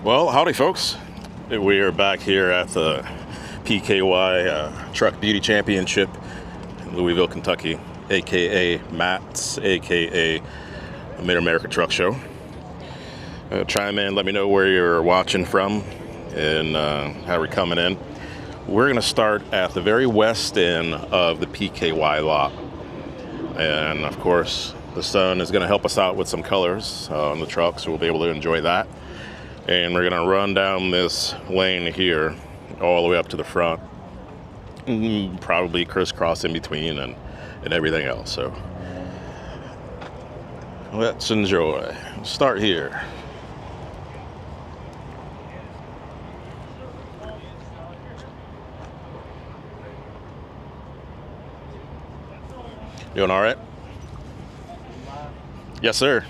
Well, howdy, folks. We are back here at the PKY Truck Beauty Championship in Louisville, Kentucky, aka Matt's, aka Mid-America Truck Show. Chime in, let me know where you're watching from and how we're coming in. We're going to start at the very west end of the PKY lot. And of course, the sun is going to help us out with some colors on the truck, so we'll be able to enjoy that. And we're going to run down this lane here all the way up to the front, probably crisscross in between and everything else. So let's enjoy. Start here. Doing all right? Yes, sir.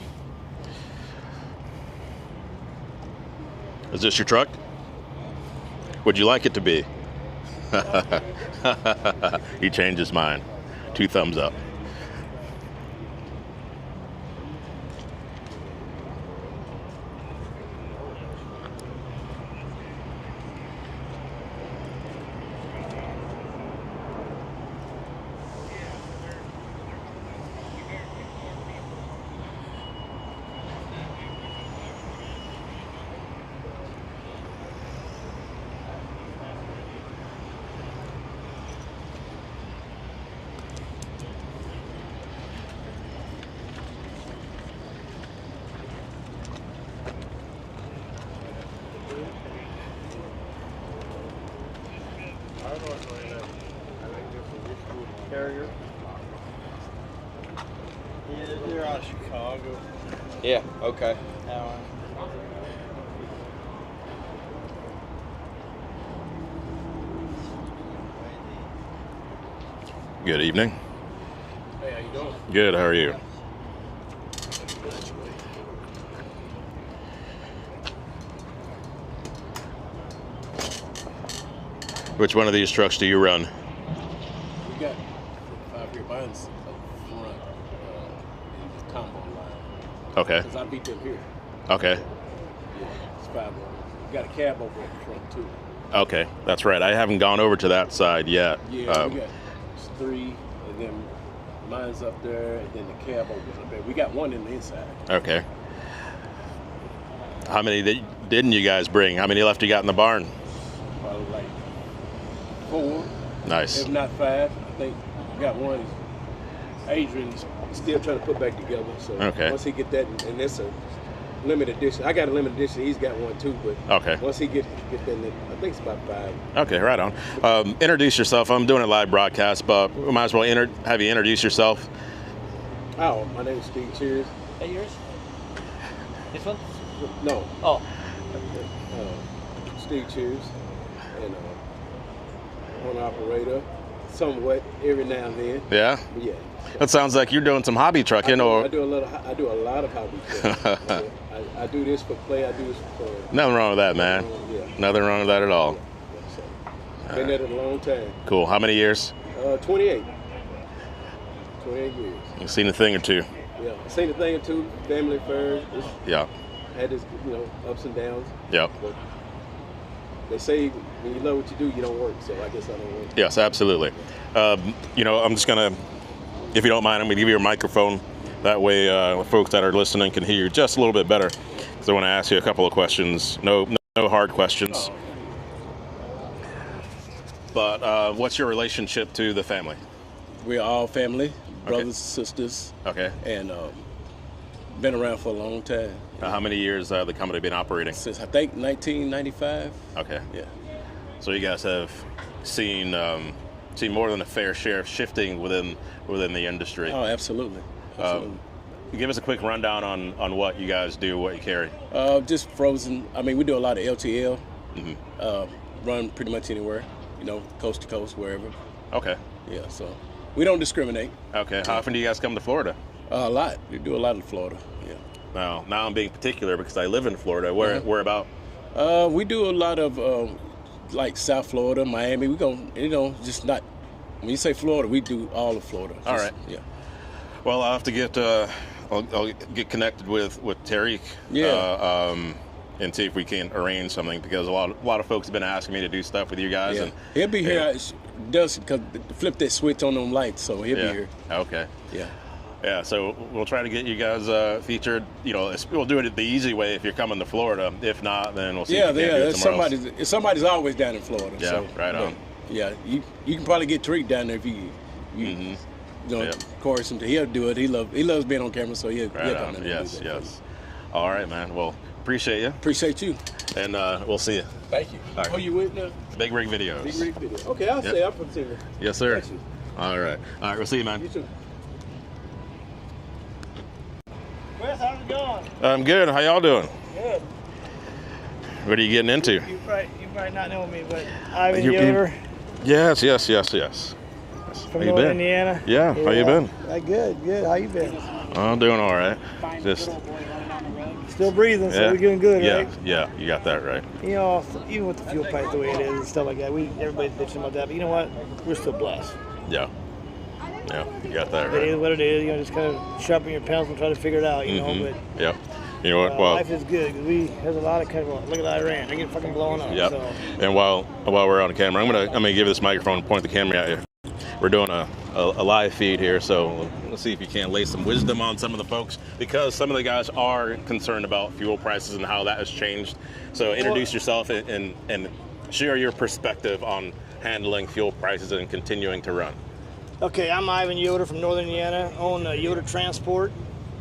Is this your truck? Would you like it to be? He changed his mind. 2 thumbs up. Carrier. Yeah, they're out of Chicago. Yeah, okay. Good evening. Hey, how you doing? Good, how are you? Which one of these trucks do you run? We got 5 here. Mine's up front in the combo line. Okay. Because I beat them here. Okay. Yeah, it's 5 of them. We got a cab over at the front, too. Okay, that's right. I haven't gone over to that side yet. Yeah, we got 3, and then mine's up there, and then the cab over's up there. We got 1 in the inside. Okay. How many didn't you guys bring? How many left you got in the barn? Probably like 4. Nice. If not 5, I think we got 1. Adrian's still trying to put back together. So Okay. once he get that, and it's a limited edition. I got a limited edition. He's got 1 too. But Okay. once he get that, I think it's about 5. Okay, right on. Introduce yourself. I'm doing a live broadcast, but we might as well have you introduce yourself. Oh, my name is Steve Cheers. That yours? This one? No, Oh. Steve Cheers, and one operator. Somewhat every now and then. Yeah? But yeah. That sounds like you're doing some hobby trucking, or I do a lot of hobby stuff. I do this for play. I do this for fun. nothing wrong with that, man. Yeah. Nothing wrong with that at all. So, been at it a long time. Cool. How many years? 28. 28 years. You've seen a thing or two. Yeah. Seen a thing or two. Family first. Yeah. Had this, ups and downs. Yep. But they say when you love what you do, you don't work. So I guess I don't work. Yes, absolutely. I'm just gonna, if you don't mind, I'm gonna give you a microphone. That way, folks that are listening can hear you just a little bit better. So I want to ask you a couple of questions. No hard questions. But what's your relationship to the family? We're all family, brothers, sisters, Okay. and been around for a long time. How many years the company been operating? Since I think 1995. Okay. Yeah. So you guys have seen more than a fair share of shifting within the industry. Oh, absolutely. Give us a quick rundown on what you guys do, what you carry. Just frozen. I mean, we do a lot of LTL. Mm-hmm. Run pretty much anywhere, coast to coast, wherever. Okay. Yeah, so we don't discriminate. Okay. How often do you guys come to Florida? A lot. We do a lot in Florida. Yeah. Now I'm being particular because I live in Florida. Where about? We do a lot of like South Florida, Miami. We go, just not. When you say Florida, we do all of Florida. All right. Yeah. Well, I'll have to get. I'll get connected with Tariq. Yeah. and see if we can arrange something, because a lot of folks have been asking me to do stuff with you guys. Yeah. And He'll be here. Does because flip that switch on them lights, so he'll be here. Okay. Yeah. Yeah, so we'll try to get you guys featured. You know, we'll do it the easy way if you're coming to Florida. If not, then we'll see. Yeah, if we can do it somewhere else. Somebody's always down in Florida. Yeah, so, right on. Yeah, you can probably get Tariq down there if you chorus him. He'll do it. He loves being on camera, so he'll come down there. Yes, yes. All right, man. Well, appreciate you. Appreciate you. And we'll see you. Thank you. All right. Oh, you with now? Big Rig Videos. Big Rig Video. Okay, I'll stay up until. Yes, sir. Thank you. All right. All right, we'll see you, man. You too. Wes, how's it going? I'm good. How y'all doing? Good. What are you getting into? You probably not know me, but Ivan Yoder Yes. from How you Northern been? Indiana. Yeah. How you been? Good. How you been? I'm doing all right. Just Still breathing, so we're doing good, right? Yeah. You got that right. You know, even with the fuel price the way it is and stuff like that, everybody's bitching about that, but you know what? We're still blessed. Yeah. You got that It right. is what it is. You know, just kind of sharpen your pencil and try to figure it out. You know, but Yep. You know what? Well, life is good. There's a lot of look at Iran. They're getting fucking blown up. Yep. So. And while we're on camera, I'm gonna give this microphone and point the camera at you. We're doing a live feed here, so let's see if you can lay some wisdom on some of the folks, because some of the guys are concerned about fuel prices and how that has changed. So introduce yourself and share your perspective on handling fuel prices and continuing to run. Okay, I'm Ivan Yoder from Northern Indiana. Own Yoder Transport.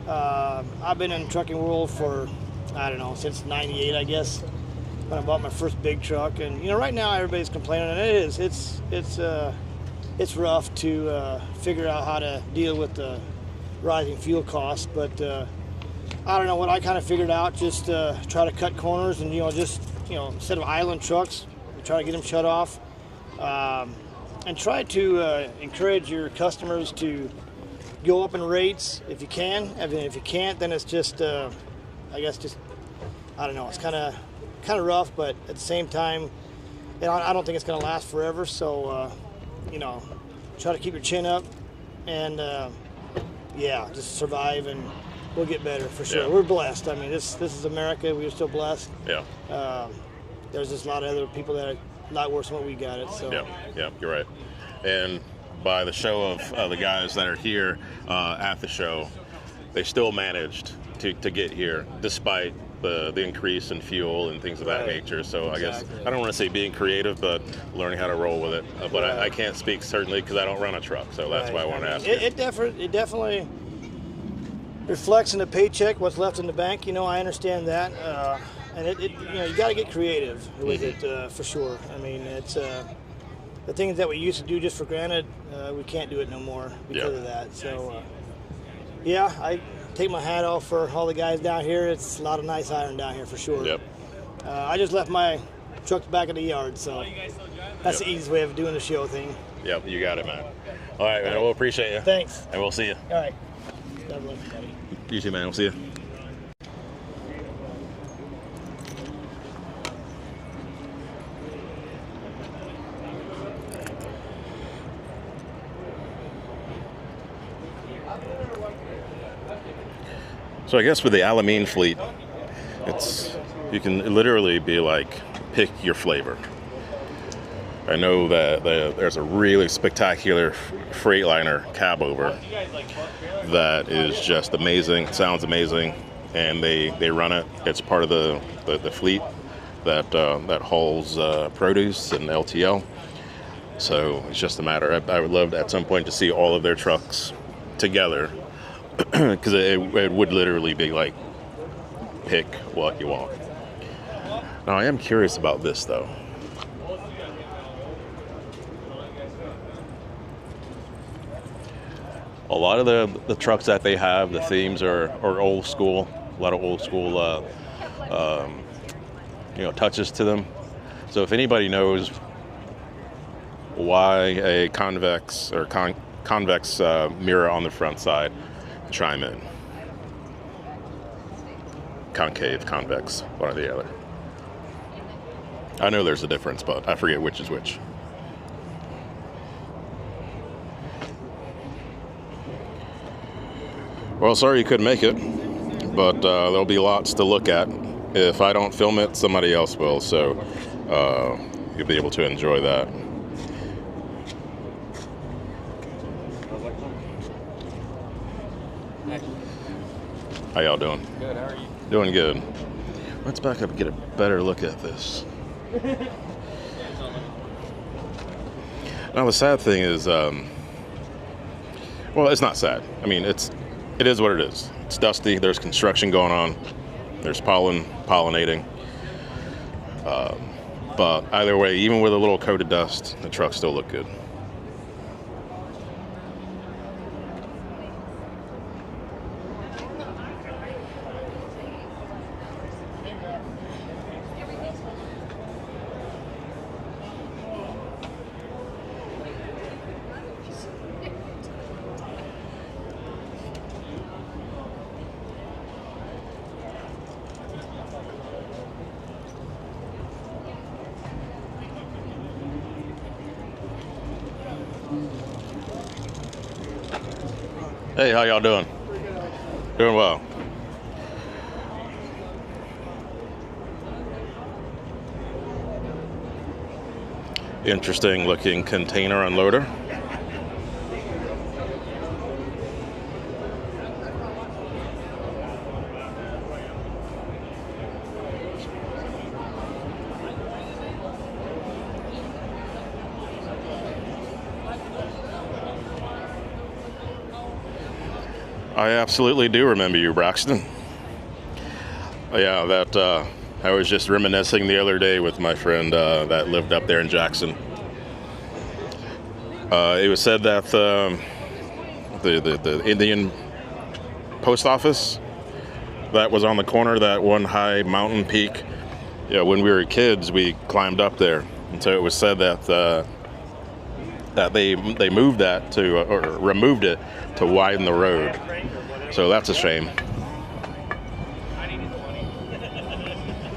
I've been in the trucking world for, I don't know, since '98, I guess, when I bought my first big truck. And you know, right now everybody's complaining, and it is. It's rough to figure out how to deal with the rising fuel costs. But I don't know what I kind of figured out. Just try to cut corners, and instead of idling trucks, try to get them shut off. And try to encourage your customers to go up in rates if you can. I mean, if you can't, then it's just, I don't know. It's kind of rough, but at the same time, I don't think it's going to last forever. So, try to keep your chin up, and just survive, and we'll get better for sure. Yeah. We're blessed. I mean, this is America. We're still blessed. Yeah. There's just a lot of other people that are a lot worse than what we got it. So. Yeah, you're right. And by the show of the guys that are here at the show, they still managed to get here despite the increase in fuel and things of that nature. So I guess I don't want to say being creative, but learning how to roll with it. But I can't speak certainly because I don't run a truck, so that's why I want to ask you. It definitely reflects in the paycheck, what's left in the bank. I understand that. And you got to get creative with it for sure. I mean, it's the things that we used to do just for granted, we can't do it no more because of that. So, I take my hat off for all the guys down here. It's a lot of nice iron down here for sure. Yep. I just left my trucks back in the yard, so that's the easiest way of doing the show thing. Yep, you got it, man. All right, man. We'll appreciate you. Thanks. And we'll see you. All right. God bless you, buddy. You too, man. We'll see you. So I guess with the Alamine fleet, you can literally be like, pick your flavor. I know that there's a really spectacular Freightliner cab over that is just amazing, sounds amazing, and they run it. It's part of the fleet that hauls produce and LTL. So it's just a matter. I would love at some point to see all of their trucks together, because it would literally be like, pick what you want. Now I am curious about this though. A lot of the trucks that they have, the themes are old school. A lot of old school, touches to them. So if anybody knows why a convex mirror on the front side, chime in. Concave, convex, one or the other. I know there's a difference, but I forget which is which. Well, sorry you couldn't make it, but there'll be lots to look at If I don't film it, somebody else will, so you'll be able to enjoy that. How y'all doing? Good, how are you? Doing good. Let's back up and get a better look at this. Now the sad thing is, well, it's not sad. I mean, it is what it is. It's dusty. There's construction going on. There's pollinating. But either way, even with a little coat of dust, the trucks still look good. Hey, how y'all doing? Doing well. Interesting looking container unloader. I absolutely do remember you, Braxton. Yeah, that I was just reminiscing the other day with my friend that lived up there in Jackson. It was said that the Indian post office that was on the corner, that one high mountain peak, when we were kids, we climbed up there. And so it was said that that they moved that to, or removed it to widen the road. So that's a shame. That's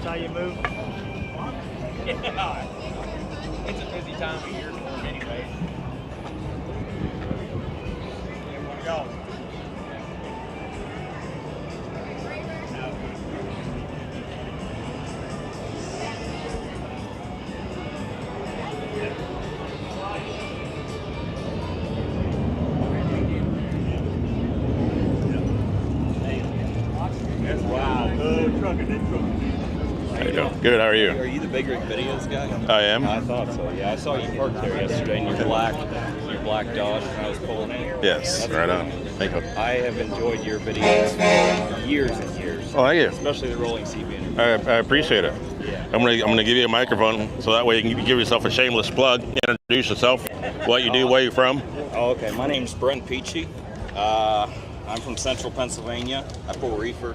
how you move. Yeah. It's a busy time of year for them anyway. Go. How you doing? Good, how are you? Are you the Big Rig Videos guy? I am. I thought so. Yeah, I saw you parked there yesterday in your black Dodge when I was pulling in. Yes, That's right cool. on. Thank you. I have enjoyed your videos for years and years. Oh, thank you. Especially the rolling CB interview. I appreciate it. Yeah. I'm gonna give you a microphone so that way you can give yourself a shameless plug. Introduce yourself, what you do, where you're from. Oh, okay. My name's Brent Peachy. I'm from Central Pennsylvania. I pull reefer.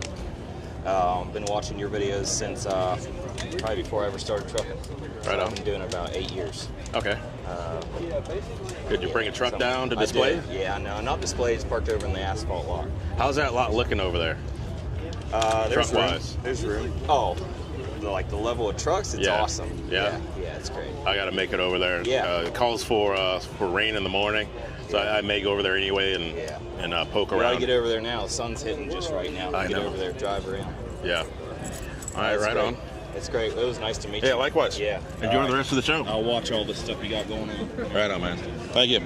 Been watching your videos since probably before I ever started trucking. Right on. I've been doing it about 8 years. Okay. Did you bring a truck down to I display? did. Yeah, no, not display. It's parked over in the asphalt lot. How's that lot looking over there? There's room. Truck-wise. There's room. Oh, like the level of trucks, it's Yeah. awesome. Yeah? Yeah, it's great. I got to make it over there. Yeah. It calls for rain in the morning, so I may go over there anyway and poke We gotta around. get over there now. The sun's hitting just right now. I Get know. over there, drive around. Yeah. All right, It's right great. on. It's great. It was nice to meet you. Yeah, likewise. Yeah. Enjoy the rest of the show. I'll watch all this stuff you got going on. Right on, man. Thank you.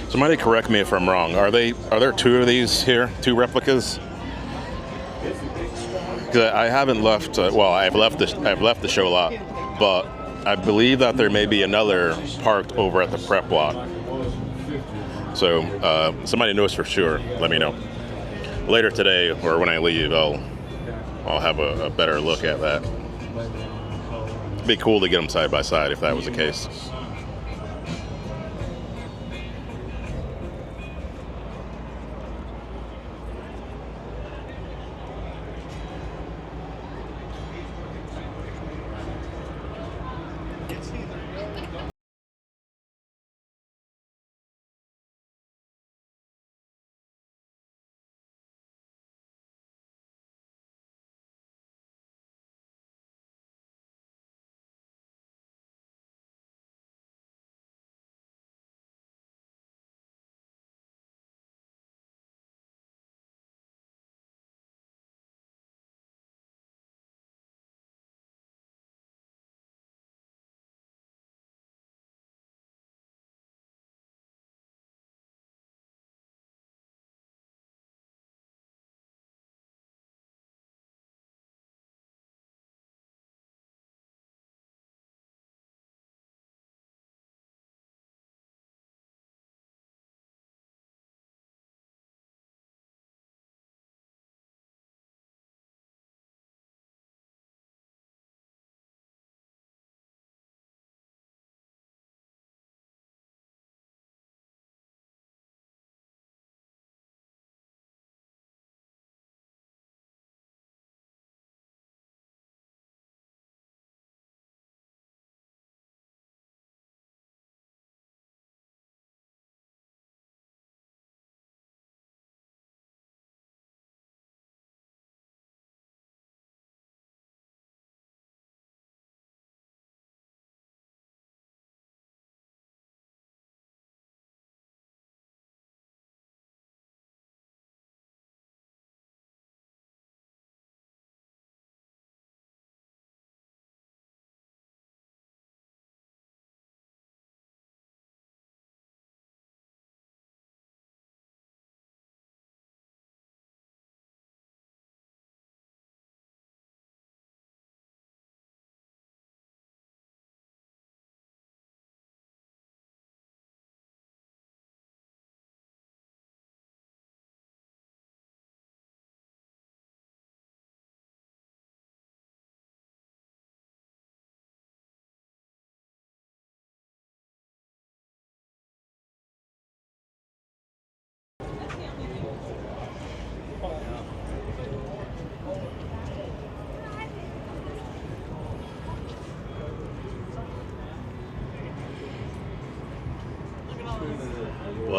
Somebody correct me if I'm wrong. Are there two of these here, two replicas? Because I haven't left. I've left the show lot, but I believe that there may be another parked over at the prep lot. So somebody knows for sure. Let me know later today, or when I leave. I'll have a better look at that. It'd be cool to get them side by side if that was the case.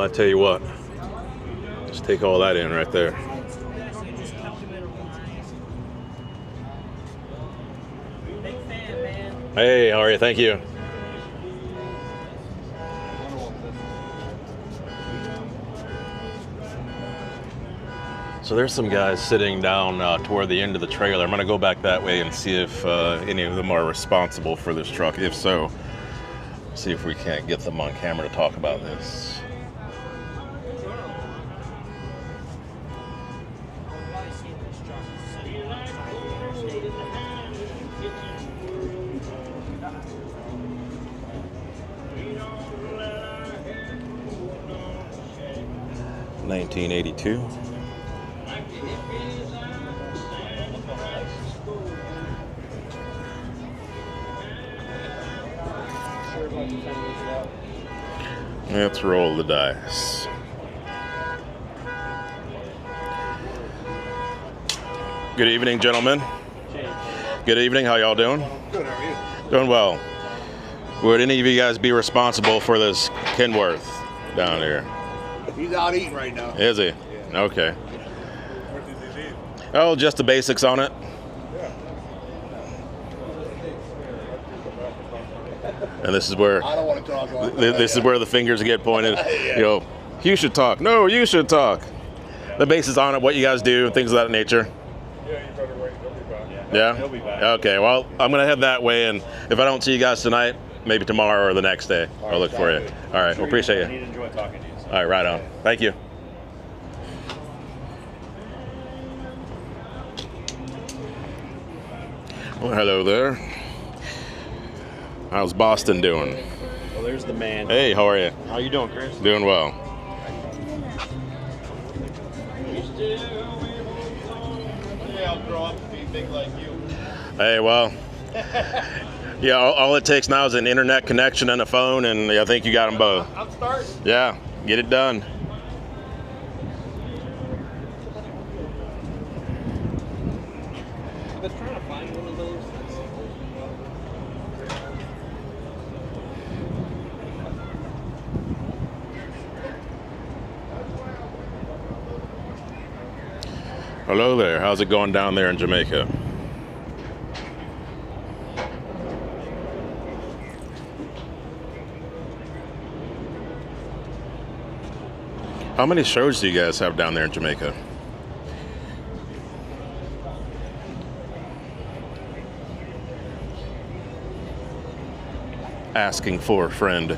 I tell you what, just take all that in right there. Hey, how are you? Thank you. So there's some guys sitting down toward the end of the trailer. I'm going to go back that way and see if any of them are responsible for this truck. If so, see if we can't get them on camera to talk about this. $1982. Let's roll the dice. Good evening, gentlemen. Good evening. How y'all doing? Good, how are you? Doing well. Would any of you guys be responsible for this Kenworth down here? He's out eating right now. Is he? Yeah. Okay. What did he do? Oh, just the basics on it. And this is where I don't want to talk about it. this is where the fingers get pointed. Yeah. You know, you should talk. No, you should talk. The basis on it, what you guys do, things of that nature. Yeah, you better wait. He'll be back. Yeah? He'll be back. Okay, well, I'm going to head that way, and if I don't see you guys tonight, maybe tomorrow or the next day, I'll look for you. All right, well, appreciate you. Enjoy talking to you. All right, right on. Thank you. Well, hello there. How's Boston doing? Well, there's the man. Hey, how are you? How you doing, Chris? Doing well. Yeah, I'll grow up to be big like you. Hey, well, yeah, all it takes now is an internet connection and a phone, and I think you got them both. I'm starting. Yeah, get it done. I was trying to find one of those. Hello there. How's it going down there in Jamaica? How many shows do you guys have down there in Jamaica? Asking for a friend.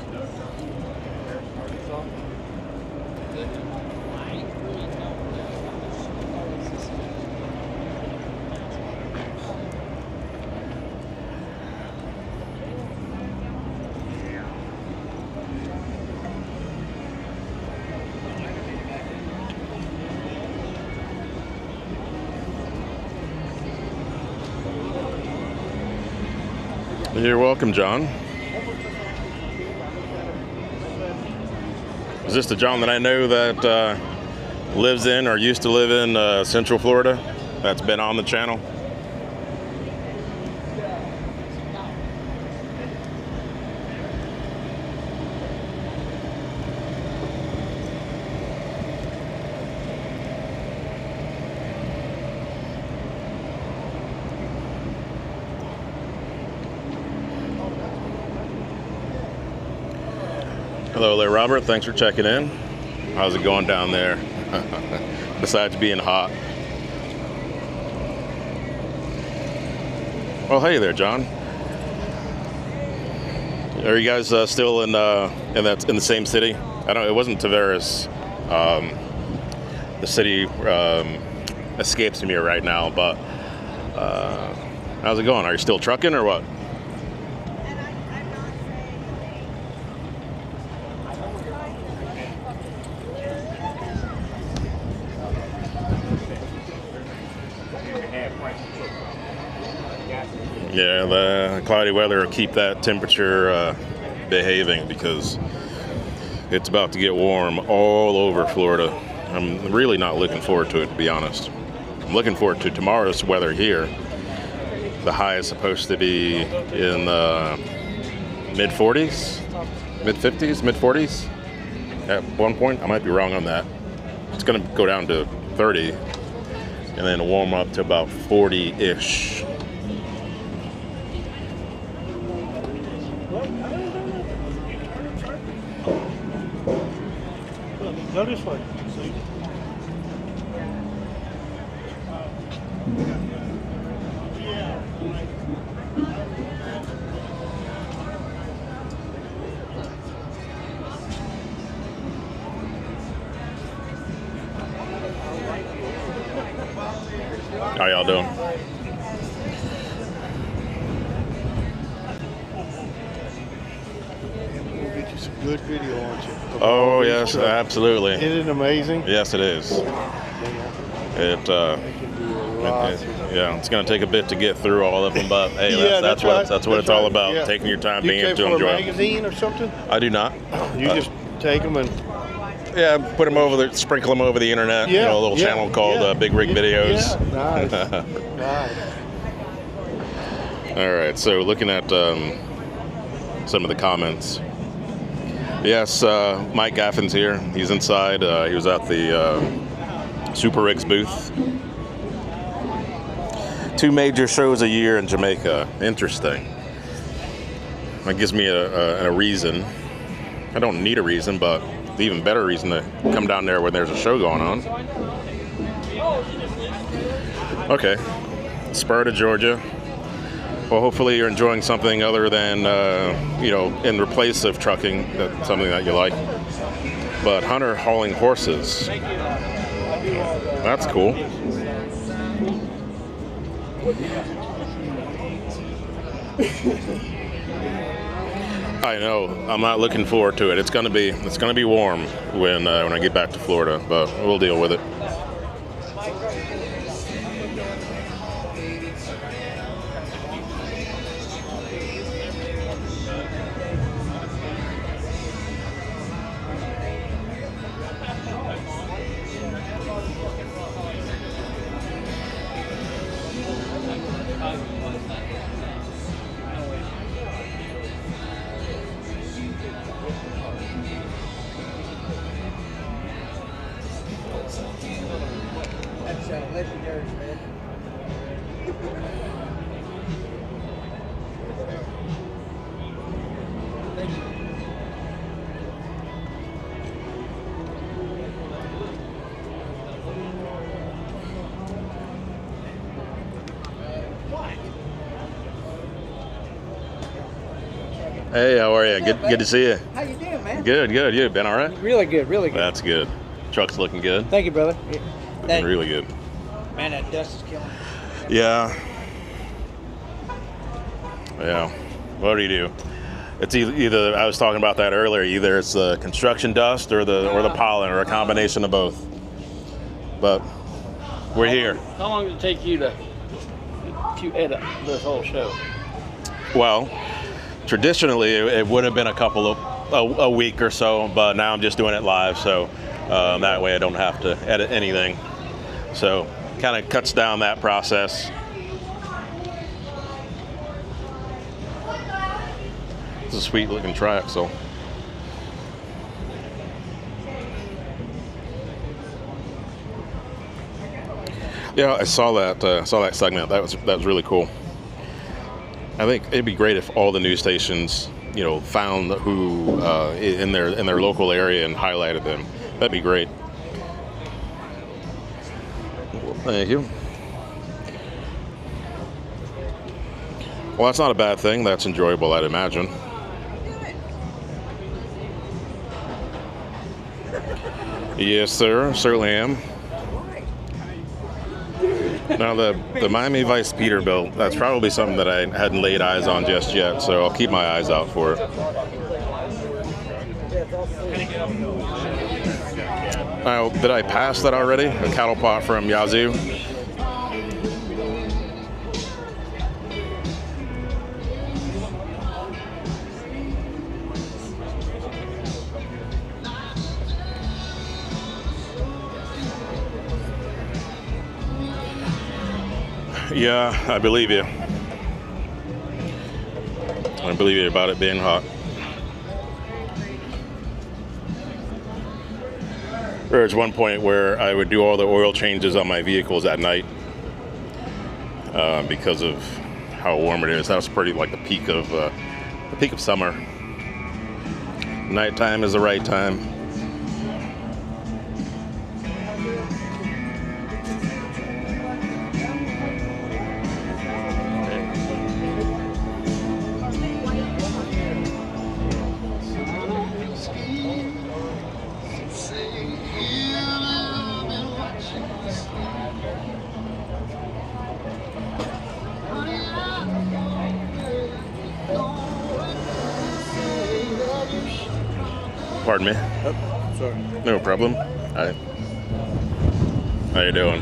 You're welcome, John. Is this the John that I know that lives in or used to live in Central Florida? That's been on the channel? Hello there, Robert. Thanks for checking in. How's it going down there? Besides being hot. Well, hey there, John. Are you guys still in the same city? I don't. It wasn't Tavares. The city escapes me right now. But how's it going? Are you still trucking or what? Yeah, the cloudy weather will keep that temperature behaving because it's about to get warm all over Florida. I'm really not looking forward to it, to be honest. I'm looking forward to tomorrow's weather here. The high is supposed to be in the mid-40s, mid-50s, mid-40s. at one point. I might be wrong on that. It's going to go down to 30 and then warm up to about 40-ish. Go this way. How y'all doing? We'll get you some good video on you. Oh, yes, absolutely. Isn't it amazing? Yes, it is. Yeah, it's going to take a bit to get through all of them, but hey, Yeah, that's right. what it's all right. about. Yeah. Taking your time, You being able came to from a enjoy them. magazine or something? I do not. You just take them and Yeah, put them over the, sprinkle them over the internet. Yeah, A little yeah, channel called yeah. Big Rig Videos. Yeah, nice. Nice. All right, so looking at some of the comments. Yes, Mike Gaffin's here. He's inside. He was at the Super Rigs booth. 2 major shows a year in Jamaica. Interesting. That gives me a reason. I don't need a reason, but the even better reason to come down there when there's a show going on. Okay, Sparta, Georgia. Well, hopefully you're enjoying something other than, in replace of trucking, that's something that you like. But Hunter hauling horses. That's cool. I know. I'm not looking forward to it. It's gonna be warm when I get back to Florida, but we'll deal with it. Hey, how are you? Good to see you. How you doing, man? Good. You been all right? Really good, really good. That's good. Truck's looking good. Thank you, brother. Looking really good. Man, that dust is killing me. Yeah. What do you do? It's either I was talking about that earlier. Either it's the construction dust or the pollen, or a combination of both. But we're here. How long did it take you to edit this whole show? Well, traditionally it would have been a week or so, but now I'm just doing it live, so that way I don't have to edit anything. So kind of cuts down that process. It's a sweet looking triaxle. Yeah, I saw that segment. That was really cool. I think it'd be great if all the news stations, found who in their local area and highlighted them. That'd be great. Well, thank you. Well, that's not a bad thing. That's enjoyable, I'd imagine. Yes, sir. Certainly am. Now, the Miami Vice Peterbilt, that's probably something that I hadn't laid eyes on just yet, so I'll keep my eyes out for it. Now, did I pass that already? A cattle pot from Yazoo? Yeah, I believe you. I believe you about it being hot. There was one point where I would do all the oil changes on my vehicles at night because of how warm it is. That was pretty like the peak of summer. Nighttime is the right time. Pardon me? Oh, sorry. No problem. Hi. How you doing?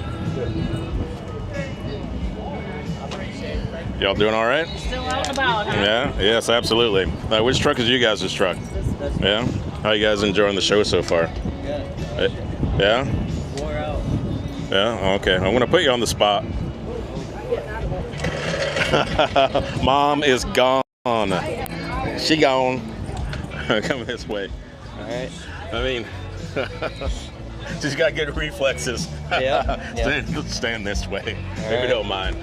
Y'all doing all right? Still out and about, huh? Yeah. Yes, absolutely. Which truck is you guys' truck? This Yeah. How you guys enjoying the show so far? Good. Yeah. Wore out. Yeah. Okay. I'm gonna put you on the spot. Mom is gone. She gone. Come this way. All right. I mean, she's got good reflexes. Yeah. Stand this way, if right. you don't mind.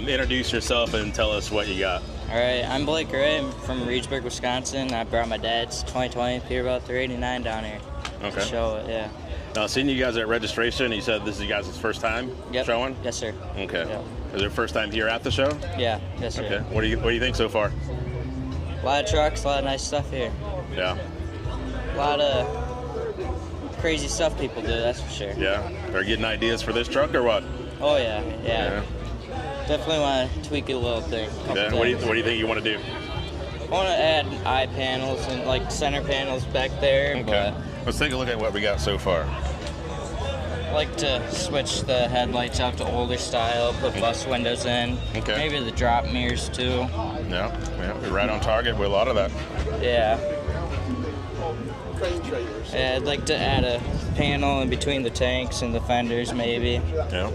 Introduce yourself and tell us what you got. All right. I'm Blake Ray. I'm from Reedsburg, Wisconsin. I brought my dad's 2020 Peterbilt 389 down here. Okay. To show it. Yeah. Now, seeing you guys at registration, you said this is you guys' first time showing? Yes, sir. Okay. Yep. Is it your first time here at the show? Yeah. Yes, sir. Okay. What do you think so far? A lot of trucks, a lot of nice stuff here. Yeah. A lot of crazy stuff people do, that's for sure. Yeah. Are you getting ideas for this truck or what? Oh yeah. Definitely want to tweak it a little thing. Yeah. What do you think you want to do? I want to add eye panels and like center panels back there, Okay. but Let's take a look at what we got so far. I like to switch the headlights out to older style, put bus windows in, Okay. maybe the drop mirrors too. Yeah. We're right on target with a lot of that. Yeah. Yeah, I'd like to add a panel in between the tanks and the fenders maybe. Yeah.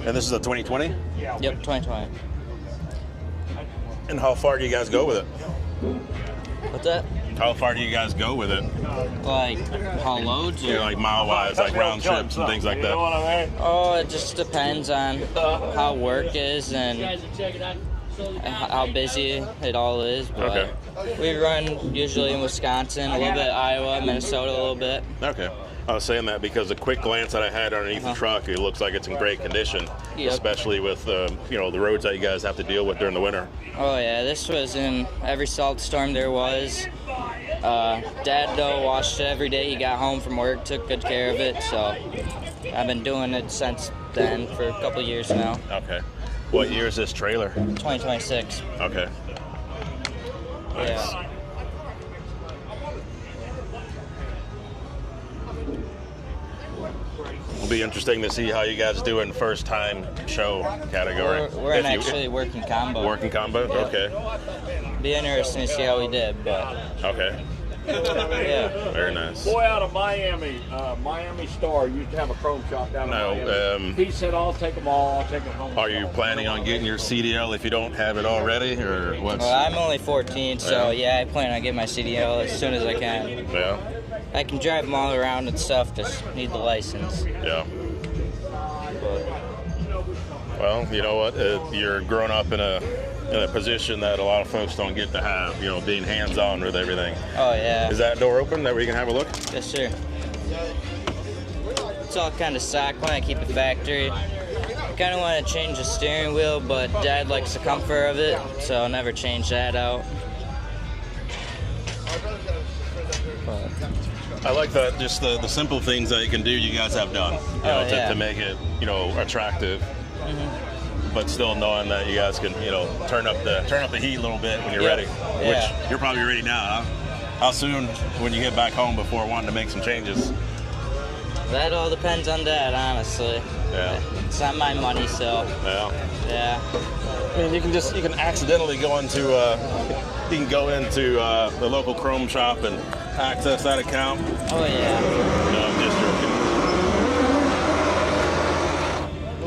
And this is a 2020? Yep, 2020. And how far do you guys go with it? What's that? How far do you guys go with it? Like, how loads? You know, like mile-wise, like round trips and things like that. Oh, it just depends on how work is and how busy it all is. But Okay. we run usually in Wisconsin, a little bit Iowa, Minnesota a little bit. Okay. I was saying that because a quick glance that I had underneath the truck, it looks like it's in great condition, Yep. especially with the roads that you guys have to deal with during the winter. Oh yeah, this was in every salt storm there was. Dad though washed it every day. He got home from work, took good care of it. So I've been doing it since then for a couple years now. Okay. What year is this trailer? 2026. Okay. Nice. Yeah. It'll be interesting to see how you guys do in first time show category. We're in actually working combo. Working combo? Yeah. Okay. Be interesting to see how we did, but Okay. yeah. Very nice. Boy out of Miami, Miami Star used to have a chrome shop down in Miami. He said, I'll take them all, I'll take them home. Are you planning on getting your CDL if you don't have it already, or what's? Well, I'm only 14, so yeah, I plan on getting my CDL as soon as I can. Yeah. I can drive them all around and stuff, just need the license. Yeah. But, Well, you know what? You're growing up in a position that a lot of folks don't get to have. You know, being hands-on with everything. oh yeah. Is that door open that we can have a look? Yes, sir. It's all kind of stock when I keep it factory. I kind of want to change the steering wheel, but Dad likes the comfort of it, so I'll never change that out. But, I like that. Just the simple things that you can do, you guys have done. You know, yeah. to make it attractive. mm-hmm. But still knowing that you guys can turn up the heat a little bit when you're Yep. ready. Yeah. Which you're probably ready now. Huh? How soon when you get back home before wanting to make some changes? That all depends on Dad, honestly. Yeah. It's not my money, so Yeah. yeah. I mean, you can accidentally go into the local chrome shop and access that account. Oh yeah. No, I'm just joking.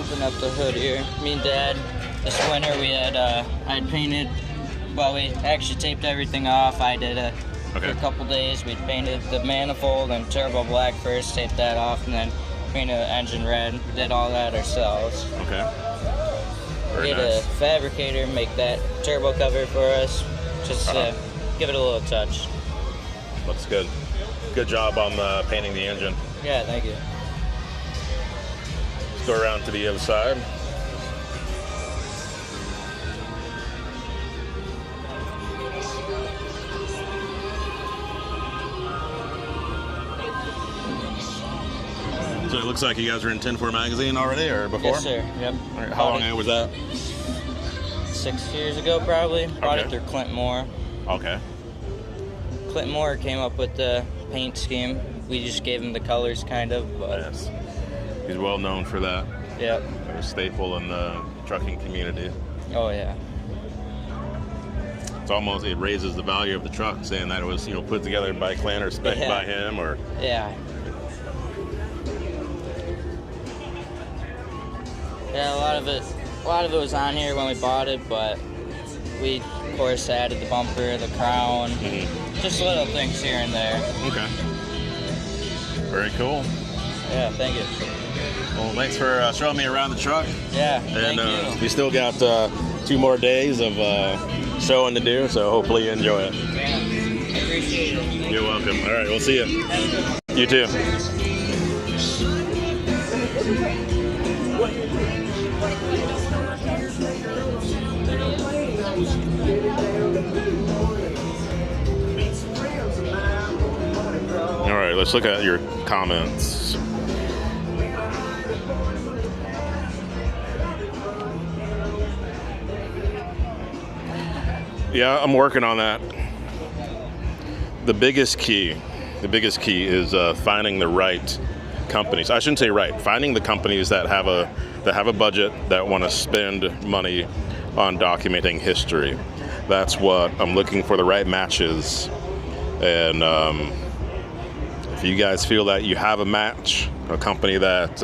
Open up the hood here. Me and Dad, this winter we had I had painted Well, we actually taped everything off. I did it for a couple days. We painted the manifold and turbo black first, taped that off, and then painted the engine red. We did all that ourselves. Okay. We had a fabricator make that turbo cover for us, just to give it a little touch. Looks good. Good job on painting the engine. Yeah, thank you. Let's go around to the other side. So it looks like you guys were in 10-4 magazine already, or before? Yes, sir. Yep. All right, how long ago was that? 6 years ago, probably. Bought it through Clint Moore. Okay. Clint Moore came up with the paint scheme. We just gave him the colors, kind of. But yes. He's well known for that. Yep. They're a staple in the trucking community. Oh, yeah. It's almost, it raises the value of the truck, saying that it was, you know, put together by Clint or spec by him, or... Yeah. Yeah, a lot of it was on here when we bought it, but we, of course, added the bumper, the crown, just little things here and there. Okay. Very cool. Yeah, thank you. Well, thanks for showing me around the truck. Yeah, and thank you. We still got 2 more days of showing to do, so hopefully you enjoy it. Yeah, I appreciate it. You're welcome. All right, we'll see you. You too. All right, let's look at your comments. Yeah, I'm working on that. The biggest key is finding the right companies. I shouldn't say right. Finding the companies that have a budget, that want to spend money on documenting history. That's what I'm looking for, the right matches. And if you guys feel that you have a match, a company that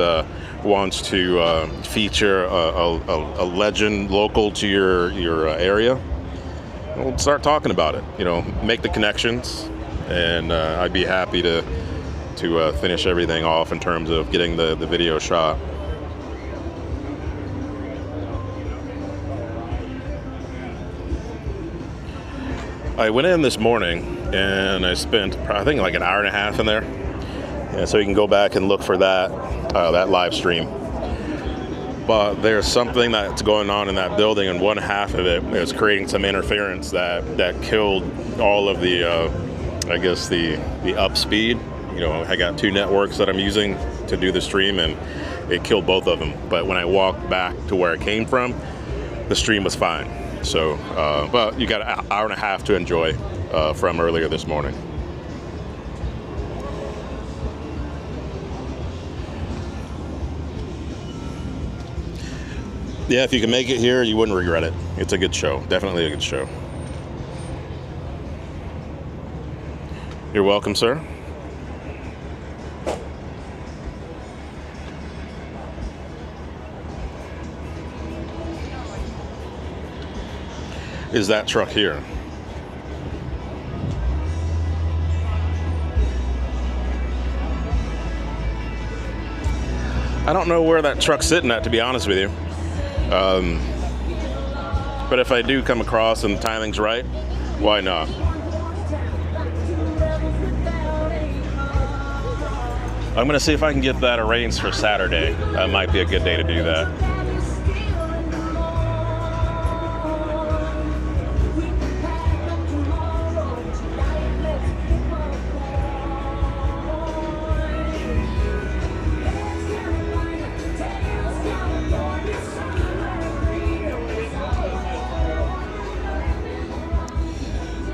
wants to feature a legend local to your area, we'll start talking about it. You know, make the connections, and I'd be happy to finish everything off in terms of getting the video shot. I went in this morning and I spent, I think, like an hour and a half in there. Yeah, so you can go back and look for that live stream. But there's something that's going on in that building, and one half of it is creating some interference that killed all of the, I guess, the up speed. You know, I got 2 networks that I'm using to do the stream, and it killed both of them. But when I walked back to where it came from, the stream was fine. So, but you got an hour and a half to enjoy from earlier this morning. Yeah, if you can make it here, you wouldn't regret it. It's a good show. Definitely a good show. You're welcome, sir. Is that truck here? I don't know where that truck's sitting at, to be honest with you. But if I do come across and the timing's right, why not? I'm gonna see if I can get that arranged for Saturday. That might be a good day to do that.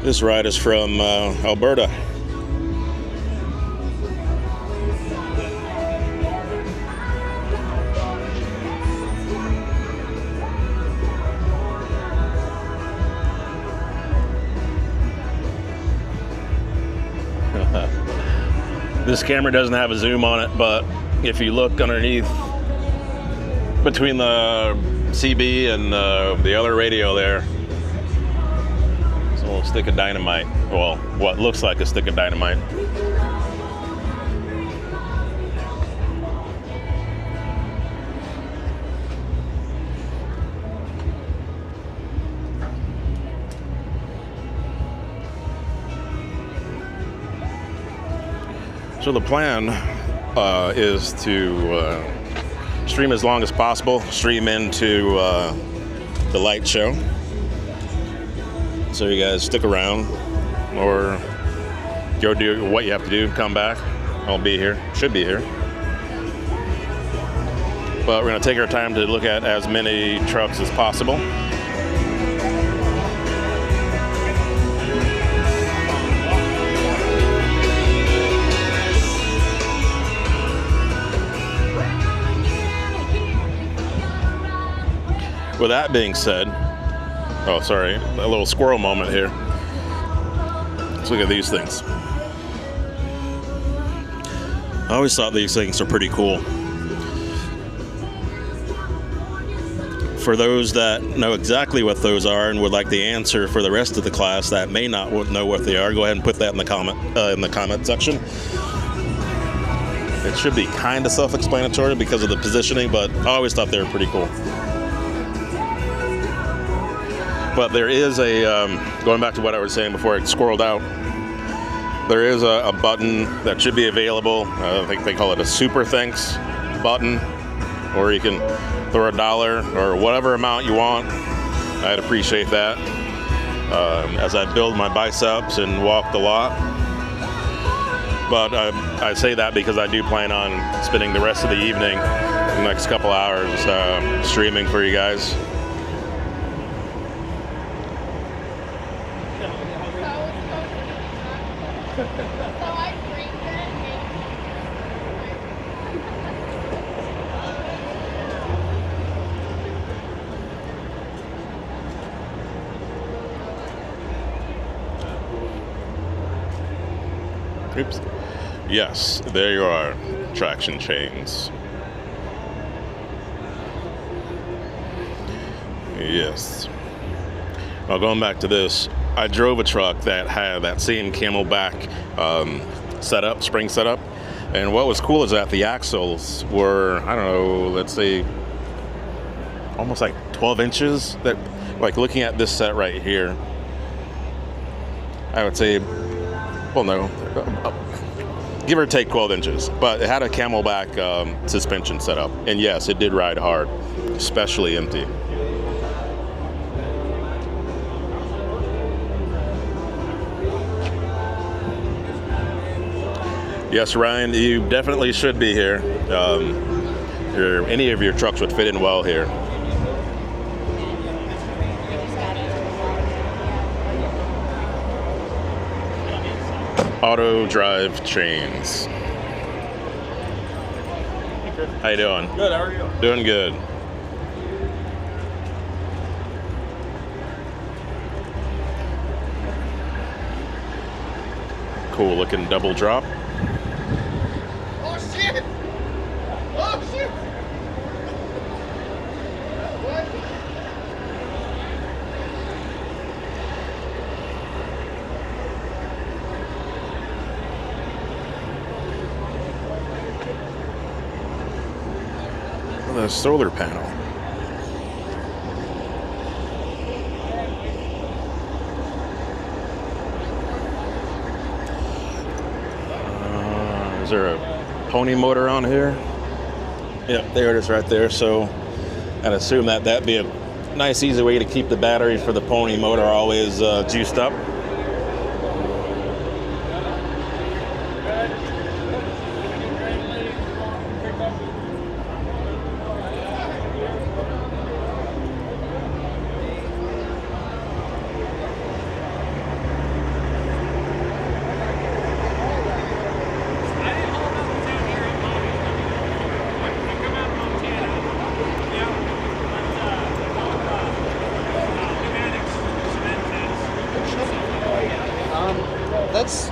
This ride is from Alberta. This camera doesn't have a zoom on it, but if you look underneath between the CB and the other radio there, little stick of dynamite. Well, what looks like a stick of dynamite. So the plan is to stream as long as possible, stream into the light show. So you guys stick around or go do what you have to do, come back. I'll be here, should be here. But we're gonna take our time to look at as many trucks as possible. With that being said, oh, sorry, a little squirrel moment here. Let's look at these things. I always thought these things are pretty cool. For those that know exactly what those are and would like the answer for the rest of the class that may not know what they are, go ahead and put that in the comment section. It should be kind of self-explanatory because of the positioning, but I always thought they were pretty cool. But there is a, going back to what I was saying before I squirreled out, there is a button that should be available. I think they call it a super thanks button, or you can throw $1 or whatever amount you want. I'd appreciate that as I build my biceps and walk the lot. But I say that because I do plan on spending the rest of the evening, the next couple hours, streaming for you guys. Oops. Yes, there you are, traction chains. Yes. Now going back to this, I drove a truck that had that same Camelback setup, spring setup, and what was cool is that the axles were, I don't know, let's say almost like 12 inches. That, like looking at this set right here, I would say, well, no, give or take 12 inches, but it had a Camelback suspension setup, and yes, it did ride hard, especially empty. Yes, Ryan, you definitely should be here. Any of your trucks would fit in well here. Auto drive chains. How you doing? Good, how are you? Doing good. Cool looking double drop. Oh shit! Oh shit! The solar panel. Is there a pony motor on here? Yep, there it is right there. So I'd assume that that'd be a nice, easy way to keep the battery for the pony motor always juiced up. That's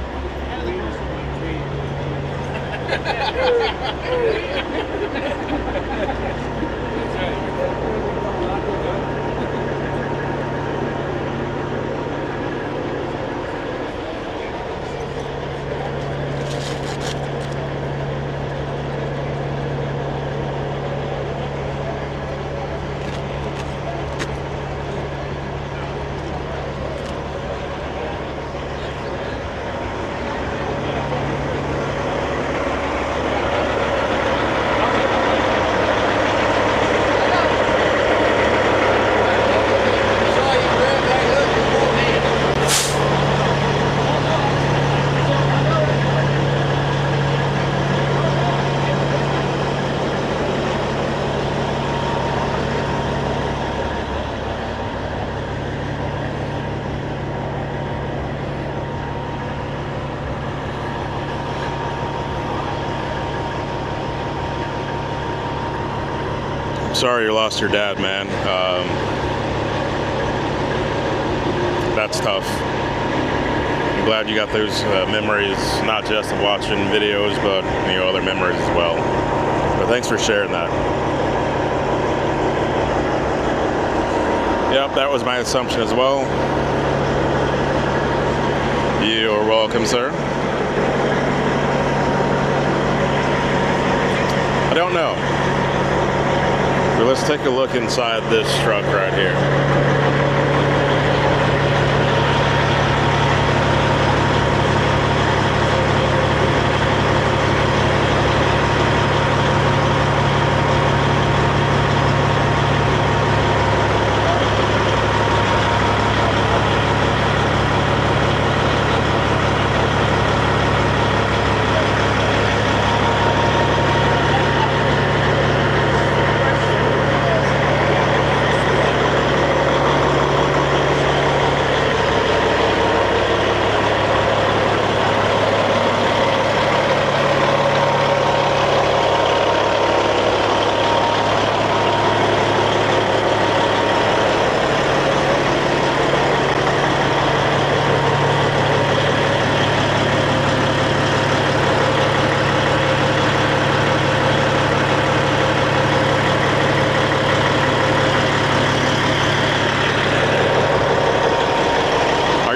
sorry you lost your dad, man. That's tough. I'm glad you got those memories, not just of watching videos, but other memories as well. But thanks for sharing that. Yep, that was my assumption as well. You're welcome, sir. I don't know. So let's take a look inside this truck right here.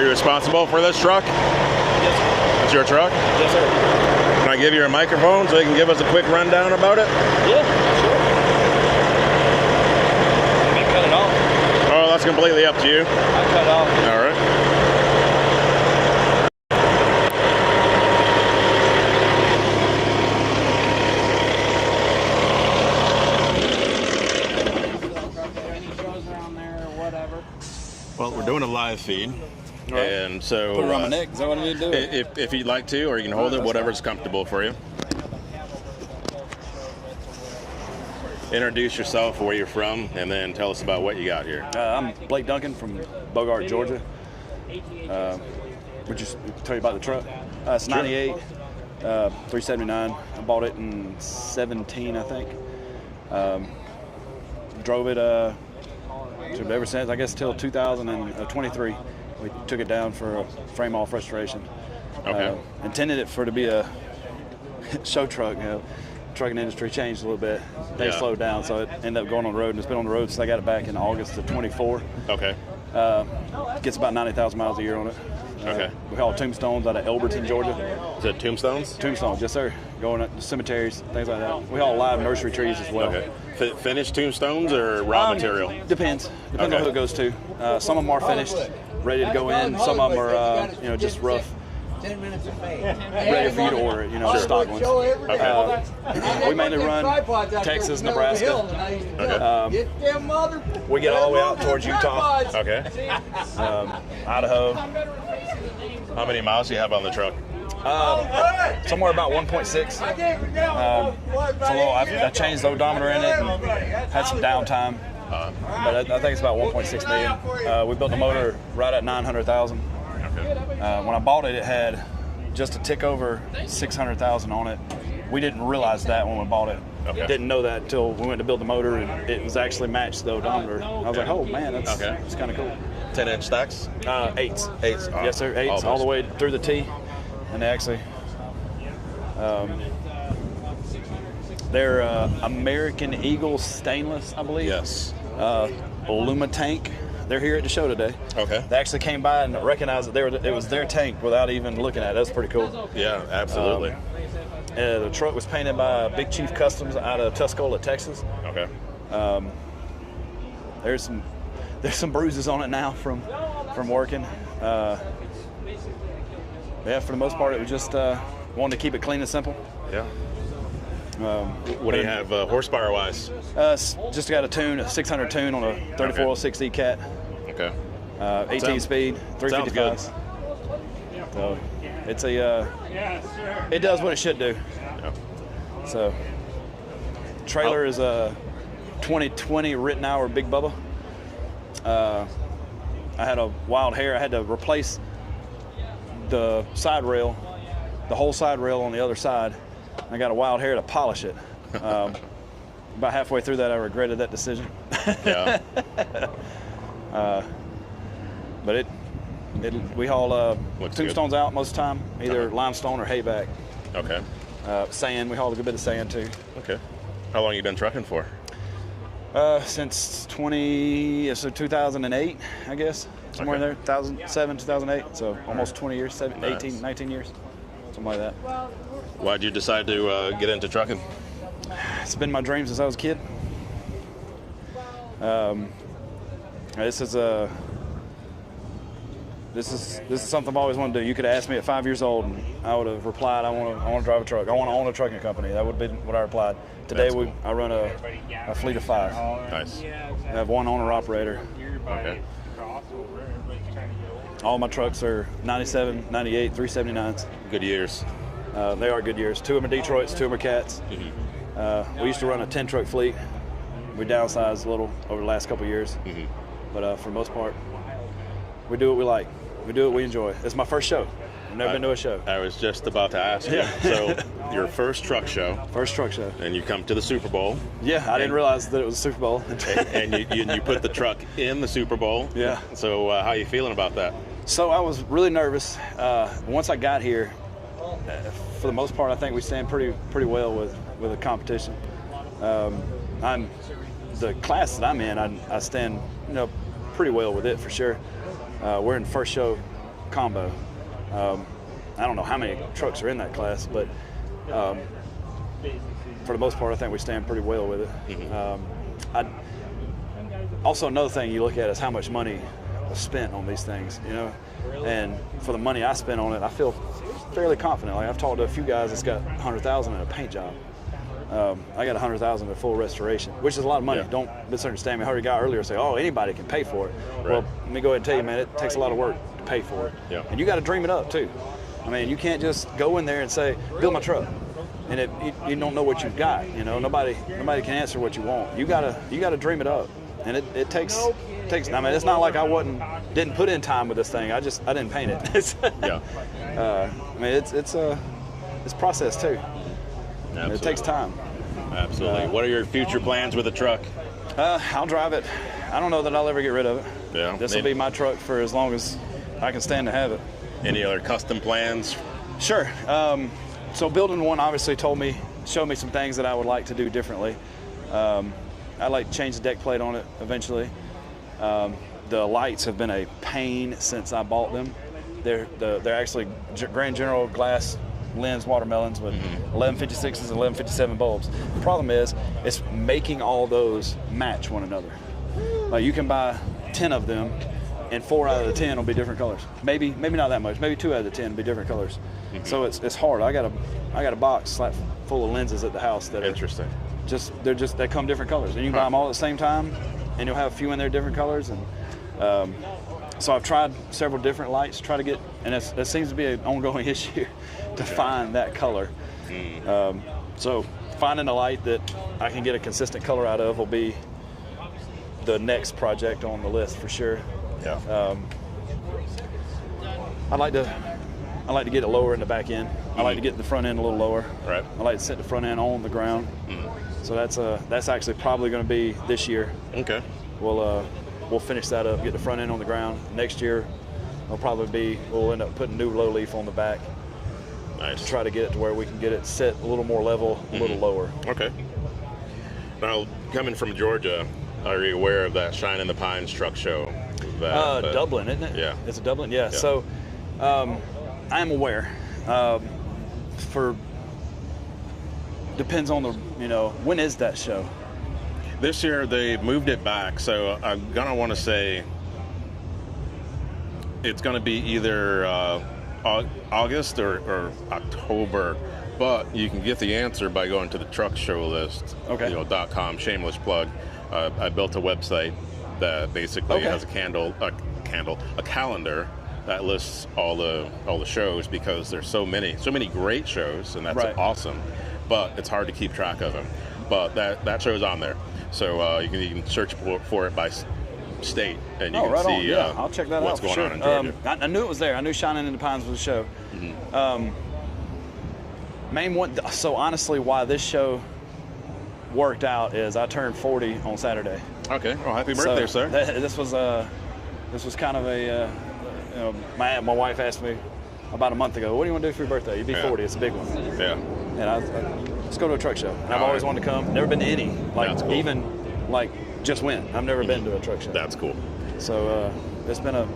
Responsible for this truck? Yes, sir. It's your truck? Yes, sir. Can I give you a microphone so you can give us a quick rundown about it? Yeah, sure. Let me cut it off. Oh, that's completely up to you. I cut it off. All right. Well, we're doing a live feed. Right. And so put it around my neck. Is that what I need to do? If you'd like to, or you can hold it, whatever's comfortable for you. Introduce yourself, where you're from, and then tell us about what you got here. I'm Blake Duncan from Bogart, Georgia. Would you tell you about the truck? It's 98, 379. I bought it in 17, I think. Drove it ever since, I guess, till 2023. We took it down for a frame off restoration. Okay. Intended it to be a show truck. Trucking industry changed a little bit. They slowed down, so it ended up going on the road, and it's been on the road since I got it back in August of 24. Okay. Gets about 90,000 miles a year on it. Okay. We haul tombstones out of Elberton, Georgia. Is it tombstones? Tombstones, yes, sir. Going to cemeteries, things like that. We haul live nursery trees as well. Okay. Finished tombstones or raw material? Depends on who it goes to. Some of them are finished, ready to go in. Some of them are, just rough. 10 minutes of fame. Ready for you to order it, stock ones. Okay. We mainly run Texas, Nebraska. Okay. We get all the way out towards Utah. Okay. Idaho. How many miles do you have on the truck? Somewhere about 1.6. I changed the odometer in it and had some downtime. But I think it's about 1.6 million. We built the motor right at 900,000. When I bought it, it had just a tick over 600,000 on it. We didn't realize that when we bought it. Okay. Didn't know that until we went to build the motor, and it was actually matched the odometer. I was like, oh man, that's kind of cool. 10-inch stacks? Eights. Eights. Yes, sir. Eights all the way through the T. And they actually, they're American Eagle stainless, I believe. Yes. Luma tank. They're here at the show today. Okay. They actually came by and recognized that it was their tank without even looking at it. That's pretty cool. Yeah, absolutely. The truck was painted by Big Chief Customs out of Tuscola, Texas. Okay. There's some bruises on it now from working. For the most part, it was just wanted to keep it clean and simple. Yeah. What do you have horsepower wise? Just got a 600 tune on a 3406E Cat. Okay. 18 speed, 355. So it's it does what it should do. Yeah. So trailer is a 2020 Rittenhour Big Bubba. I had a wild hair. I had to replace the side rail, the whole side rail on the other side. I got a wild hair to polish it. about halfway through that, I regretted that decision. Yeah. But we haul tombstones out most of the time, either limestone or hayback. Okay. Sand, we haul a good bit of sand too. Okay. How long you been trucking for? Since 2008, I guess. Somewhere in there, 2007, 2008. So almost 20 years, 18, 19 years, something like that. Why'd you decide to get into trucking? It's been my dream since I was a kid. This is something I've always wanted to do. You could have asked me at 5 years old, and I would have replied, I want to drive a truck. I want to own a trucking company. That would have been what I replied. Today, Cool. I run a fleet of 5. Nice. I have one owner-operator. Okay. All my trucks are 97, 98, 379s. Good years. They are good years. 2 of them are Detroits, 2 of them are Cats. Mm-hmm. We used to run a 10-truck fleet. We downsized a little over the last couple of years. Mm-hmm. But for the most part, we do what we like. We do what we enjoy. It's my first show. I've never been to a show. I was just about to ask you. Yeah. So, your first truck show. First truck show. And you come to the Super Bowl. Yeah, I didn't realize that it was a Super Bowl. and you put the truck in the Super Bowl. Yeah. So, how you feeling about that? So I was really nervous. Once I got here, for the most part, I think we stand pretty well with the competition. I'm the class that I'm in. I stand pretty well with it for sure. We're in first show combo. I don't know how many trucks are in that class, but for the most part, I think we stand pretty well with it. Mm-hmm. Also, another thing you look at is how much money was spent on these things, and for the money I spent on it, I feel fairly confident. Like I've talked to a few guys that's got $100,000 in a paint job. I got $100,000 in full restoration, which is a lot of money. Yeah. Don't misunderstand me. I heard a guy earlier say, "Oh, anybody can pay for it." Right. Well, let me go ahead and tell you, man, it takes a lot of work to pay for it. Yeah. And you got to dream it up too. I mean, you can't just go in there and say, "Build my truck," and you don't know what you've got. Nobody can answer what you want. You gotta dream it up, and it takes. I mean, it's not like I didn't put in time with this thing. I didn't paint it. Yeah. I mean, it's process too. Absolutely. It takes time. Absolutely. What are your future plans with the truck? I'll drive it. I don't know that I'll ever get rid of it. Yeah. This will be my truck for as long as I can stand to have it. Any other custom plans? Sure. So building one obviously showed me some things that I would like to do differently. I'd like to change the deck plate on it eventually. The lights have been a pain since I bought them. They're actually Grand General glass lens watermelons with 1156s and 1157 bulbs. The problem is it's making all those match one another. Like you can buy 10 of them and 4 out of the 10 will be different colors. Maybe not that much. Maybe 2 out of the 10 will be different colors. Mm-hmm. So it's hard. I got a box full of lenses at the house that interesting. They come different colors, and you can buy them all at the same time, and you'll have a few in there different colors. And so I've tried several different lights, try to get, and that seems to be an ongoing issue to find that color. So finding a light that I can get a consistent color out of will be the next project on the list for sure. Yeah. I'd like to get it lower in the back end. I like to get the front end a little lower. Right. I like to set the front end on the ground. So that's actually probably going to be this year. Okay. We'll finish that up, get the front end on the ground. Next year, we'll end up putting new low leaf on the back. Nice. To try to get it to where we can get it set a little more level, a little lower. Okay. Now, coming from Georgia, are you aware of that Shine in the Pines truck show? Dublin, isn't it? Yeah. It's a Dublin, yeah. So I'm aware. Depends on when is that show? This year they moved it back, so I'm gonna want to say it's gonna be either August or October, but you can get the answer by going to the truck show list. Okay. .com. Shameless plug. I built a website that basically has a calendar that lists all the shows, because there's so many great shows, and that's awesome. But it's hard to keep track of them. But that show's on there, so you can search for it by state, and you can see I'll check that what's out for going on in Georgia. I knew it was there. I knew Shining in the Pines was a show. Main one. So honestly, why this show worked out is I turned 40 on Saturday. Okay. Well, happy birthday, sir. This was kind of a, you know, my wife asked me about a month ago, what do you want to do for your birthday? You'd be 40. It's a big one. Yeah. And let's go to a truck show. And I've always wanted to come. Never been to any. Like cool. Even like just went. I've never been to a truck show. That's cool. So it's been a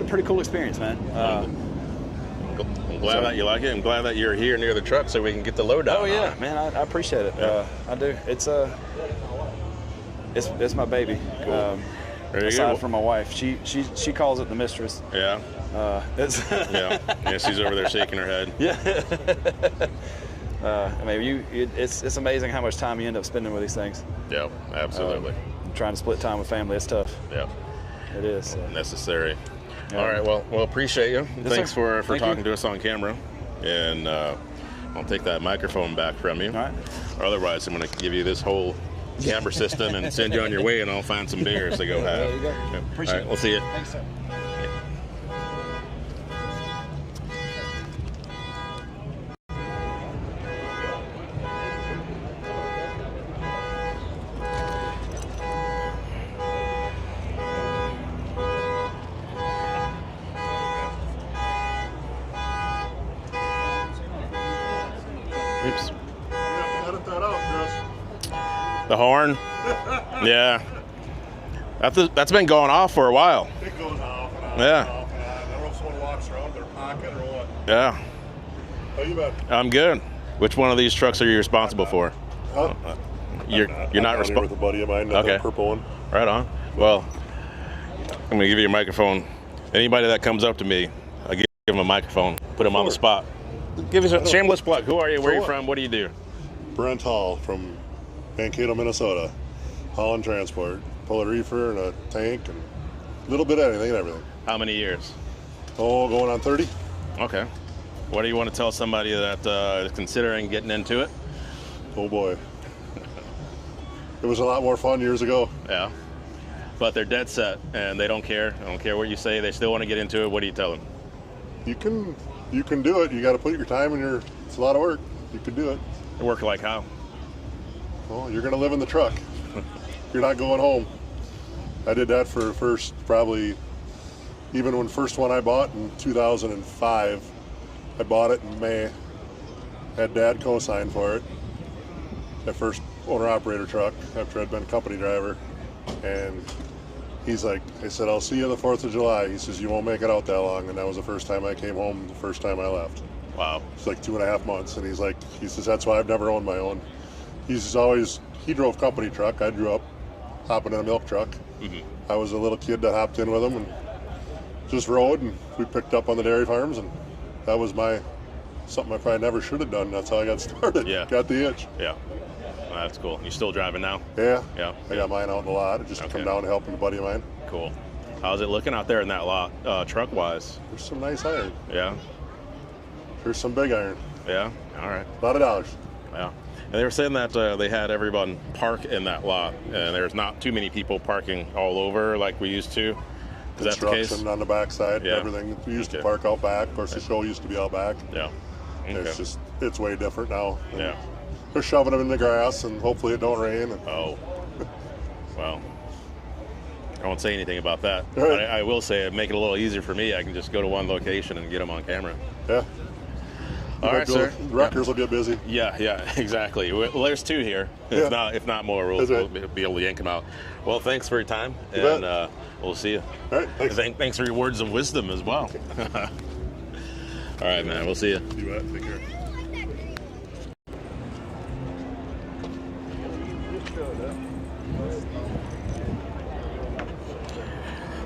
pretty cool experience, man. I'm glad that you like it. I'm glad that you're here near the truck so we can get the load down. Oh yeah, man, I appreciate it. Yeah. I do. It's my baby. Cool. Aside from my wife, she calls it the mistress. Yeah. Yeah, she's over there shaking her head. Yeah. I mean, it's amazing how much time you end up spending with these things. Yeah, absolutely. Trying to split time with family, it's tough. Yeah. It is. Necessary. Yeah. All right, well, appreciate you. Yes, Thanks sir. for talking to us on camera. And I'll take that microphone back from you. All right. Or otherwise, I'm going to give you this whole camera system and send you on your way, and I'll find some beers to go have. There you go. Yeah. Appreciate it. We'll see you. Thanks, sir. Oops. Edit that out, Chris. The horn? Yeah. That's been going off for a while. It goes off and on. Yeah. And off and on. I don't know if someone walks around their pocket or what. Yeah. How you been? I'm good. Which one of these trucks are you responsible for? Huh? You're not responsible. With a buddy of mine, that purple one. Right on. Well, I'm gonna give you a microphone. Anybody that comes up to me, I give them a microphone, put them on the spot. Give us a shameless plug. Who are you? Where are you from? What do you do? Brent Hall from Mankato, Minnesota. Haul and transport. Pull a reefer and a tank and a little bit of anything and everything. How many years? Oh, going on 30. Okay. What do you want to tell somebody that is considering getting into it? Oh boy. It was a lot more fun years ago. Yeah. But they're dead set and they don't care. I don't care what you say. They still want to get into it. What do you tell them? You can do it. You got to put your time and it's a lot of work. You can do it. Work like how? Well, you're going to live in the truck. You're not going home. I did that for first, probably, even when first one I bought in 2005. I bought it in May. Had Dad co-sign for it. My first owner-operator truck after I'd been a company driver. And he's like, I said, I'll see you the 4th of July. He says, you won't make it out that long. And that was the first time I came home, the first time I left. Wow. It's like 2.5 months. And he says, that's why I've never owned my own. He drove company truck. I grew up hopping in a milk truck. Mm-hmm. I was a little kid that hopped in with him and just rode, and we picked up on the dairy farms, and that was something I probably never should have done. That's how I got started. Yeah. Got the itch. Yeah. Well, that's cool. You still driving now? Yeah. Yeah. I got mine out in the lot. I just come down and helping a buddy of mine. Cool. How's it looking out there in that lot, truck-wise? There's some nice iron. Yeah. There's some big iron. Yeah. All right. A lot of dollars. Yeah. And they were saying that they had everyone park in that lot, and there's not too many people parking all over like we used to. Is that the case? Construction on the backside, Yeah. everything. We used to park out back. Of course, the show used to be out back. Yeah. Okay. It's way different now. And Yeah. they're shoving them in the grass, and hopefully it don't rain. Oh. Well, I won't say anything about that. Right. But I will say it'd make it a little easier for me. I can just go to one location and get them on camera. Yeah. All right, sir. Wreckers will get busy. Yeah, exactly. Well, there's two here. If not more, we'll be able to yank them out. Well, thanks for your time, and we'll see you. All right, thanks. Thanks for your words of wisdom as well. All right, man. We'll see you. You bet. Take care.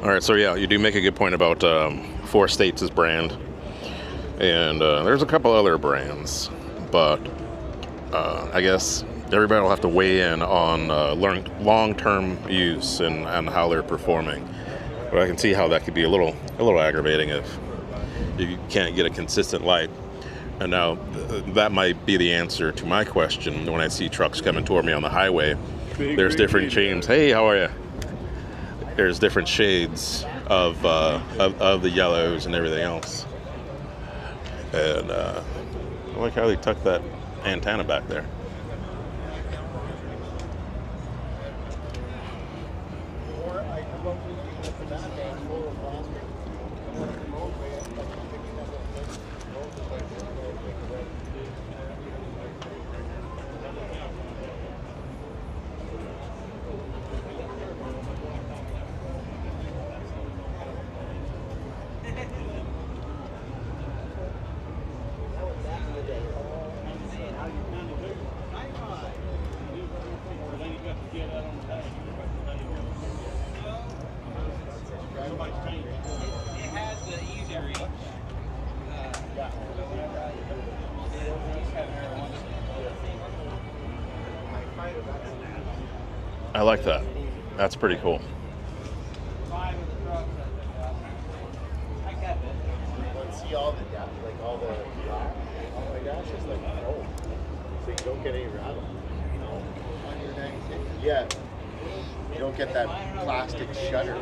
All right, so yeah, you do make a good point about 4 States' as brand. And there's a couple other brands, but I guess everybody will have to weigh in on long-term use and how they're performing. But I can see how that could be a little aggravating if you can't get a consistent light. And now that might be the answer to my question when I see trucks coming toward me on the highway. There's different shades. Hey, how are you? There's different shades of the yellows and everything else. And I like how they tucked that antenna back there. I like that. That's pretty cool. See all the like all the oh my gosh, it's like oh, so you don't get any rattle, you know, on your neck. Yeah, you don't get that plastic shutter.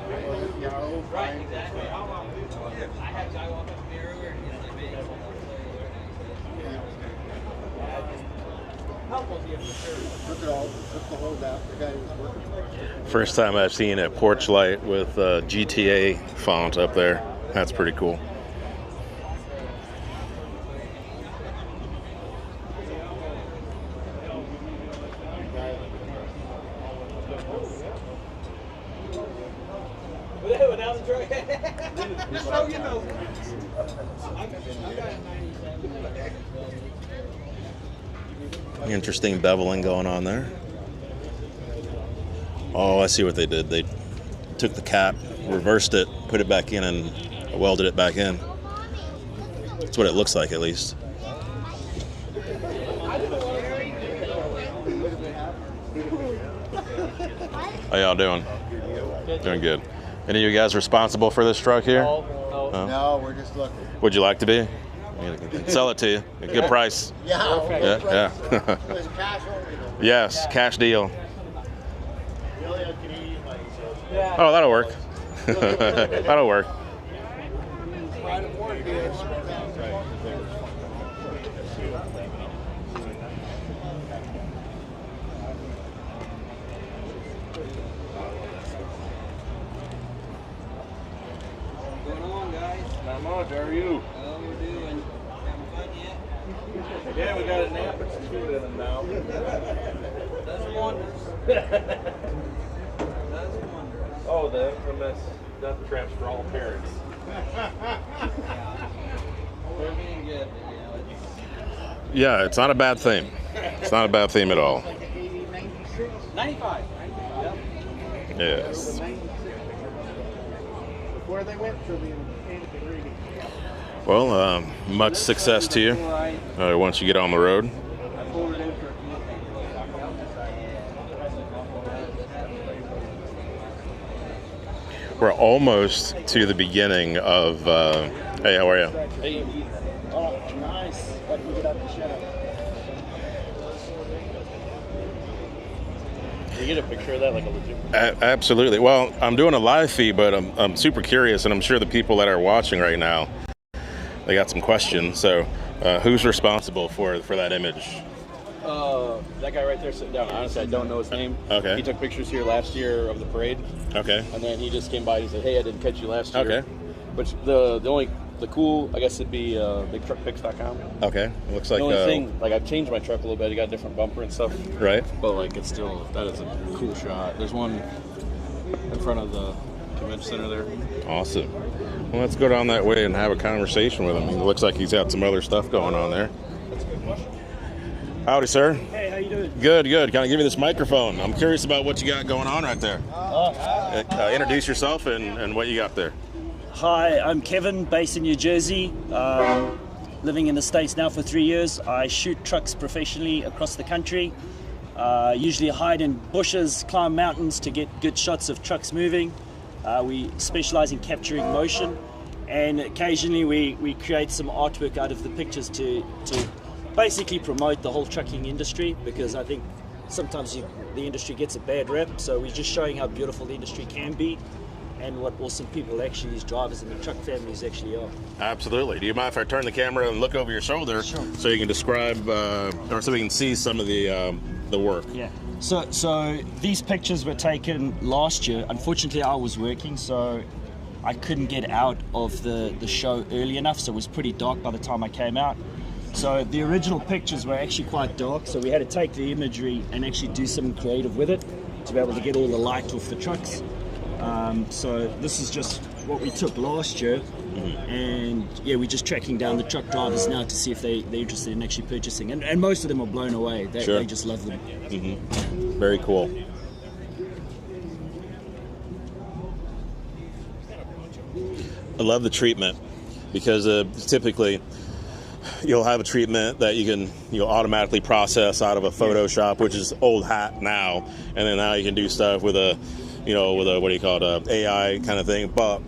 Look at all, look the whole down. The guy who's working. First time I've seen a porch light with GTA font up there. That's pretty cool. Interesting beveling going on there. Oh, I see what they did. They took the cap, reversed it, put it back in, and welded it back in. That's what it looks like, at least. How y'all doing? Doing good. Any of you guys responsible for this truck here? No, we're just looking. Would you like to be? Sell it to you. A good price. Yeah. Yes, cash deal. Oh, that'll work. That'll work. Not much, how are you? How we're doing? Having fun yet? Yeah, we got a nap and some food in them now. Does wonders. Does wonders. Oh, the infamous death traps for all parents. We're being good, Yeah, it's not a bad theme. It's not a bad theme at all. 95. Yep. Yes. Before they went for the Well, much success to you once you get on the road. We're almost to the beginning of. Hey, how are you? Hey. Oh, nice. Let me get out the shadow. Can you get a picture of that, like a legit? Absolutely. Well, I'm doing a live feed, but I'm super curious, and I'm sure the people that are watching right now, they got some questions. So, who's responsible for that image? That guy right there sitting down. Honestly, I don't know his name. Okay. He took pictures here last year of the parade. Okay. And then he just came by and he said, "Hey, I didn't catch you last year." Okay. But the cool, I guess it'd be bigtruckpics.com. Okay. Looks like the only thing, like I've changed my truck a little bit. I got a different bumper and stuff. Right. But like it's still, that is a cool shot. There's one in front of the convention center there. Awesome. Well, let's go down that way and have a conversation with him. It looks like he's got some other stuff going on there. Howdy, sir. Hey, how you doing? Good, good. Can I give you this microphone? I'm curious about what you got going on right there. Introduce yourself and what you got there. Hi, I'm Kevin, based in New Jersey. Living in the States now for 3 years. I shoot trucks professionally across the country. Usually hide in bushes, climb mountains to get good shots of trucks moving. We specialize in capturing motion, and occasionally we create some artwork out of the pictures to basically promote the whole trucking industry, because I think sometimes the industry gets a bad rep. So we're just showing how beautiful the industry can be and what awesome people actually these drivers and the truck families actually are. Absolutely. Do you mind if I turn the camera and look over your shoulder so you can describe or so we can see some of the work? Yeah. So these pictures were taken last year. Unfortunately, I was working, so I couldn't get out of the show early enough, so it was pretty dark by the time I came out. So the original pictures were actually quite dark, so we had to take the imagery and actually do something creative with it to be able to get all the light off the trucks. So this is just what we took last year, and yeah, we're just tracking down the truck drivers now to see if they're interested in actually purchasing, and most of them are blown away. They just love them. Very cool. I love the treatment, because typically you'll have a treatment that you'll automatically process out of a Photoshop, which is old hat now, and then now you can do stuff with a what do you call it, AI kind of thing. But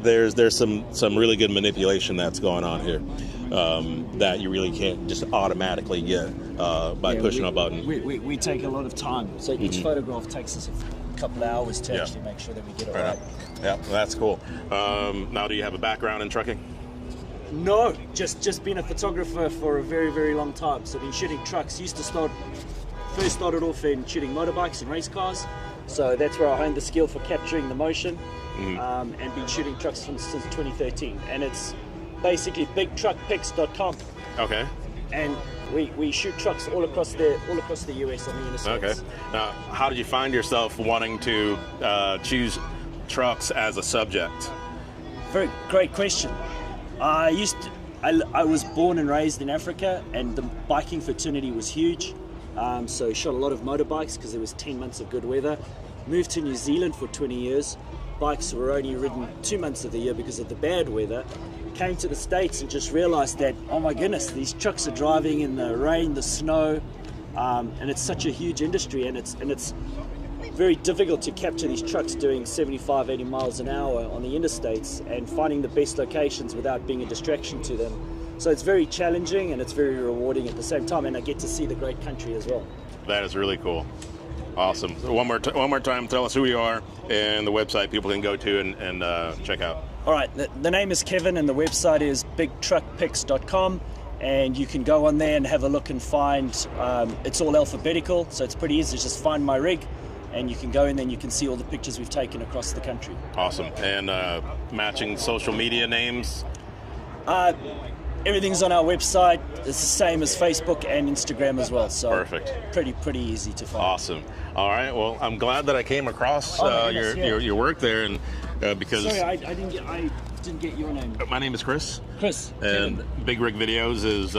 there's some really good manipulation that's going on here that you really can't just automatically get by pushing a button. We take a lot of time, so each photograph takes us a couple of hours to actually make sure that we get it right. Yeah, well, that's cool. Now, do you have a background in trucking? No, just been a photographer for a very, very long time. So been shooting trucks. First started off in shooting motorbikes and race cars. So that's where I honed the skill for capturing the motion, and been shooting trucks since 2013. And it's basically bigtruckpics.com. Okay. And we shoot trucks all across the US on the interstates. Okay. Now, how did you find yourself wanting to choose trucks as a subject? Very great question. I was born and raised in Africa, and the biking fraternity was huge. So shot a lot of motorbikes because there was 10 months of good weather. Moved to New Zealand for 20 years. Bikes were only ridden 2 months of the year because of the bad weather. Came to the States and just realized that, oh my goodness, these trucks are driving in the rain, the snow, and it's such a huge industry, and it's very difficult to capture these trucks doing 75, 80 miles an hour on the interstates and finding the best locations without being a distraction to them. So it's very challenging and it's very rewarding at the same time, and I get to see the great country as well. That is really cool. Awesome. So one more time, tell us who you are and the website people can go to and check out. All right, the name is Kevin and the website is bigtruckpics.com, and you can go on there and have a look and find, it's all alphabetical, so it's pretty easy. Just find my rig and you can go in there and you can see all the pictures we've taken across the country. Awesome. And matching social media names? Everything's on our website. It's the same as Facebook and Instagram as well. So perfect. Pretty easy to find. Awesome. All right. Well, I'm glad that I came across your work there, and because sorry, I didn't get your name. My name is Chris. Chris. And Kevin. Big Rig Videos is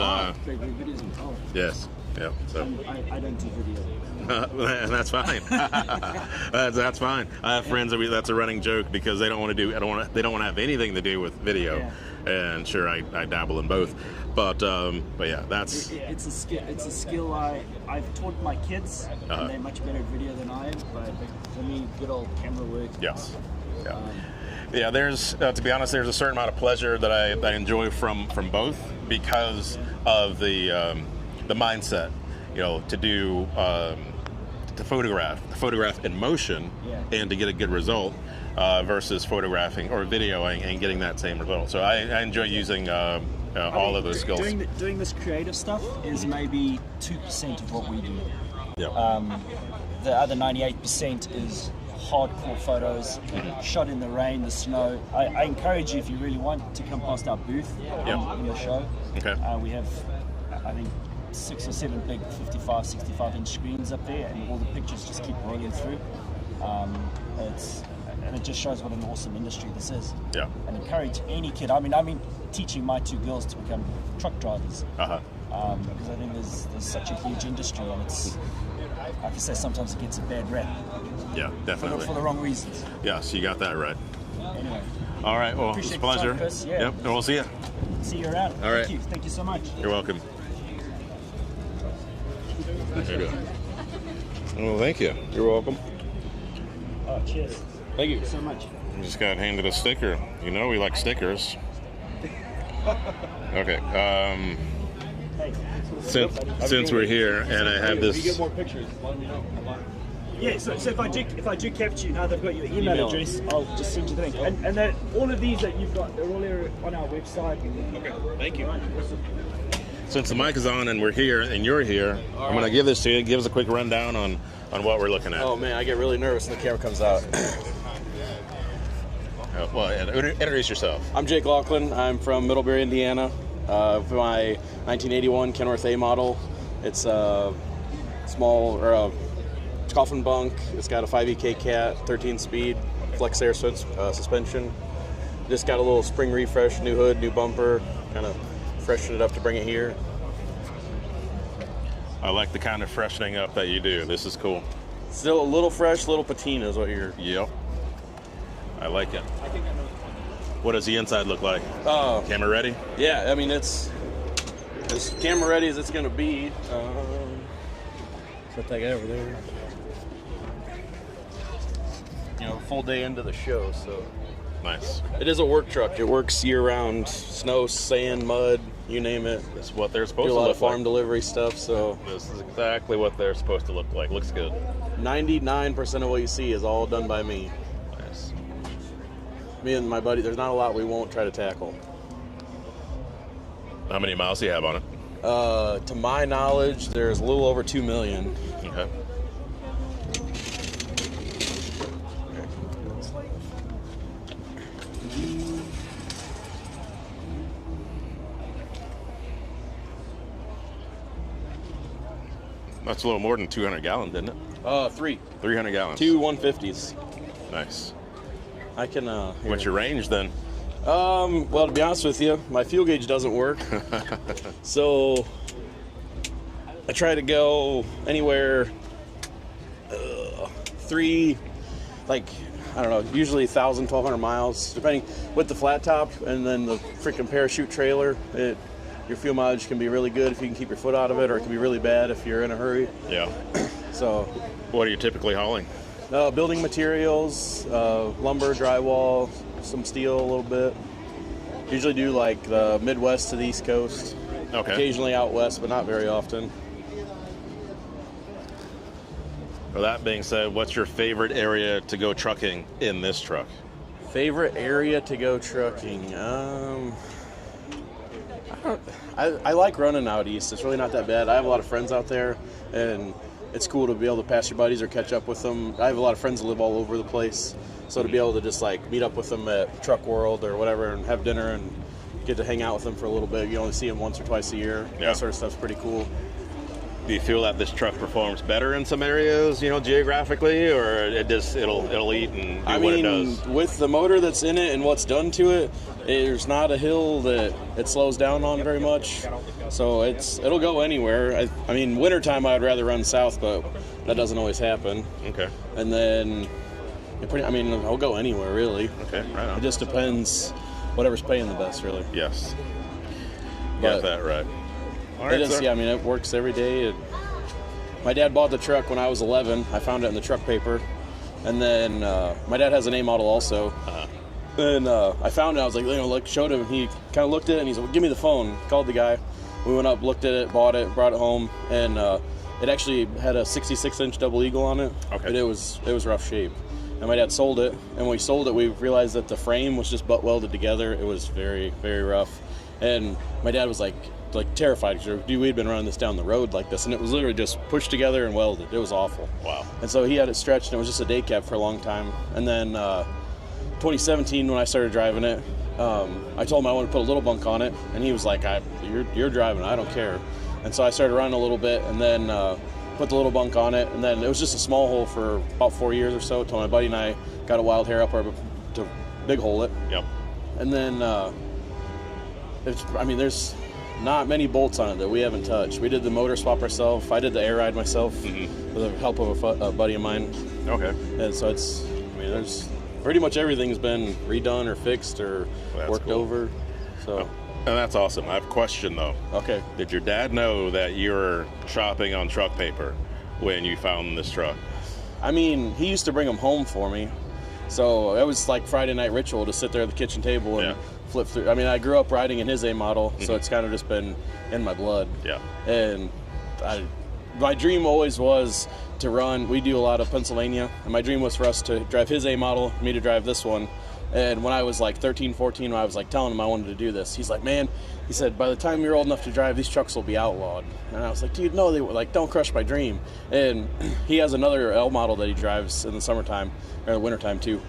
Big Rig Videos. Oh. Yes. Yeah. So I don't do video. And that's fine. That's fine. I have friends that's a running joke because they don't want to have anything to do with video. Yeah. And sure, I dabble in both, but yeah, that's it's a skill I've taught my kids, and they're much better at video than I am. But for me, good old camera work. Yes. Yeah. Yeah. There's to be honest, there's a certain amount of pleasure that I enjoy from both because of the mindset, to do to photograph in motion and to get a good result. Versus photographing or videoing and getting that same result. So I enjoy using all of those skills. Doing this creative stuff is maybe 2% of what we do. Yeah. The other 98% is hardcore photos, shot in the rain, the snow. I encourage you, if you really want, to come past our booth in your show. Okay. We have, I think, 6 or 7 big 55, 65-inch screens up there, and all the pictures just keep rolling through. And it just shows what an awesome industry this is. Yeah. And encourage any kid. I mean, teaching my 2 girls to become truck drivers. Because I think there's such a huge industry, and it's, like I say, sometimes it gets a bad rap. Yeah, definitely. For the wrong reasons. Yes, you got that right. Anyway. All right. Well, it's a pleasure. Time, Chris. Yeah. Yep. And we'll see you. See you around. All right. Thank you so much. You're welcome. How you doing? Well, thank you. You're welcome. Oh, cheers. Thank you so much. We just got handed a sticker. We like stickers. Okay. Since we're here, and I have this. If you get more pictures, let me know. Yeah. So if I do capture you, now they've got your email address, I'll just send you the link. And all of these that you've got, they're all there on our website. Okay. Thank you. Since the mic is on and we're here and you're here, I'm going to give this to you. Give us a quick rundown on what we're looking at. Oh man, I get really nervous when the camera comes out. Well, introduce yourself. I'm Jake Laughlin. I'm from Mbury, Indiana. For my 1981 Kenworth A model, it's a small coffin bunk. It's got a 5EK cat, 13-speed flex air suspension. Just got a little spring refresh, new hood, new bumper, kind of freshen it up to bring it here. I like the kind of freshening up that you do. This is cool. Still a little fresh, little patina is what you're. Yep. I like it. What does the inside look like? Camera ready? Yeah, I mean it's as camera ready as it's going to be. Put that guy over there. You know, full day into the show, so. Nice. It is a work truck. It works year-round. Snow, sand, mud, you name it. That's what they're supposed do to look a lot of farm like. delivery stuff, so. This is exactly what they're supposed to look like. Looks good. 99% of what you see is all done by me. Nice. Me and my buddy, there's not a lot we won't try to tackle. How many miles do you have on it? To my knowledge, there's a little over 2 million. Okay. That's a little more than 200 gallons, isn't it? 300 gallons. 2 150s. Nice. I can. What's your range then? Well, to be honest with you, my fuel gauge doesn't work. So I try to go anywhere I don't know, usually 1,000, 1,200 miles, depending with the flat top and then the freaking parachute trailer. Your fuel mileage can be really good if you can keep your foot out of it, or it can be really bad if you're in a hurry. Yeah. So. What are you typically hauling? Building materials, lumber, drywall, some steel a little bit. Usually do like the Midwest to the East Coast. Okay. Occasionally out west, but not very often. Well, that being said, what's your favorite area to go trucking in this truck? Favorite area to go trucking? I like running out east. It's really not that bad. I have a lot of friends out there, and it's cool to be able to pass your buddies or catch up with them. I have a lot of friends that live all over the place, so to be able to just like meet up with them at Truck World or whatever and have dinner and get to hang out with them for a little bit. You only see them once or twice a year. Yeah. That sort of stuff's pretty cool. Do you feel that this truck performs better in some areas, geographically, or it'll eat and do what it does? With the motor that's in it and what's done to it, there's not a hill that it slows down on very much. So it'll go anywhere. I mean, wintertime I'd rather run south, but that doesn't always happen. Okay. And then, I'll go anywhere really. Okay, right on. It just depends, whatever's paying the best, really. Yes. Got that right. All right, sir. Yeah, it works every day. My dad bought the truck when I was 11. I found it in the truck paper. And then my dad has an A model also. And I found it. I was like, showed him. He kind of looked at it and he's like, give me the phone. Called the guy. We went up, looked at it, bought it, brought it home. And it actually had a 66-inch double eagle on it. Okay. But it was rough shape. And my dad sold it. And when we sold it, we realized that the frame was just butt welded together. It was very, very rough. And my dad was like terrified because we'd been running this down the road like this, and it was literally just pushed together and welded. It was awful. Wow. And so he had it stretched, and it was just a day cab for a long time. And then 2017, when I started driving it, I told him I wanted to put a little bunk on it, and he was like, you're driving, I don't care. And so I started running a little bit, and then put the little bunk on it, and then it was just a small hole for about 4 years or so until my buddy and I got a wild hair up to big hole it. Yep. And then there's not many bolts on it that we haven't touched. We did the motor swap ourselves. I did the air ride myself with the help of a buddy of mine. Okay. And so there's pretty much everything's been redone or fixed or worked over. So. And that's awesome. I have a question though. Okay. Did your dad know that you were shopping on truck paper when you found this truck? He used to bring them home for me. So it was like Friday night ritual to sit there at the kitchen table and flip through. I grew up riding in his A model, so it's kind of just been in my blood. Yeah. And my dream always was to run. We do a lot of Pennsylvania, and my dream was for us to drive his A model, me to drive this one. And when I was like 13, 14, when I was like telling him I wanted to do this, he's like, man, he said, by the time you're old enough to drive, these trucks will be outlawed. And I was like, dude, no, they were like, don't crush my dream. And he has another L model that he drives in the summertime, or the wintertime too.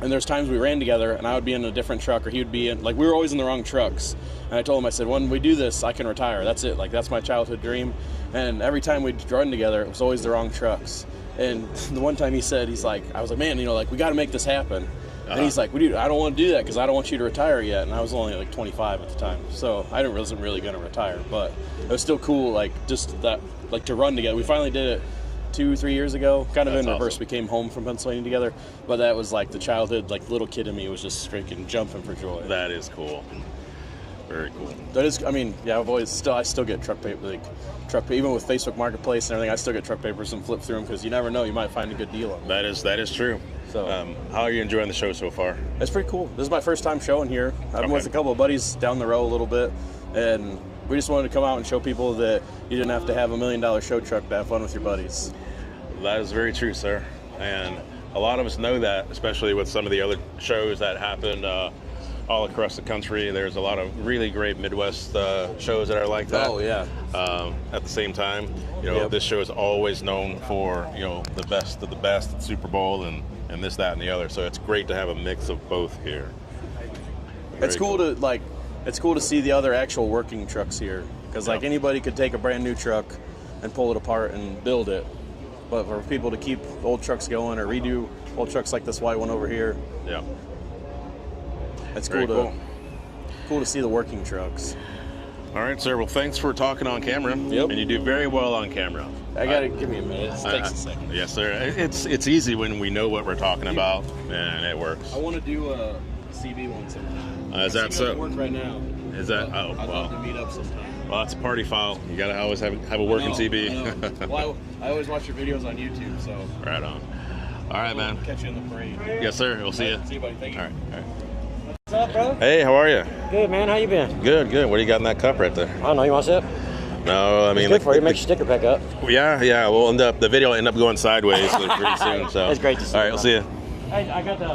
And there's times we ran together, and I would be in a different truck, or he would be in, we were always in the wrong trucks. And I told him, I said, when we do this, I can retire. That's it. That's my childhood dream. And every time we'd run together, it was always the wrong trucks. And the one time he said, I was like, man, we got to make this happen. And he's like, well, dude, I don't want to do that because I don't want you to retire yet. And I was only 25 at the time. So I wasn't really going to retire. But it was still cool, to run together. We finally did it 2-3 years ago, kind of in reverse. We came home from Pennsylvania together. But that was the childhood, little kid in me was just freaking jumping for joy. That is cool. Very cool. That is, I mean, yeah, I still get truck paper, even with Facebook Marketplace and everything, I still get truck papers and flip through them because you never know, you might find a good deal on them. That is true. So, how are you enjoying the show so far? It's pretty cool. This is my first time showing here. I'm with a couple of buddies down the road a little bit, and we just wanted to come out and show people that you didn't have to have $1 million show truck to have fun with your buddies. That is very true, sir. And a lot of us know that, especially with some of the other shows that happen all across the country. There's a lot of really great Midwest shows that are like that. Oh, yeah. At the same time, this show is always known for, the best of the best at Super Bowl and this, that, and the other. So it's great to have a mix of both here. It's cool to see the other actual working trucks here. Because anybody could take a brand new truck and pull it apart and build it. But for people to keep old trucks going or redo old trucks like this white one over here. Yeah. It's cool to see the working trucks. All right, sir. Well, thanks for talking on camera. Yep. And you do very well on camera. I gotta give me a minute. It takes a second. Yes, sir. It's easy when we know what we're talking about, and it works. I want to do a CB one sometime. Is that so? Work right now. Is that? Oh, I'd love to meet up sometime. Well, it's a party file. You gotta always have a working CB. Well, I always watch your videos on YouTube, so. Right on. All right, man. Catch you in the parade. Yes, sir. We'll see you. See you, buddy. Thank you. All right. What's up, bro? Hey, how are you? Good, man. How you been? Good. What do you got in that cup right there? I don't know. You want to sip? No, I mean, it's good for you. Make your sticker back up. Yeah. The video will end up going sideways pretty soon. So it's great to see. All right, we'll see you. Hey, I got the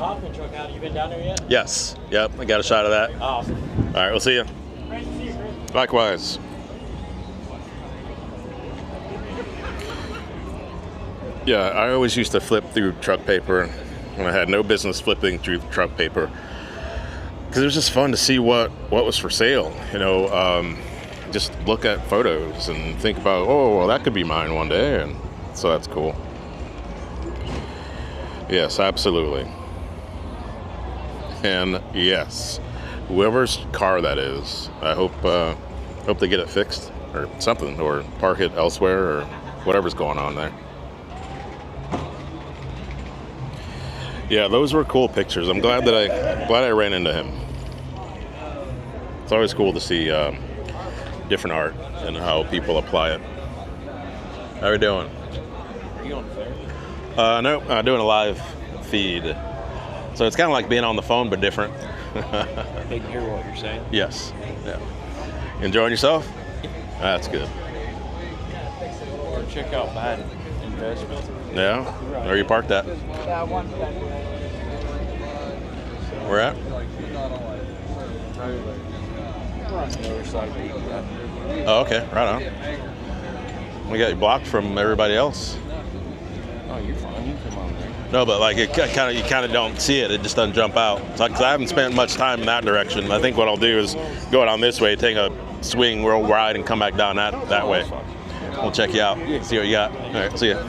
Hoffman truck out. You been down there yet? Yes. Yep. I got a shot of that. Awesome. All right, we'll see you. Great to see you, Chris. Likewise. Yeah, I always used to flip through truck paper when I had no business flipping through truck paper because it was just fun to see what was for sale. Just look at photos and think about, oh, well, that could be mine one day, and so that's cool. Yes, absolutely. And yes, whoever's car that is, I hope they get it fixed or something, or park it elsewhere, or whatever's going on there. Yeah, those were cool pictures. I'm glad I ran into him. It's always cool to see different art and how people apply it. How are we doing? Are you on fair? No, I'm doing a live feed. So it's kind of like being on the phone, but different. They can hear what you're saying? Yes. Yeah. Enjoying yourself? That's good. Or check out Bad Investment. Yeah? Where you parked at? Where at? Oh, okay. Right on. We got you blocked from everybody else. Oh, you're fine. You can come on there. No, but you kind of don't see it. It just doesn't jump out. It's like, 'cause I haven't spent much time in that direction. I think what I'll do is go down this way, take a swing real wide, and come back down that way. We'll check you out. See what you got. All right. See ya.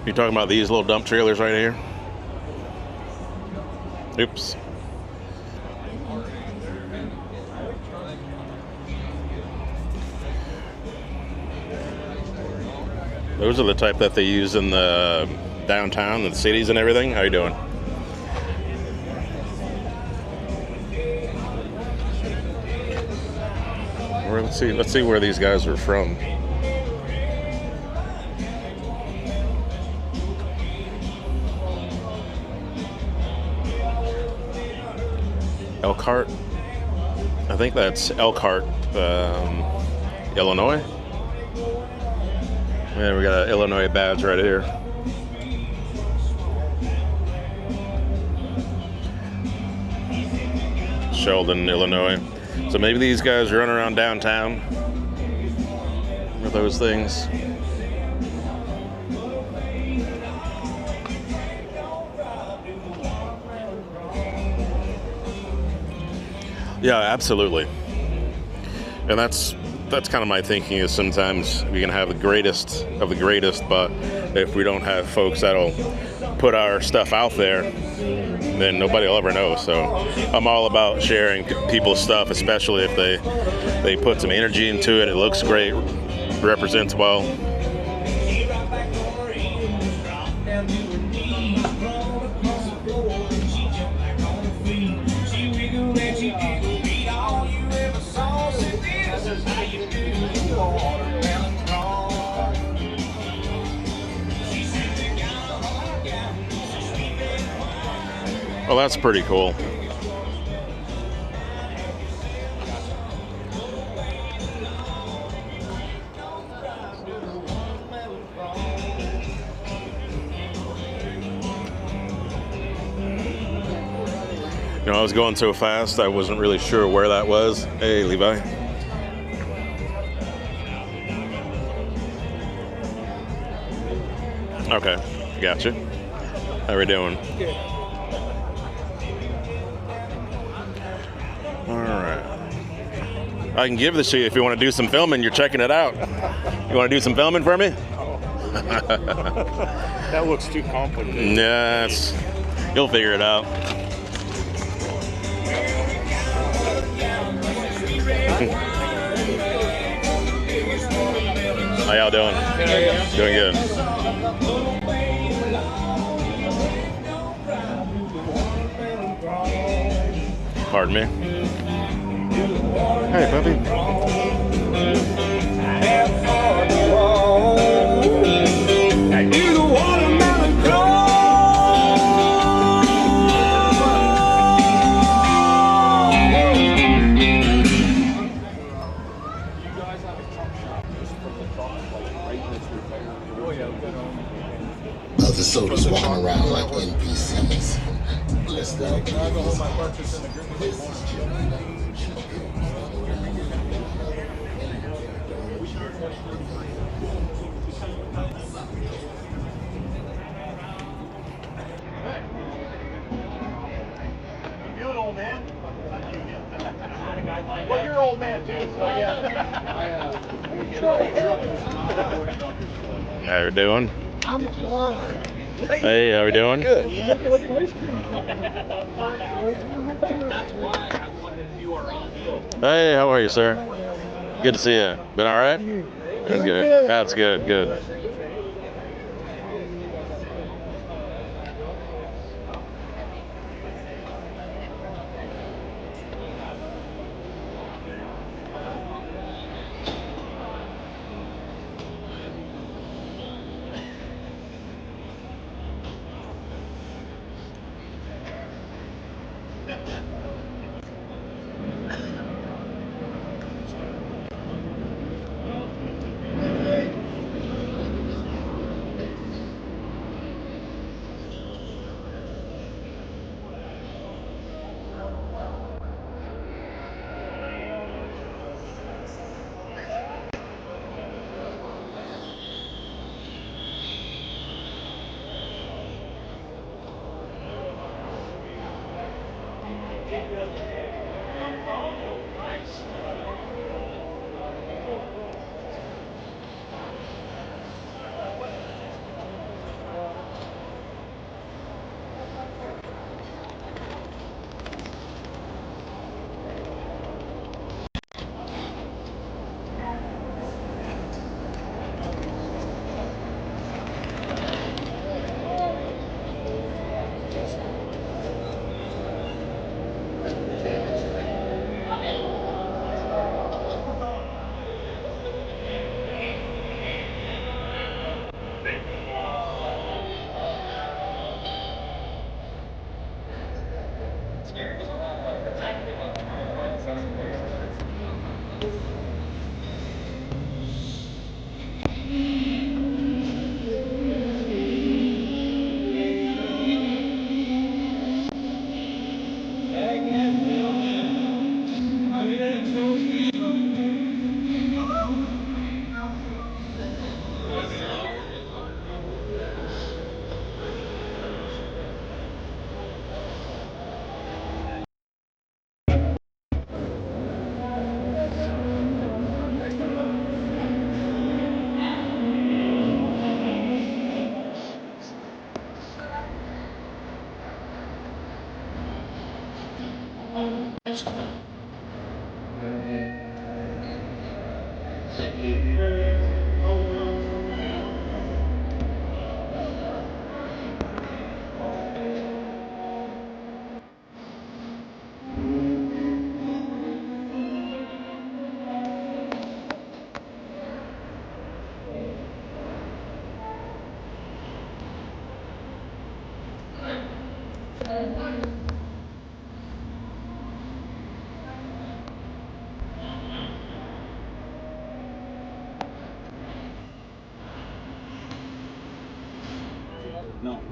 You're talking about these little dump trailers right here? Oops. Those are the type that they use in the downtown and cities and everything. How you doing? Let's see where these guys are from. Elkhart. I think that's Elkhart, Illinois. Yeah, we got an Illinois badge right here. Sheldon, Illinois. So maybe these guys run around downtown with those things. Yeah, absolutely. And that's kind of my thinking, is sometimes we can have the greatest of the greatest, but if we don't have folks that'll put our stuff out there, then nobody will ever know. So I'm all about sharing people's stuff, especially if they put some energy into it. It looks great. represents well. Well, that's pretty cool. You know, I was going so fast, I wasn't really sure where that was. Hey, Levi. Okay, gotcha. How we doing? Good. Alright. I can give this to you if you want to do some filming. You're checking it out. You want to do some filming for me? That looks too complicated. Yeah, you'll figure it out. How y'all doing? Doing good. Pardon me. Hey, puppy. Other soldiers walking around like NPCs. Just like You're an old man. Well, you're an old man too, so yeah. How you doing? I'm fine. Hey, how we doing? Good. Hey, how are you, sir? Good to see you. Been all right? That's good. That's good. Good.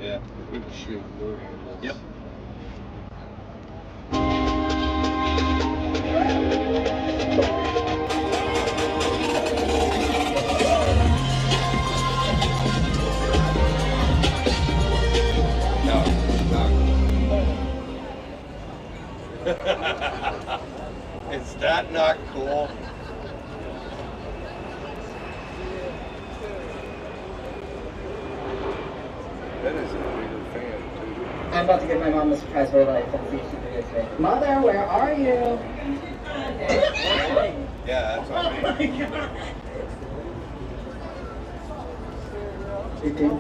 Yeah. Yep. Is that not cool? That is a bigger fan, too. I'm about to give my mom a surprise for life and see if she forgets me. Mother, where are you? Yeah, that's what I mean. It did.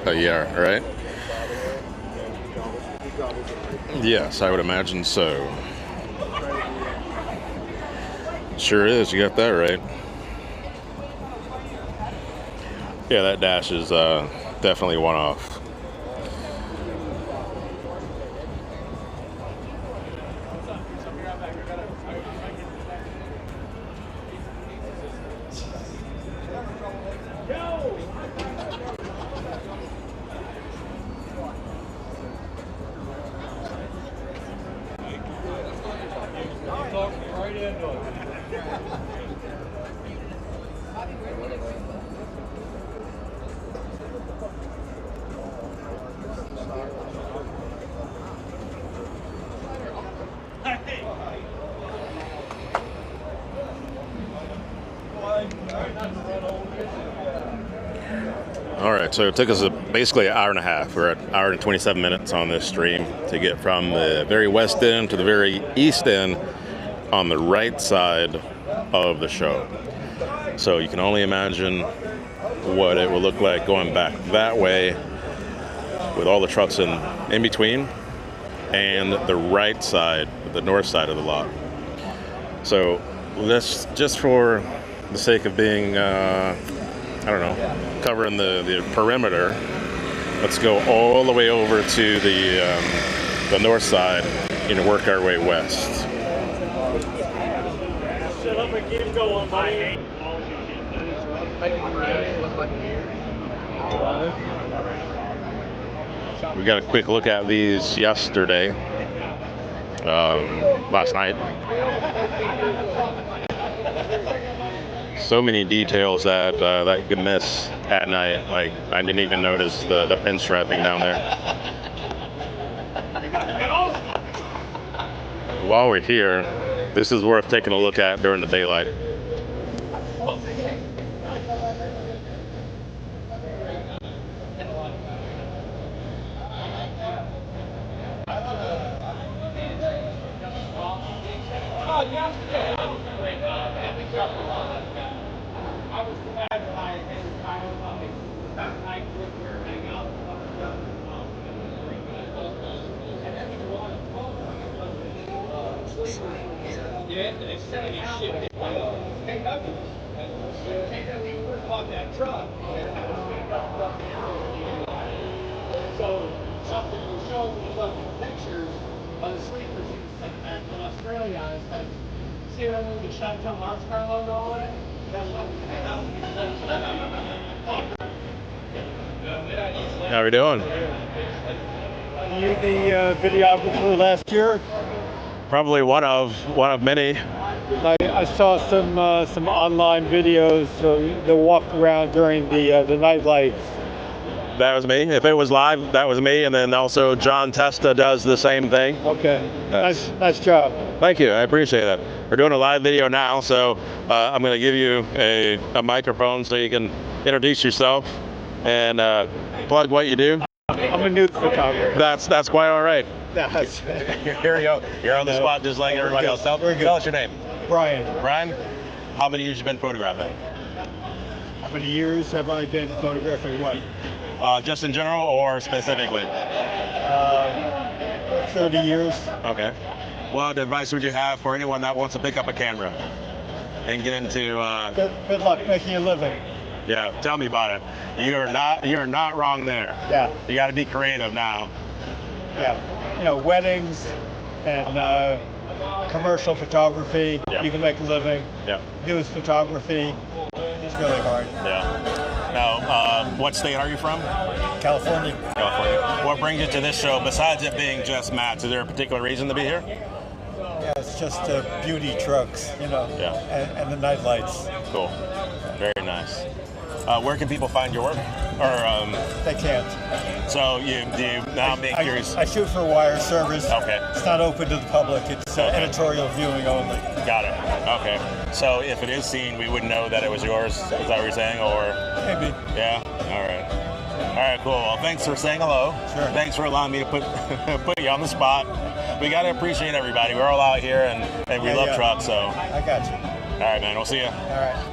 Yeah, right? Yes, I would imagine so. Sure is, you got that right. Yeah, that dash is definitely one off. All right, so it took us basically an hour and a half. We're at an hour and 27 minutes on this stream to get from the very west end to the very east end on the right side of the show. So you can only imagine what it will look like going back that way with all the trucks in between and the right side, the north side of the lot. So let's, just for the sake of being, I don't know, covering the perimeter, let's go all the way over to the north side and work our way west. Set up and keep going, buddy. We got a quick look at these yesterday, last night. So many details that that you could miss at night. Like, I didn't even notice the pinstriping down there. While we're here, this is worth taking a look at during the daylight. So something will show me looking pictures of the sleepers back in Australia. I was like, see that movie Shoutouts Mars car logo on it? That's what How are we doing? You the videographer last year? Probably one of many. I saw some online videos, the walk around during the night lights. That was me. If it was live, that was me. And then also John Testa does the same thing. Okay, nice job. Thank you, I appreciate that. We're doing a live video now, so I'm going to give you a microphone so you can introduce yourself and plug what you do. I'm a nude photographer. That's quite all right. Here you go. You're on the spot just like everybody else. Tell us your name. Brian. Brian, how many years you been photographing? How many years have I been photographing what? Just in general or specifically? 30 years. Okay. what advice would you have for anyone that wants to pick up a camera and get into? Good luck making a living. Yeah, tell me about it. You're not wrong there. Yeah. You got to be creative now. Yeah. You know, weddings and commercial photography. Yeah. You can make a living. Yeah. News photography. It's really hard. Yeah. Now, what state are you from? California. California. What brings you to this show besides it being just Matt's? Is there a particular reason to be here? Yeah, it's just beauty trucks, you know, Yeah. and the night lights. Cool. Very nice. Where can people find your work? Or They can't. so now I'm being curious. I shoot for wire service. Okay. It's not open to the public. It's editorial viewing only. Got it. Okay. So if it is seen, we would know that it was yours. Is that what you're saying? Or Maybe. yeah. All right. All right. Cool. Well, thanks for saying hello. Sure. Thanks for allowing me to put you on the spot. We got to appreciate everybody. We're all out here and we love trucks. So. I got you. All right, man. We'll see you. All right.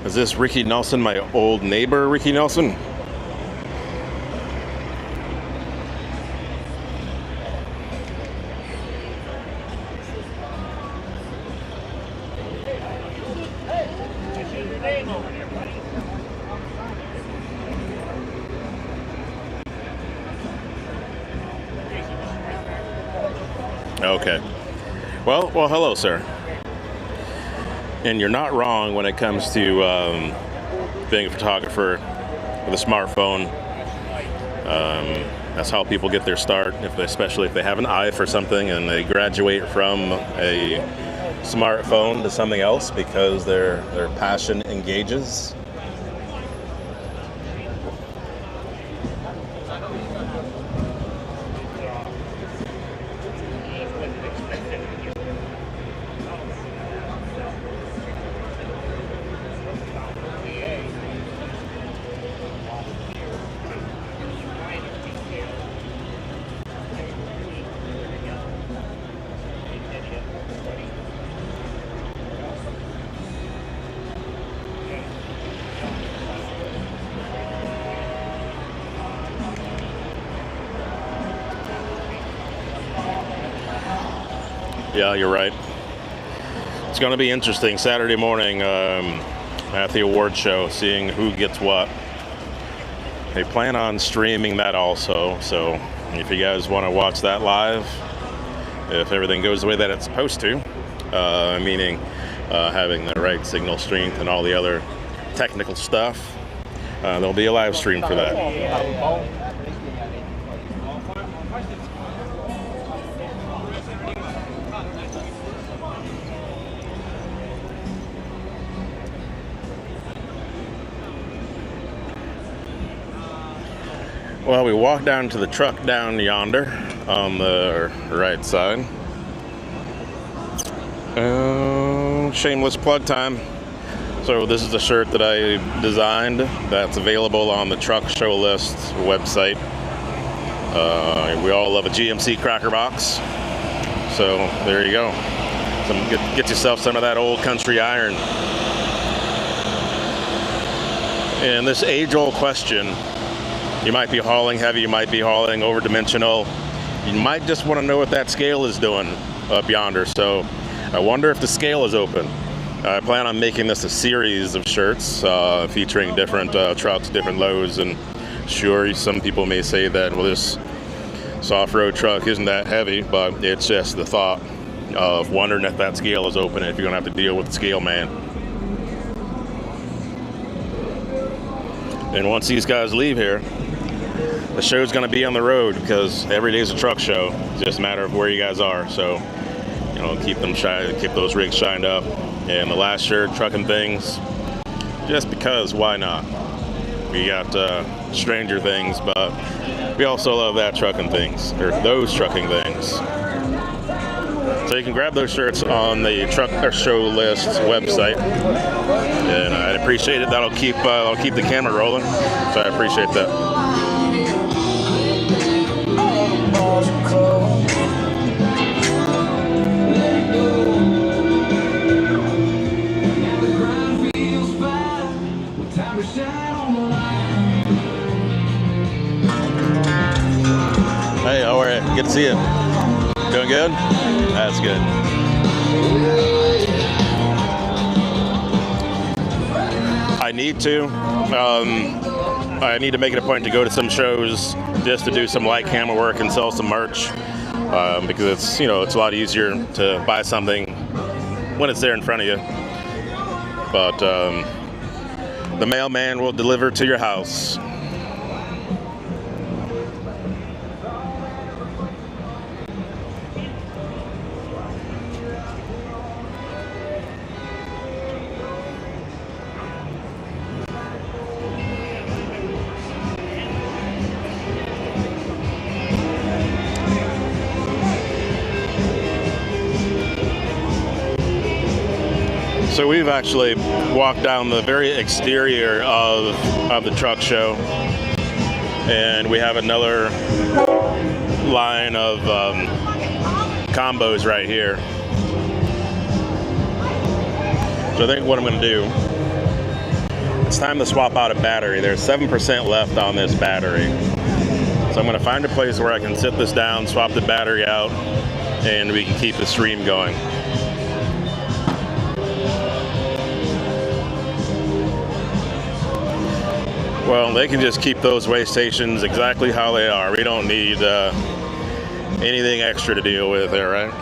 Is this Ricky Nelson, my old neighbor, Ricky Nelson? Okay. Well, hello, sir. And you're not wrong when it comes to being a photographer with a smartphone. That's how people get their start, especially if they have an eye for something and they graduate from a smartphone to something else because their passion engages. Yeah, you're right. It's going to be interesting Saturday morning at the award show, seeing who gets what. They plan on streaming that also, so if you guys want to watch that live, if everything goes the way that it's supposed to, meaning having the right signal strength and all the other technical stuff, there'll be a live stream for that. Well, we walk down to the truck down yonder on the right side. Shameless plug time. So this is a shirt that I designed that's available on the Truck Show List website. We all love a GMC cracker box. So there you go. Get yourself some of that old country iron. And this age-old question, you might be hauling heavy, you might be hauling over-dimensional. You might just want to know what that scale is doing up yonder. So I wonder if the scale is open. I plan on making this a series of shirts featuring different trucks, different loads. And sure, some people may say that, well, this off-road truck isn't that heavy, but it's just the thought of wondering if that scale is open and if you're going to have to deal with the scale man. And once these guys leave here, the show's going to be on the road because every day's a truck show. It's just a matter of where you guys are. So, keep them keep those rigs shined up. And the last shirt, Trucking Things, just because, why not? We got Stranger Things, but we also love that Trucking Things, or those Trucking Things. So you can grab those shirts on the Truck Show List website, and I'd appreciate it. That'll keep the camera rolling, so I appreciate that. Hey, how are you? Good to see you. Doing good? That's good. I need to. I need to make it a point to go to some shows just to do some light camera work and sell some merch, because it's it's a lot easier to buy something when it's there in front of you. But the mailman will deliver to your house. So we've actually walked down the very exterior of the truck show, and we have another line of combos right here. So I think what I'm going to do, it's time to swap out a battery. There's 7% left on this battery. So I'm going to find a place where I can sit this down, swap the battery out, and we can keep the stream going. Well, they can just keep those way stations exactly how they are. We don't need anything extra to deal with there, right?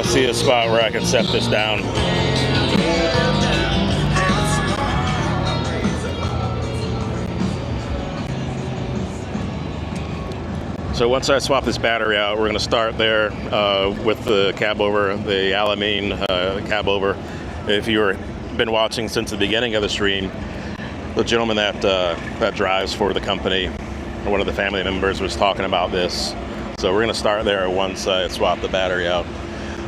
See a spot where I can set this down. So once I swap this battery out, we're going to start there with the cab over, the Alamine cab over. If you've been watching since the beginning of the stream, the gentleman that drives for the company, or one of the family members, was talking about this. So we're going to start there once I swap the battery out.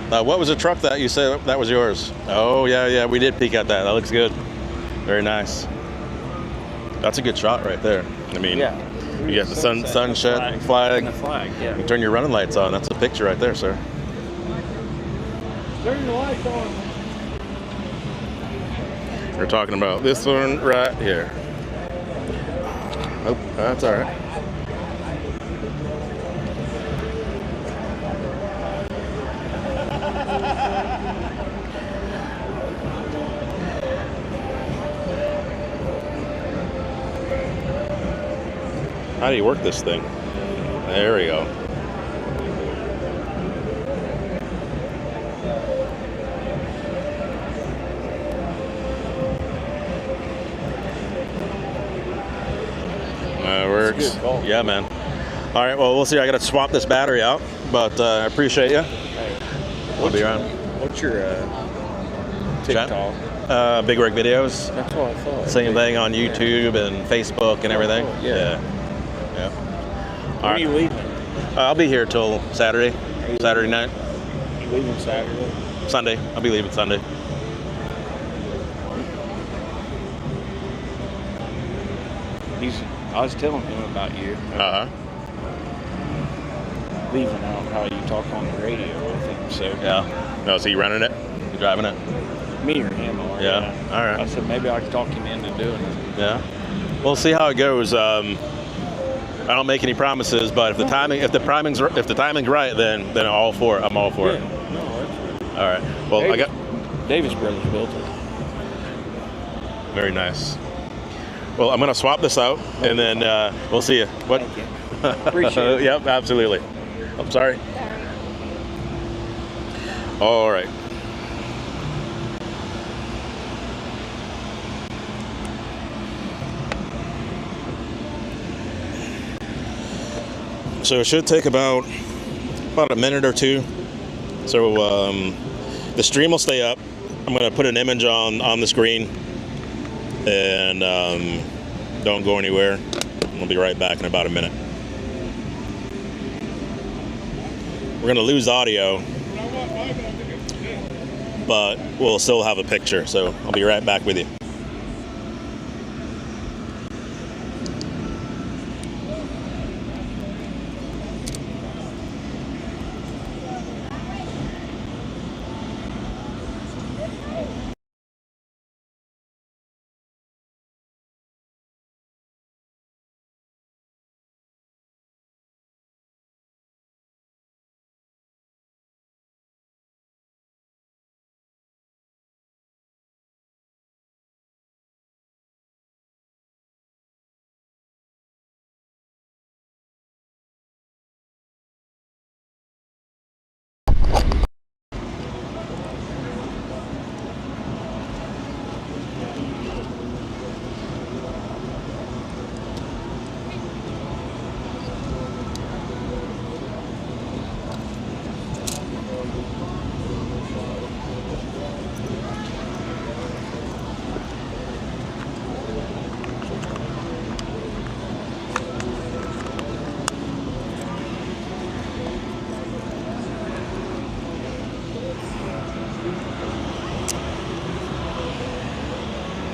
What was the truck that you said that was yours? Oh, yeah, we did peek at that. That looks good. Very nice. That's a good shot right there. I mean, yeah. You got the sunset flag. And the flag, yeah. You turn your running lights on. That's a picture right there, sir. Turn the lights on. We're talking about this one right here. Oh, that's all right. How do you work this thing? There we go. That works. Yeah, man. All right, well, we'll see. I got to swap this battery out, but I appreciate you. I'll be around. What's your TikTok? Big Rig Videos. That's what I thought. Same thing on YouTube and Facebook and everything. Yeah. When are you leaving? I'll be here till Saturday night. You leaving Saturday? Sunday. I'll be leaving Sunday. I was telling him about you. Leaving out how you talk on the radio, I think. So yeah. No, is he running it? You driving it? Me or him are. Yeah. All right. I said maybe I could talk him into doing it. Yeah. We'll see how it goes. I don't make any promises, but if the timing's right, then I'm all for it. I'm all for it. No, that's right. All right. Well, Davis Brothers built it. Very nice. Well, I'm going to swap this out, and then we'll see you. What? Thank you. Appreciate it. Yep, absolutely. I'm sorry. All right. So it should take about a minute or two. So the stream will stay up. I'm going to put an image on the screen, and don't go anywhere. We'll be right back in about a minute. We're going to lose audio, but we'll still have a picture. So I'll be right back with you.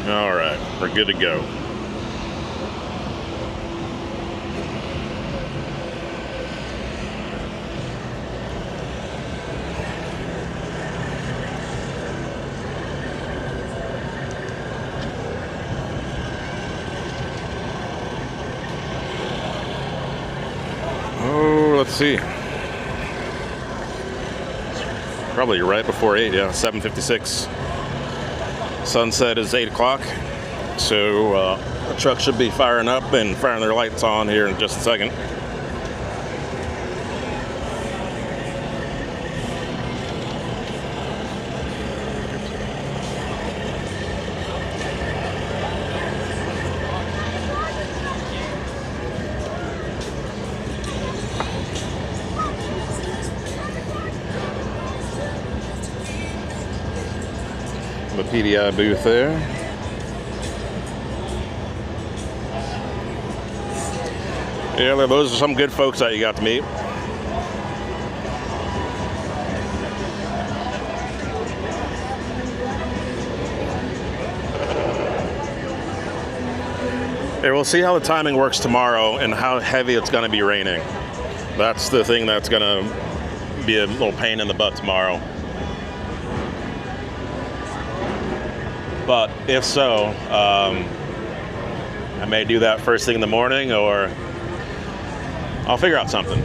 All right, we're good to go. Oh, let's see. Probably right before 8, yeah, 7:56. Sunset is 8 o'clock, so the truck should be firing up and firing their lights on here in just a second. The PDI booth there. Yeah, those are some good folks that you got to meet. Yeah, we'll see how the timing works tomorrow and how heavy it's going to be raining. That's the thing that's going to be a little pain in the butt tomorrow. But if so, I may do that first thing in the morning, or I'll figure out something.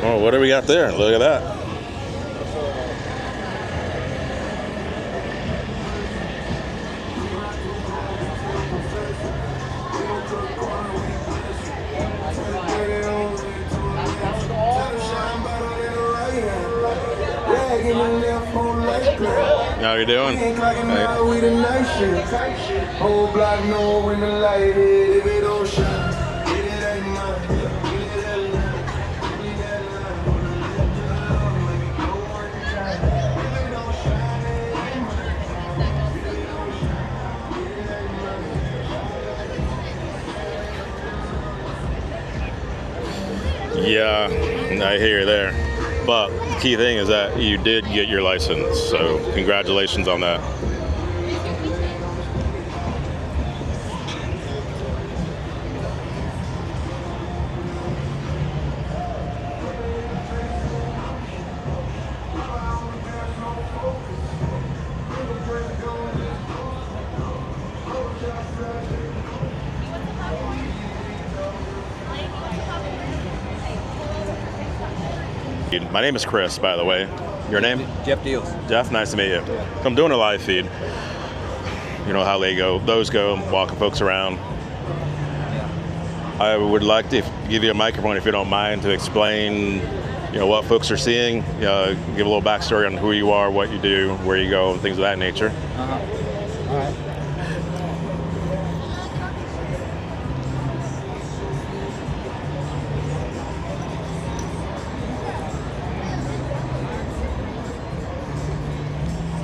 Oh, what do we got there? Look at that. How you doing? Hey. Yeah, I hear you there. But the key thing is that you did get your license, so congratulations on that. My name is Chris, by the way. Your name? Jeff Deals. Jeff, nice to meet you. So I'm doing a live feed. You know how those go, walking folks around. I would like to give you a microphone, if you don't mind, to explain, what folks are seeing. Give a little backstory on who you are, what you do, where you go, and things of that nature. All right.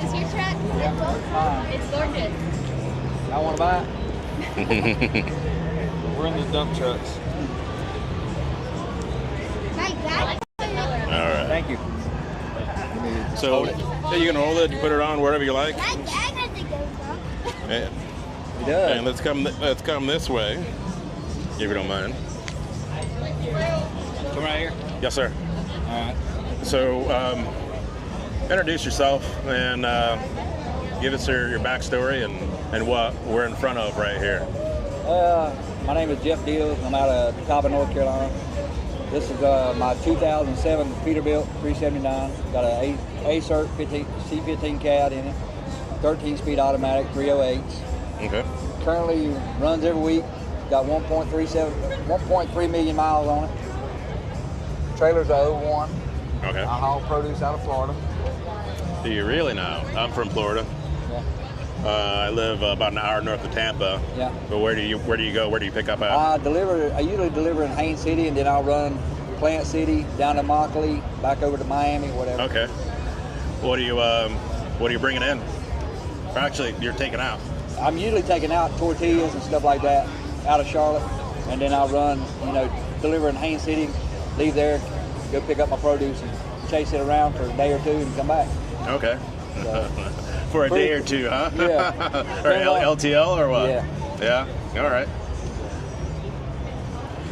Is this your truck? Yeah. It's gorgeous. I want to buy it. We're in the dump trucks. All right. Thank you. So, you can hold it, put it on wherever you like. And, He does. and let's come this way, if you don't mind. Come right here. Yes, sir. All right. So, introduce yourself and give us your backstory and what we're in front of right here. My name is Jeff Deals. I'm out of Cobb, North Carolina. This is my 2007 Peterbilt 379. Got a A-Cert C15 cat in it. 13-speed automatic 308s. Okay. Currently runs every week. Got 1.3 million miles on it. Trailer's a 01. Okay. I haul produce out of Florida. Do you really now? I'm from Florida. Yeah. I live about an hour north of Tampa. Yeah. But where do you go? Where do you pick up at? I usually deliver in Haines City, and then I'll run Plant City down to Immokalee, back over to Miami, whatever. Okay. What are you bringing in? Or actually, you're taking out. I'm usually taking out tortillas and stuff like that out of Charlotte, and then I'll run, deliver in Haines City, leave there, go pick up my produce and chase it around for a day or two and come back. Okay. So, for a day or two, huh? Yeah. Or LTL or what? Yeah. Yeah. All right.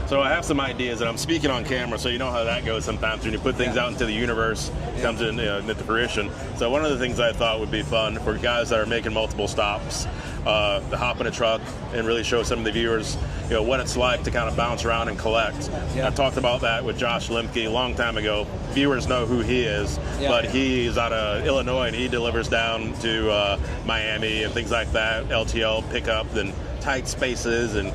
So I have some ideas, and I'm speaking on camera, so you know how that goes sometimes when you put things out into the universe, it comes into fruition. So one of the things I thought would be fun for guys that are making multiple stops, to hop in a truck and really show some of the viewers, what it's like to kind of bounce around and collect. Yeah. I talked about that with Josh Lemke a long time ago. Viewers know who he is, but he's out of Illinois, and he delivers down to Miami and things like that, LTL pickup, and tight spaces, and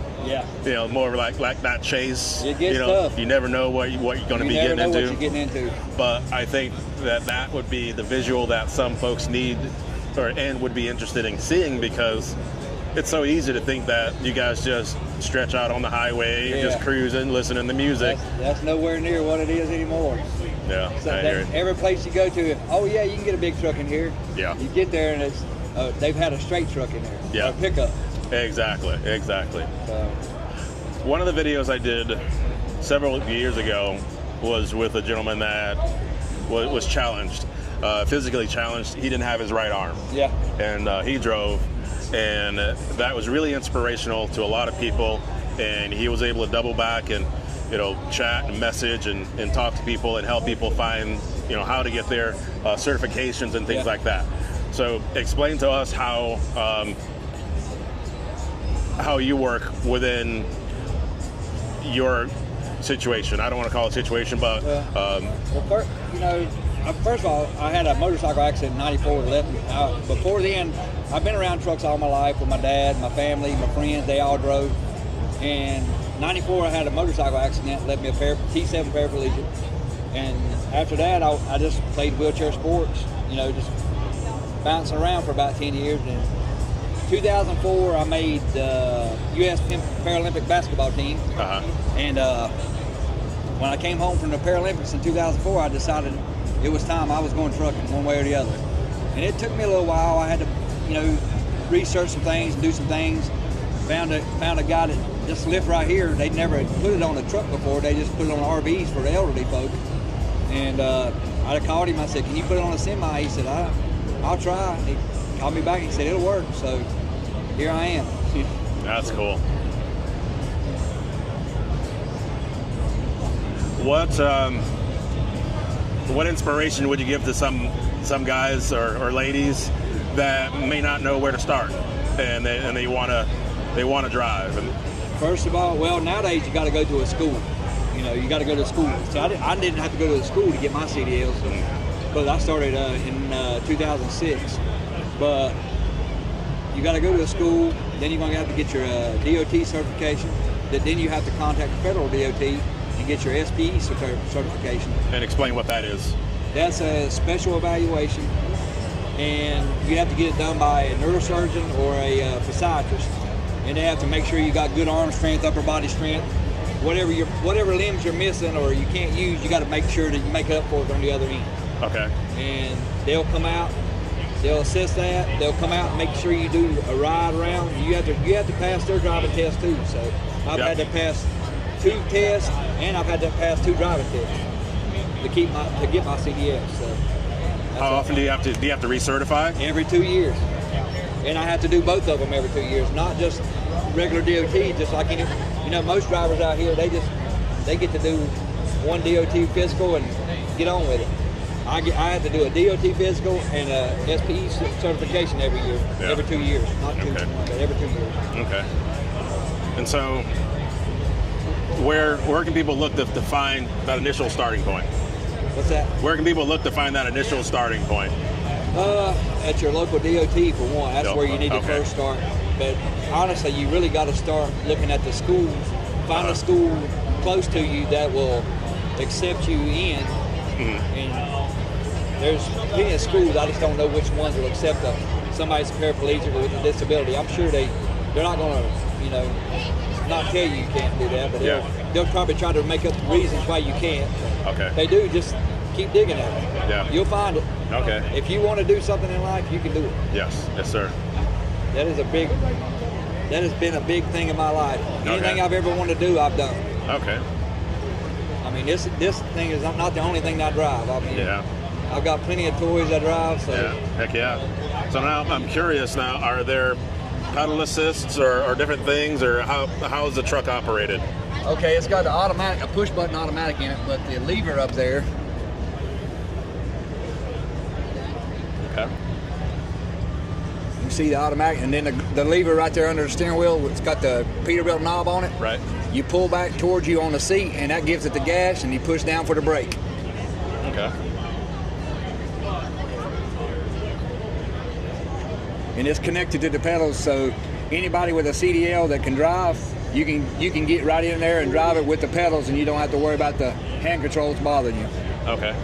more like that chase. It gets tough. You never know what you're going to be getting into. What you're getting into. But I think that would be the visual that some folks need and would be interested in seeing, because it's so easy to think that you guys just stretch out on the highway and just cruising, listening to music. That's nowhere near what it is anymore. Yeah, So I hear it. every place you go to, you can get a big truck in here. Yeah. You get there and it's they've had a straight truck in there. Yeah. Or a pickup. Exactly. So. One of the videos I did several years ago was with a gentleman that was challenged, physically challenged. He didn't have his right arm. Yeah. And he drove, and that was really inspirational to a lot of people. And he was able to double back and, chat and message and talk to people and help people find, how to get their certifications and things like that. So explain to us how you work within your situation. I don't want to call it situation, but first of all, I had a motorcycle accident in '94 that left me. Before then, I've been around trucks all my life with my dad, my family, my friends. They all drove. And '94, I had a motorcycle accident that left me a T7 paraplegic. And after that, I just played wheelchair sports. Just bouncing around for about 10 years. And 2004, I made the U.S. Paralympic basketball team. And when I came home from the Paralympics in 2004, I decided it was time I was going trucking one way or the other. And it took me a little while. I had to, research some things, do some things. Found a guy that just lived right here. They'd never put it on a truck before. They just put it on RVs for the elderly folk. And I called him. I said, "Can you put it on a semi?" He said, "I'll try." He called me back and he said, "It'll work." So here I am. That's cool. What inspiration would you give to some guys or ladies that may not know where to start and they want to drive? And first of all, nowadays you got to go to a school. you got to go to school. So I didn't have to go to the school to get my CDLs, but I started in 2006. But you got to go to a school, then you're going to have to get your DOT certification. Then you have to contact the federal DOT and get your SPE certification. And explain what that is. That's a special evaluation, and you have to get it done by a neurosurgeon or a physiatrist. And they have to make sure you got good arm strength, upper body strength. Whatever limbs you're missing or you can't use, you got to make sure that you make up for it on the other end. Okay. And they'll come out, they'll assess that, they'll come out and make sure you do a ride around. You have to pass their driving test too. So I've had to pass 2 tests, and I've had to pass 2 driving tests to get my CDL. So how often do you have to recertify? Every 2 years. And I have to do both of them every 2 years, not just regular DOT, just like most drivers out here, they get to do one DOT physical and get on with it. I have to do a DOT physical and a SPE certification every year, every 2 years, not 2, but every 2 years. Okay. And so, where can people look to find that initial starting point? What's that? Where can people look to find that initial starting point? At your local DOT for one. That's where you need to first start. But honestly, you really got to start looking at the schools. Find a school close to you that will accept you in. And there's plenty of schools. I just don't know which ones will accept somebody's paraplegic with a disability. I'm sure they're not going to, not tell you can't do that, but they'll probably try to make up reasons why you can't. Okay. They do. Just keep digging at it. Yeah. You'll find it. Okay. If you want to do something in life, you can do it. Yes. Yes, sir. That has been a big thing in my life. Anything I've ever wanted to do, I've done. Okay. I mean, this thing is not the only thing that I drive. I mean, I've got plenty of toys I drive. So. Yeah. Heck yeah. So now I'm curious. Now, are there pedal assists or different things, or how is the truck operated? Okay, it's got a push button automatic in it, but the lever up there. Okay. You see the automatic, and then the lever right there under the steering wheel, it's got the Peterbilt knob on it. Right. You pull back towards you on the seat, and that gives it the gas, and you push down for the brake. Okay. And it's connected to the pedals, so anybody with a CDL that can drive, you can get right in there and drive it with the pedals, and you don't have to worry about the hand controls bothering you. Okay.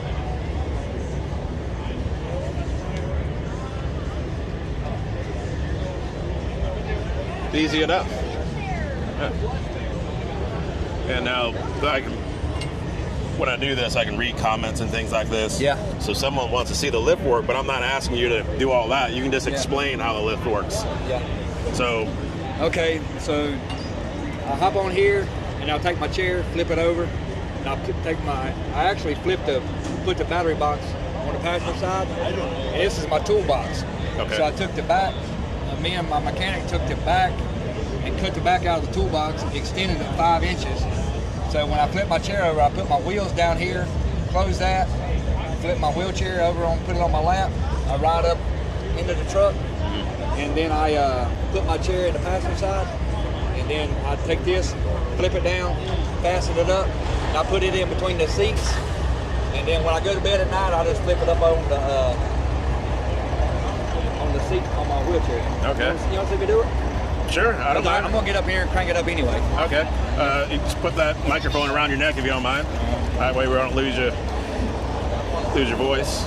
Easy enough. Yeah. And now, when I do this, I can read comments and things like this. Yeah. So someone wants to see the lift work, but I'm not asking you to do all that. You can just explain how the lift works. Yeah. So. Okay, so I hop on here, and I'll take my chair, flip it over, and I actually put the battery box on the passenger side, and this is my toolbox. Okay. So I took the back, me and my mechanic took the back and cut the back out of the toolbox, extended it 5 inches. So when I flip my chair over, I put my wheels down here, close that, flip my wheelchair over, put it on my lap, I ride up into the truck, and then I put my chair in the passenger side, and then I take this, flip it down, fasten it up, and I put it in between the seats, and then when I go to bed at night, I just flip it up on the seat on my wheelchair. Okay. You want to see me do it? Sure, I don't mind. I'm going to get up here and crank it up anyway. Okay. You just put that microphone around your neck if you don't mind. That way we don't lose your voice.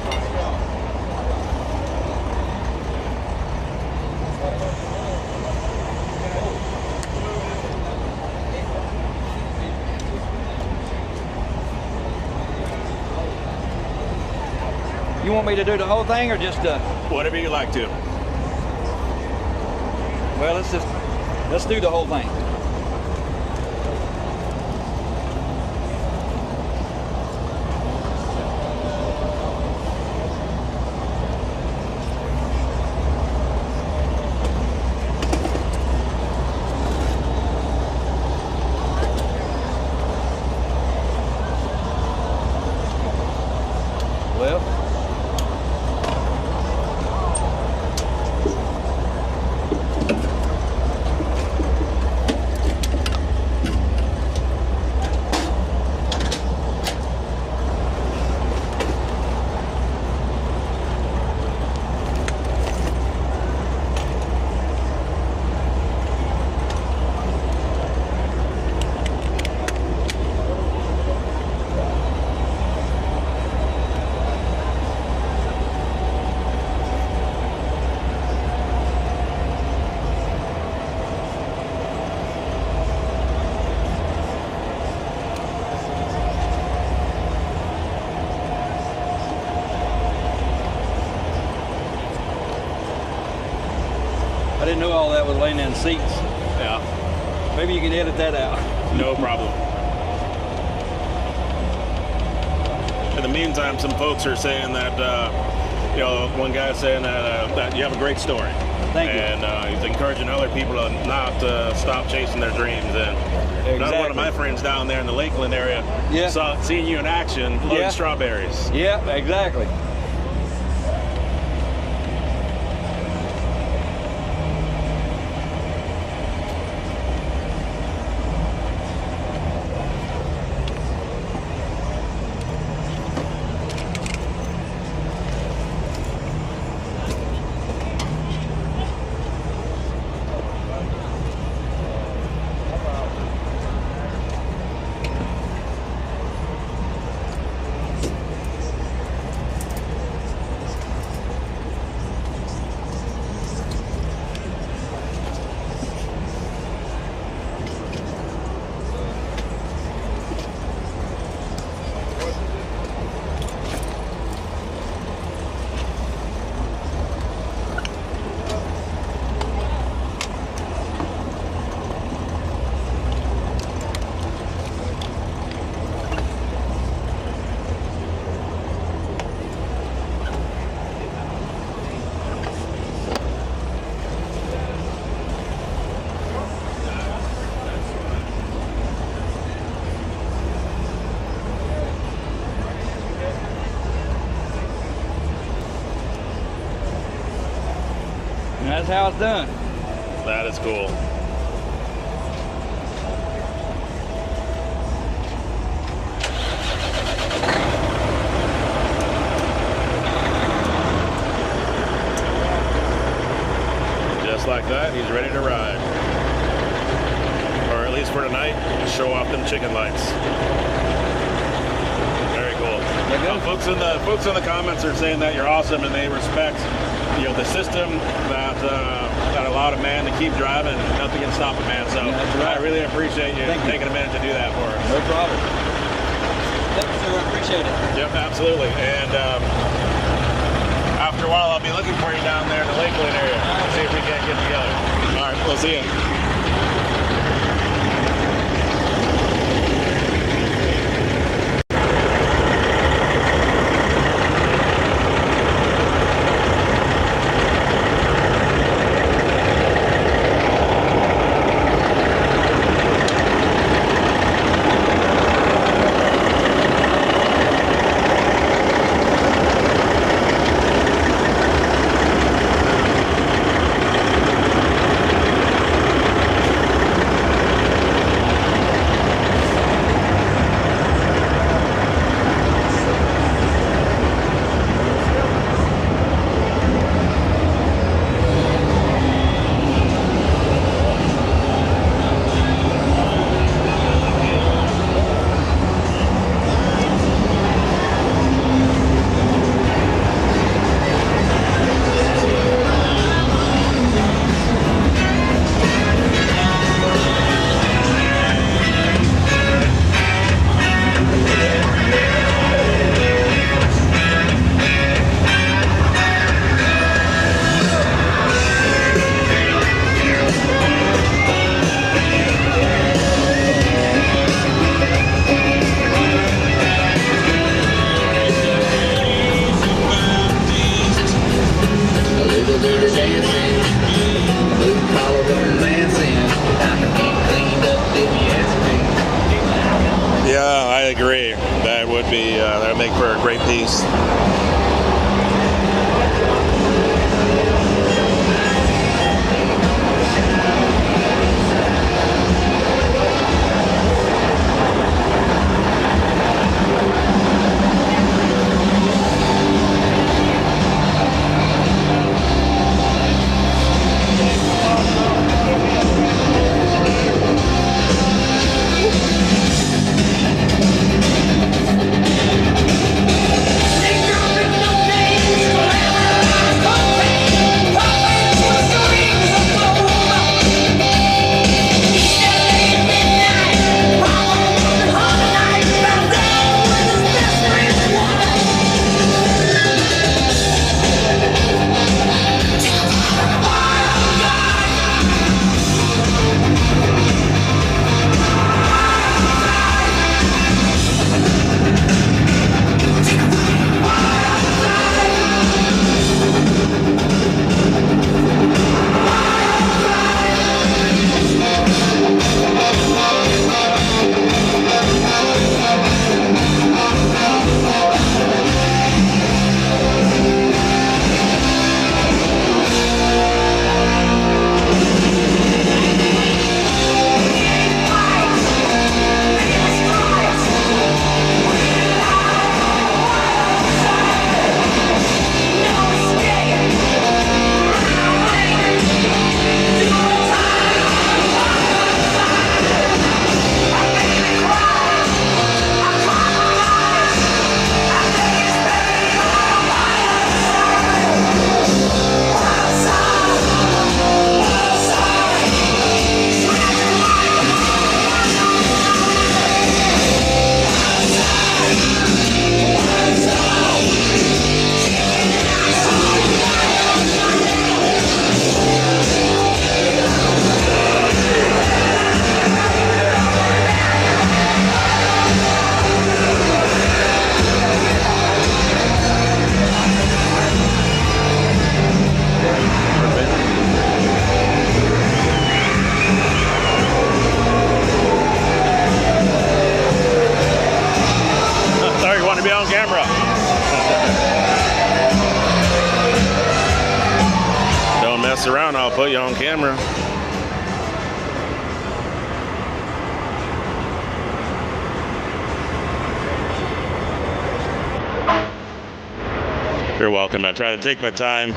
You want me to do the whole thing or just whatever you like to? Well, let's do the whole thing. didn't know all that was laying in seats. Yeah. Maybe you can edit that out. No problem. In the meantime, some folks are saying that, one guy's saying that you have a great story. Thank you. And he's encouraging other people to not stop chasing their dreams. And another one of my friends down there in the Lakeland area seeing you in action loading strawberries. Yeah, exactly. That's how it's done. That is cool. Just like that, he's ready to ride. Or at least for tonight, show off them chicken lights. Very cool. Folks in the comments are saying that you're awesome and they respect the system that allowed a man to keep driving and nothing can stop a man. So I really appreciate you taking a minute to do that for us. No problem. Thank you, sir. I appreciate it. Yep, absolutely. And after a while, I'll be looking for you down there in the Lakeland area. See if we can't get together. All right, we'll see you. Yeah, I agree. That would be that would make for a great piece. Take your to be on camera. Don't mess around, I'll put you on camera. You're welcome. I try to take my time.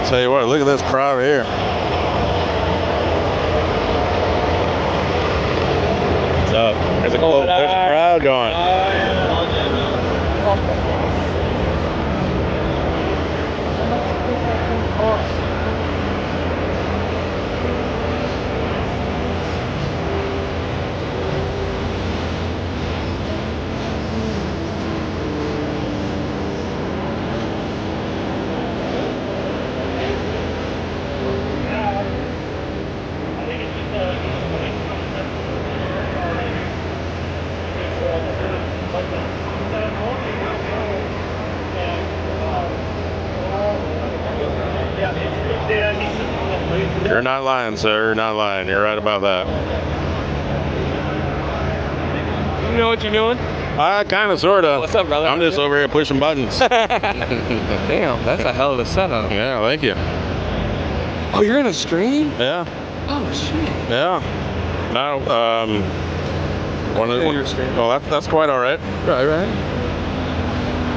Tell you what, look at this crowd here. What's up? There's a crowd going. You're not lying, sir. You're not lying. You're right about that. You know what you're doing? Kind of, sort of. What's up, brother? I'm just over here pushing buttons. Damn, that's a hell of a setup. Yeah, thank you. Oh, you're in a stream? Yeah. Oh, shit. Yeah. Now, your stream. well, that's quite all right. Right.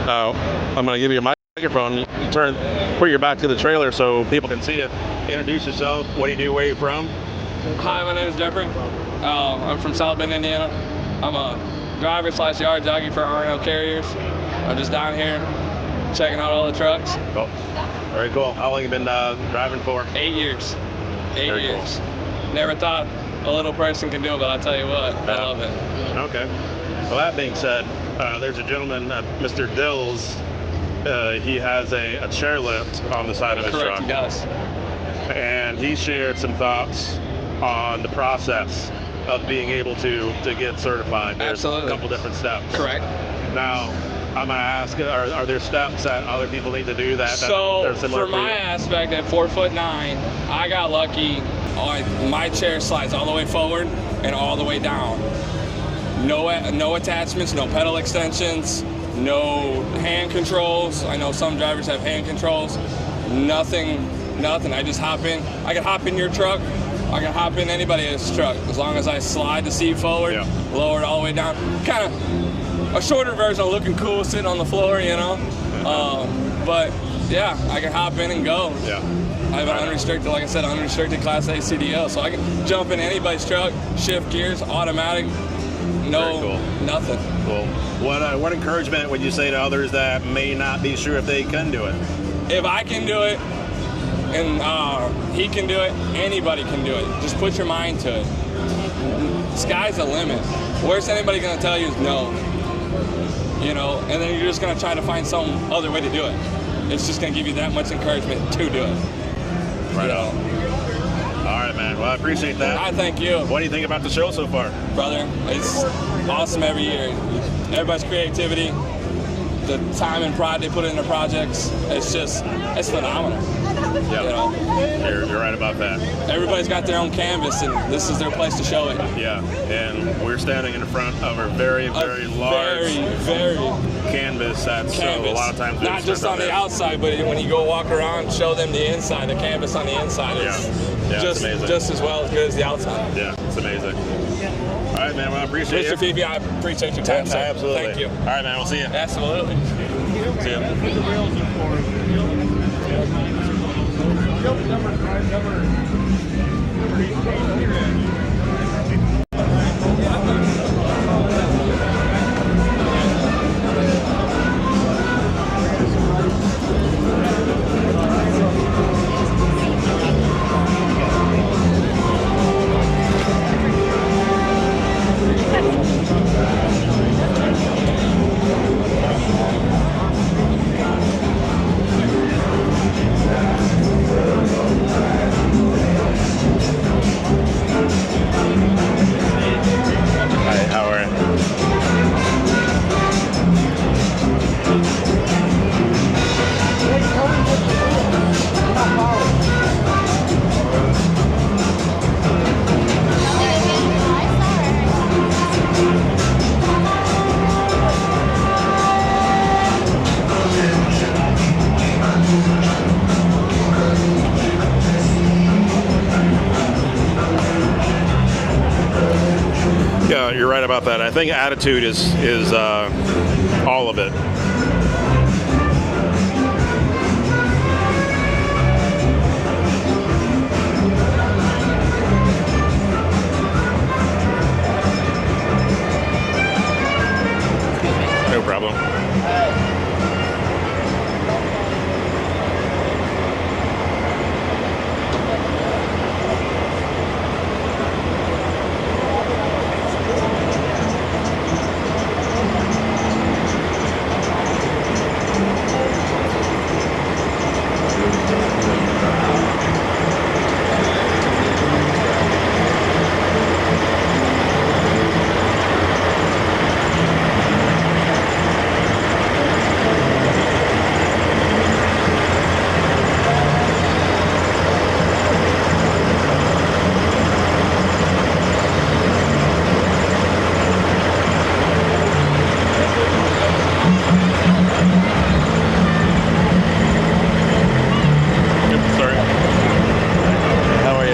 Now, I'm going to give you a microphone. You put your back to the trailer so people can see you. Introduce yourself. What do you do? Where are you from? Hi, my name is Jeffrey. I'm from South Bend, Indiana. I'm a driver / yard jockey for R&L Carriers. I'm just down here checking out all the trucks. Cool. Very cool. How long have you been driving for? 8 years. Very years. Cool. Never thought a little person can do it, but I tell you what, I love it. Okay. Well, that being said, there's a gentleman, Mr. Dills. He has a chairlift on the side of his truck. Correct, he does. And he shared some thoughts on the process of being able to get certified. There's Absolutely. a couple different steps. Correct. Now, I'm going to ask, are there steps that other people need to do that So, are similar for my aspect, at 4'9", I got lucky. My chair slides all the way forward and all the way down. No attachments, no pedal extensions, no hand controls. I know some drivers have hand controls. Nothing. I just hop in. I can hop in your truck. I can hop in anybody else's truck as long as I slide the seat forward, lower it all the way down. Kind of a shorter version of looking cool sitting on the floor, you know. But yeah, I can hop in and go. Yeah. I have an unrestricted, like I said, unrestricted Class A CDL, so I can jump in anybody's truck, shift gears, automatic, nothing. Cool. What encouragement would you say to others that may not be sure if they can do it? If I can do it, and he can do it, anybody can do it. Just put your mind to it. Sky's the limit. Worst anybody gonna tell you is no. You know, and then you're just gonna try to find some other way to do it. It's just gonna give you that much encouragement to do it. Right on. All right, man. Well, I appreciate that. I thank you. What do you think about the show so far? Brother, it's awesome every year. Everybody's creativity, the time and pride they put in their projects, it's phenomenal. Yeah, You know? you're right about that. Everybody's got their own canvas, and this is their place to show it. Yeah, and we're standing in front of a very, very large canvas. That's a lot of times not just on the outside, but when you go walk around, show them the inside. The canvas on the inside is just amazing. Just as well as good as the outside. Yeah, it's amazing. All right, man. Well, I appreciate Mr. Phoebe, I appreciate your time, sir. Absolutely. Thank you. All right, man. We'll see you. Absolutely. See you. Yeah, you're right about that. I think attitude is all of it. No problem.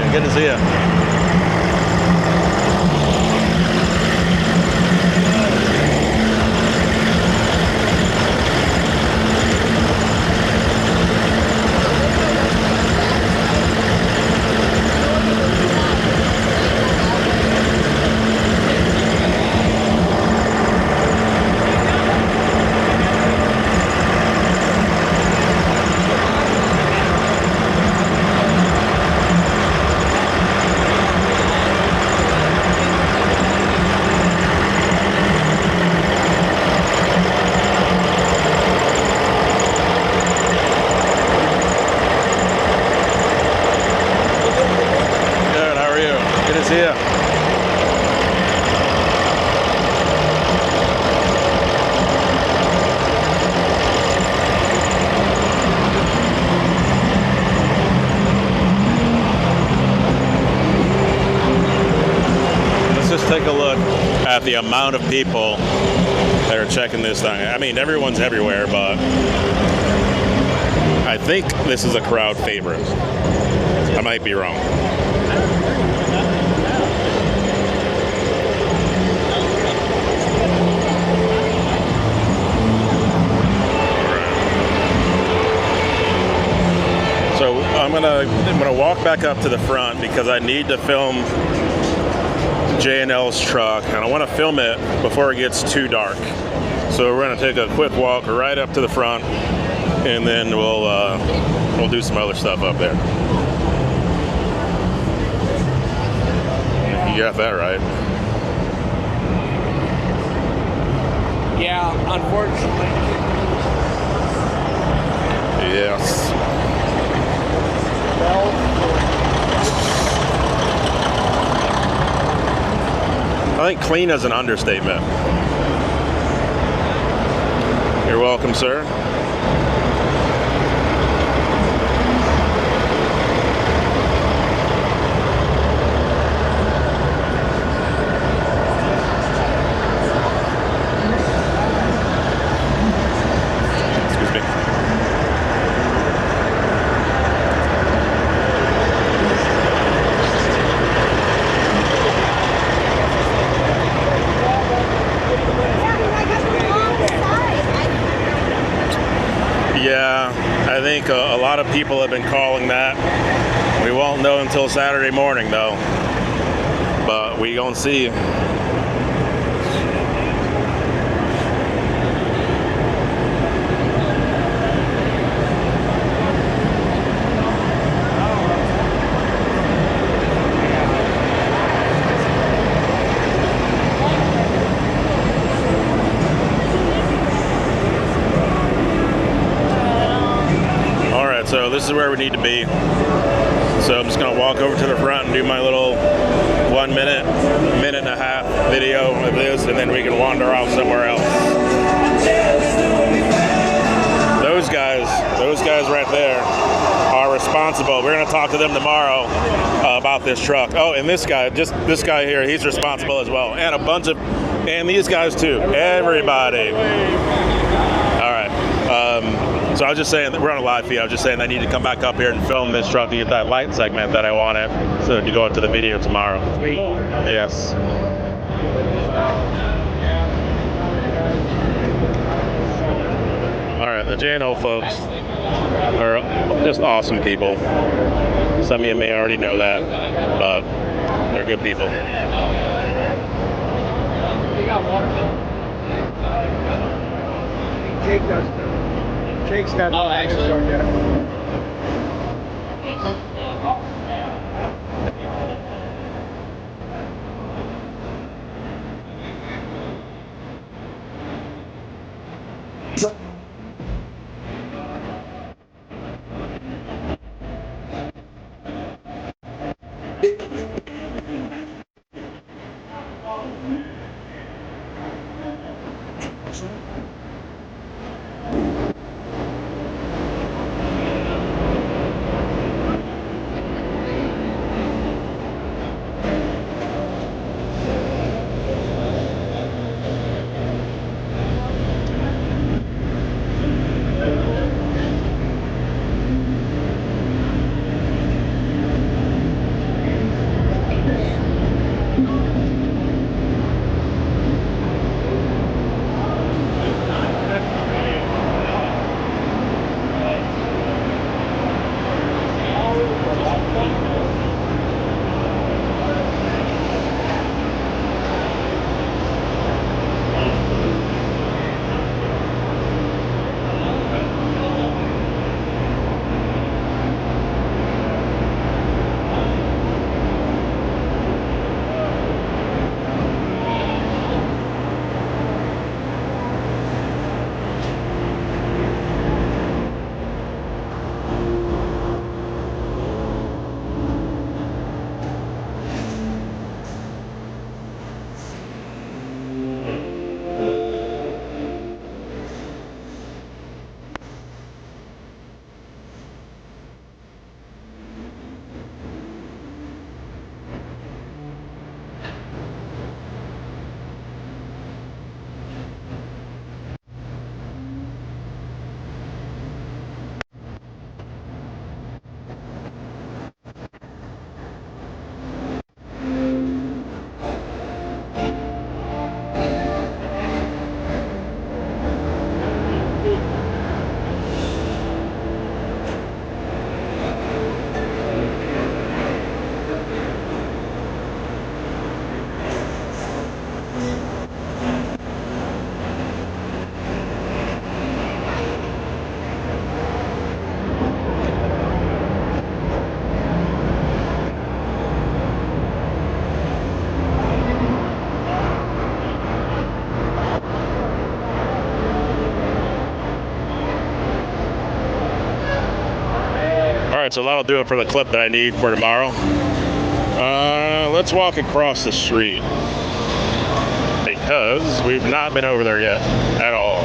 Good to see you. Take a look at the amount of people that are checking this thing. I mean, everyone's everywhere, but I think this is a crowd favorite. I might be wrong. So I'm gonna walk back up to the front because I need to film J&L's truck, and I want to film it before it gets too dark. So we're going to take a quick walk right up to the front, and then we'll do some other stuff up there. You got that right. Yeah, unfortunately. Yes. I think clean is an understatement. You're welcome, sir. think a lot of people have been calling that. We won't know until Saturday morning, though. But we gonna see. So this is where we need to be. So I'm just gonna walk over to the front and do my little 1 minute, minute and a half video of this, and then we can wander off somewhere else. Those guys right there are responsible. We're gonna talk to them tomorrow about this truck. Oh, and this guy, just this guy here, he's responsible as well. And a bunch of, and these guys too, everybody. All right. So I was just saying that we're on a live feed. I was just saying I need to come back up here and film this truck to get that light segment that I wanted, so to go into the video tomorrow. Yes. All right, the J&O folks are just awesome people. Some of you may already know that, but they're good people. Jake does. Jake's got. Oh, actually. Alright, so that'll do it for the clip that I need for tomorrow. Let's walk across the street, because we've not been over there yet at all.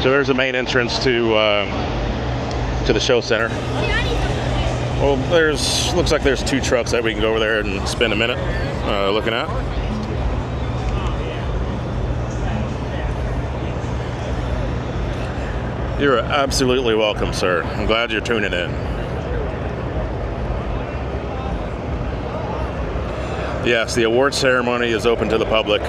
So there's the main entrance to the show center. Well, looks like there's two trucks that we can go over there and spend a minute looking at. You're absolutely welcome, sir. I'm glad you're tuning in. Yes, the award ceremony is open to the public.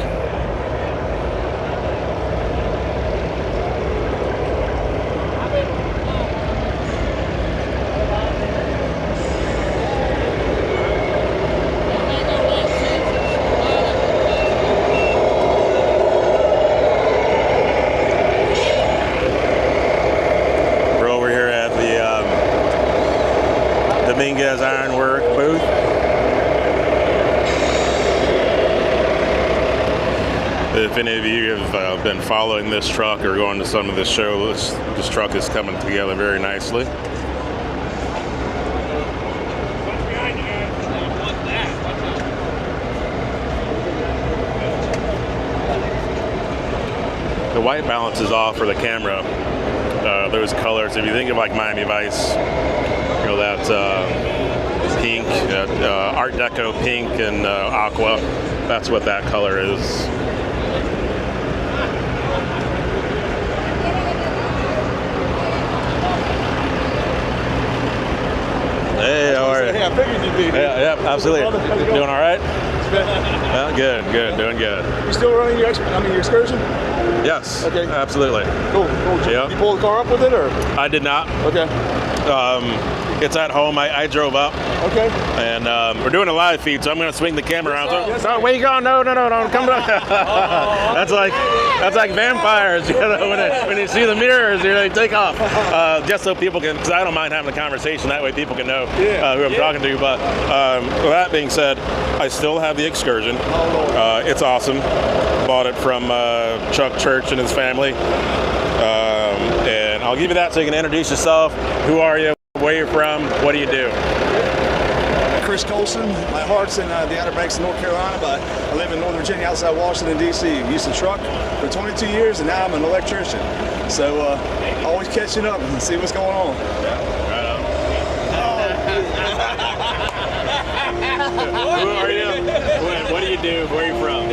If any of you have been following this truck or going to some of this show, this truck is coming together very nicely. The white balance is off for the camera. Those colors, if you think of like Miami Vice, you know, that pink, Art Deco pink and aqua, that's what that color is. Hey, how are you? Hey, I figured you'd be here. Yeah, absolutely. Doing all right? Good, doing good. You still running your excursion? Yes. Okay. Absolutely. Cool. Yeah. You pulled the car up with it, or? I did not. Okay. It's at home. I drove up. Okay. And we're doing a live feed, so I'm going to swing the camera around. No, where you going? No, don't come down. That's like vampires, you know, when you see the mirrors, you know, you take off. Just so people can, because I don't mind having a conversation. That way people can know who I'm talking to. But with that being said, I still have the Excursion. It's awesome. Bought it from Chuck Church and his family. And I'll give you that so you can introduce yourself. Who are you? Where you from? What do you do? Chris Colson. My heart's in the Outer Banks of North Carolina, but I live in Northern Virginia outside Washington, D.C. Used to truck for 22 years, and now I'm an electrician. So always catching up and see what's going on. Who are you? What do you do? Where are you from?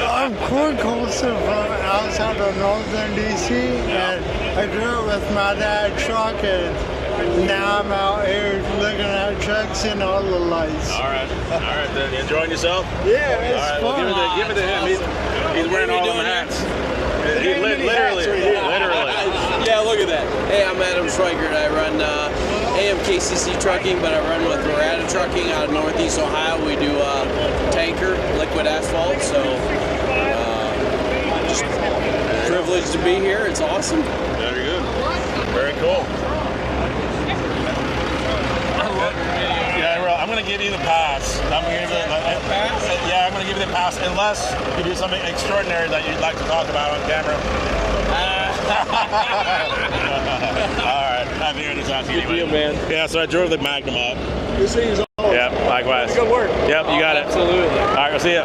I'm Corey Colson from outside of Northern D.C. and I grew up with my dad's truck, and now I'm out here looking at trucks and all the lights. All right. Then you enjoying yourself? Yeah, it's fun. Well, give it to him. He's wearing all them hats. Literally. Yeah, look at that. Hey, I'm Adam Schweigert. I run AMKCC Trucking, but I run with Verada Trucking out of Northeast Ohio. We do tanker, liquid asphalt, so just privileged to be here. It's awesome. Very good. Very cool. I'm going to give you the pass. I'm going to give you the pass unless you do something extraordinary that you'd like to talk about on camera. All right. I'm here to talk to you anyway. Good deal, man. Yeah, so I drove the Magnum up. Good seeing you all. Yeah, likewise. Good work. Yep, you got it. Absolutely. All right, we'll see you.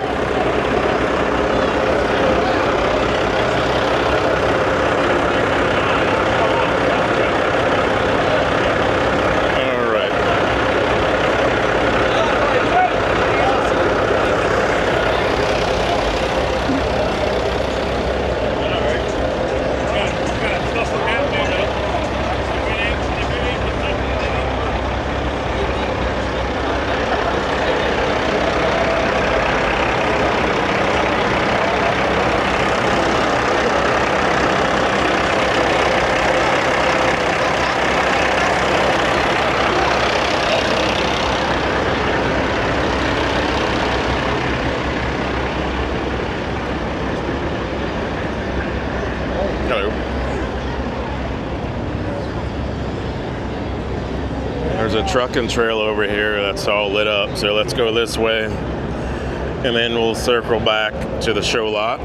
There's a truck and trail over here that's all lit up, so let's go this way and then we'll circle back to the show lot.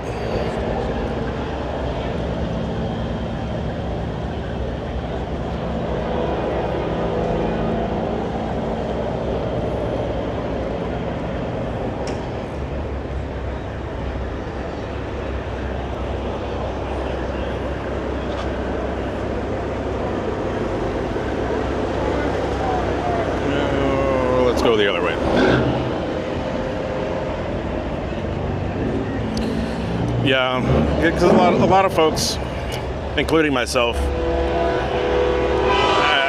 Go the other way. Yeah, because a lot of folks, including myself,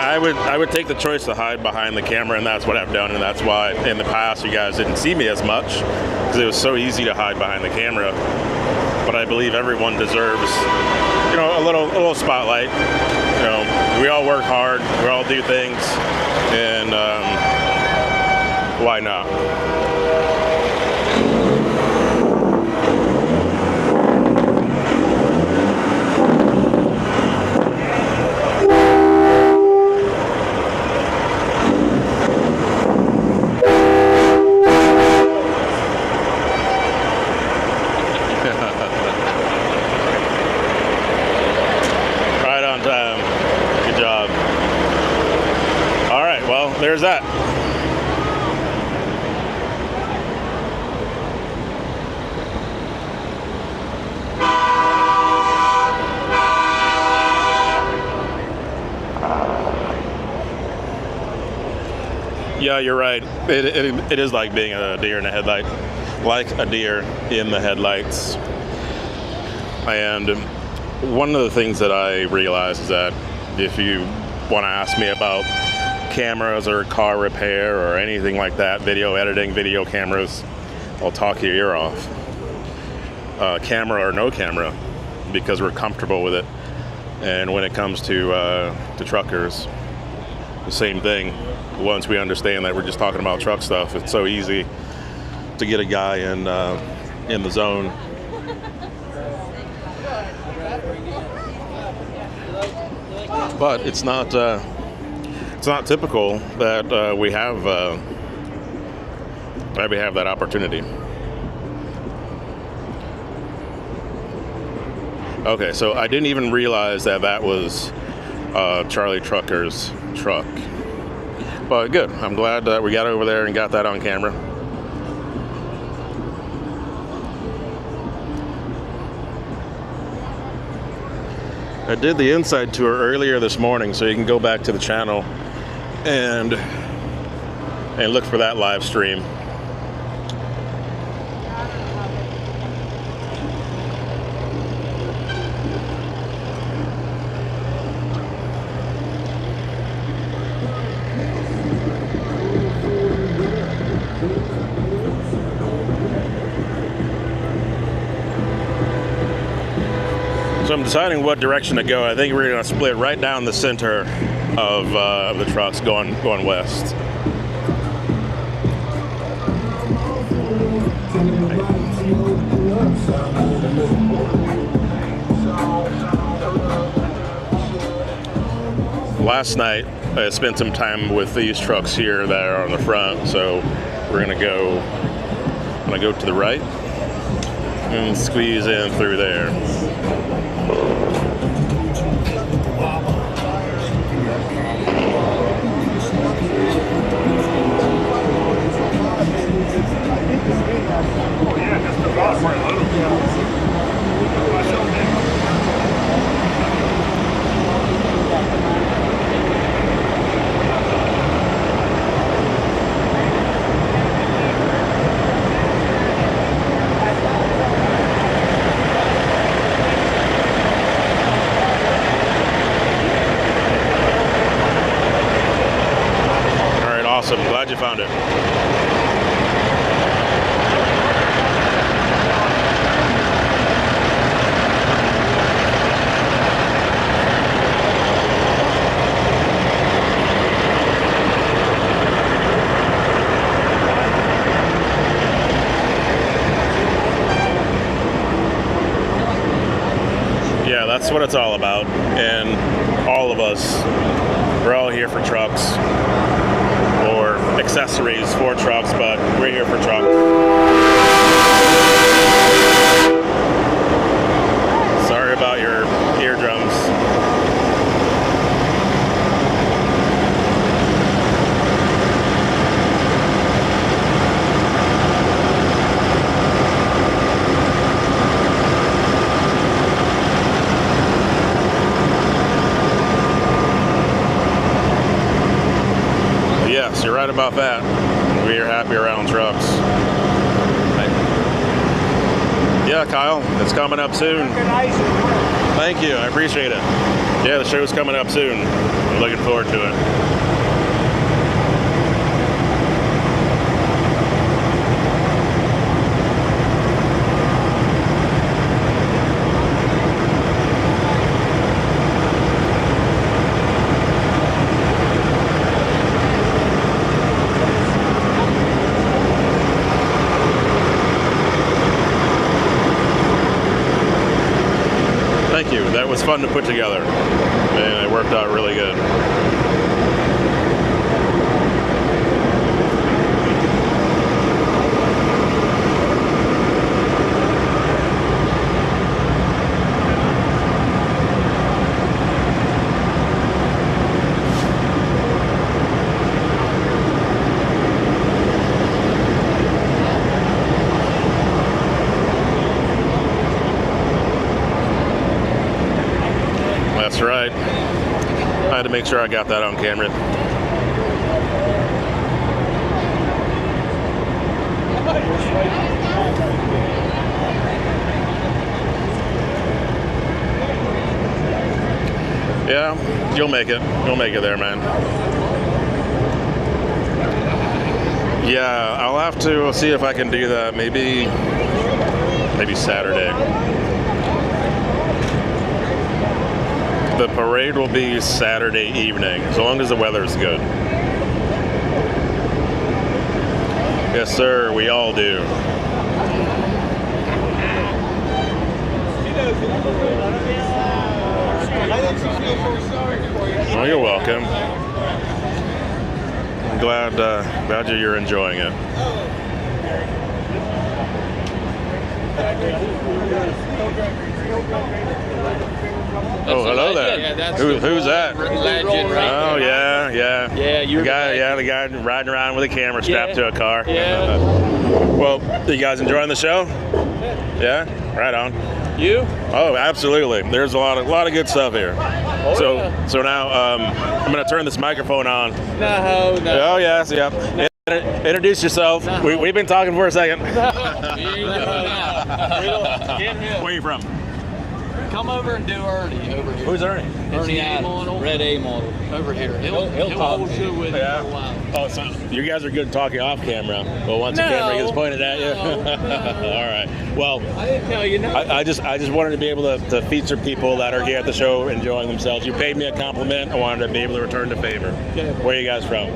I would take the choice to hide behind the camera, and that's what I've done, and that's why in the past you guys didn't see me as much, because it was so easy to hide behind the camera. But I believe everyone deserves, you know, a little spotlight. You know, we all work hard, we all do things, and why not? that? Yeah, you're right. It is like being a deer in the headlight, like a deer in the headlights. And one of the things that I realized is that if you want to ask me about cameras or car repair or anything like that, video editing, video cameras, I'll talk your ear off. Camera or no camera, because we're comfortable with it. And when it comes to truckers, the same thing. Once we understand that we're just talking about truck stuff, it's so easy to get a guy in the zone. But it's not typical that we have that opportunity. Okay, so I didn't even realize that was Charlie Trucker's truck. But good, I'm glad that we got over there and got that on camera. I did the inside tour earlier this morning, so you can go back to the channel and look for that live stream. So I'm deciding what direction to go. I think we're going to split right down the center of the trucks going west. Last night I spent some time with these trucks here that are on the front, so we're going to go to the right and squeeze in through there. Awesome, glad you found it. Yeah, that's what it's all about. And all of us, we're all here for trucks. Or accessories for trucks, but we're here for trucks. Sorry about your eardrums. Yes, you're right about that. We are happy around trucks. Yeah, Kyle, it's coming up soon. Thank you, I appreciate it. Yeah, the show's coming up soon. I'm looking forward to it. Thank you. That was fun to put together, and it worked out really good. to make sure I got that on camera. Yeah, you'll make it. You'll make it there, man. Yeah, I'll have to see if I can do that. Maybe Saturday. The parade will be Saturday evening, as long as the weather's good. Yes, sir, we all do. Well, you're welcome. I'm glad you're enjoying it. Oh, hello there. Yeah, who's that? Legend, right? Oh, yeah. Yeah, you're the guy riding around with a camera strapped to a car. Yeah. Well, you guys enjoying the show? Yeah, right on. You? Oh, absolutely. There's a lot of good stuff here. Oh, so now I'm gonna turn this microphone on. No. Oh yes, yep. No. Introduce yourself. No. We've been talking for a second. Where are you from? Come over and do Ernie over here. Who's Ernie? Ernie Adams, Red A model over here. He'll talk to you with you for a while. Oh, so you guys are good talking off camera, but once the camera gets pointed at you, all right. Well, I didn't tell you nothing. I just wanted to be able to feature people that are here at the show enjoying themselves. You paid me a compliment. I wanted to be able to return the favor. Okay. Where are you guys from?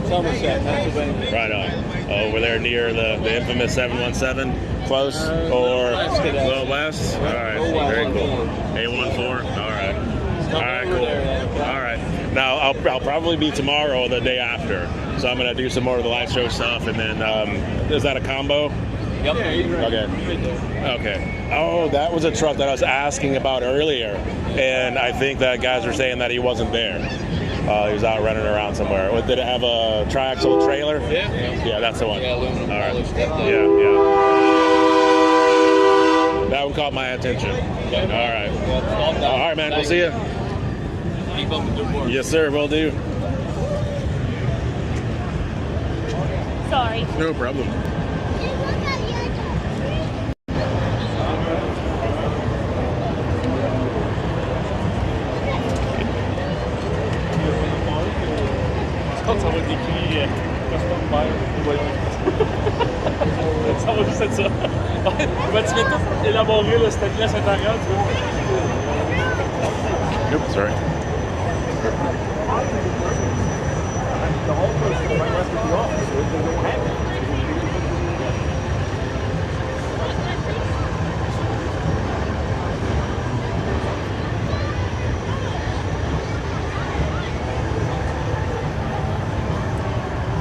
Somerset, Pennsylvania. Right on. Over there near the infamous 717. Close or a little west? All right. Very cool. 814. All right. All right. Cool. All right. Now I'll probably be tomorrow or the day after. So I'm gonna do some more of the live show stuff, and then is that a combo? Yep. Okay. Oh, that was a truck that I was asking about earlier, and I think that guys were saying that he wasn't there. He was out running around somewhere. Did it have a triaxle trailer? Yeah. Yeah, that's the one. Yeah, aluminum. All right. Yeah. That one caught my attention. Okay. All right. All right, man. We'll see you. Keep up the good work. Yes, sir. Will do. Sorry. No problem. Ça va décrire custom buy. Ça va juste être ça. Tu vas tout élaborer le stainless intérieur, tu vois. Oops, sorry.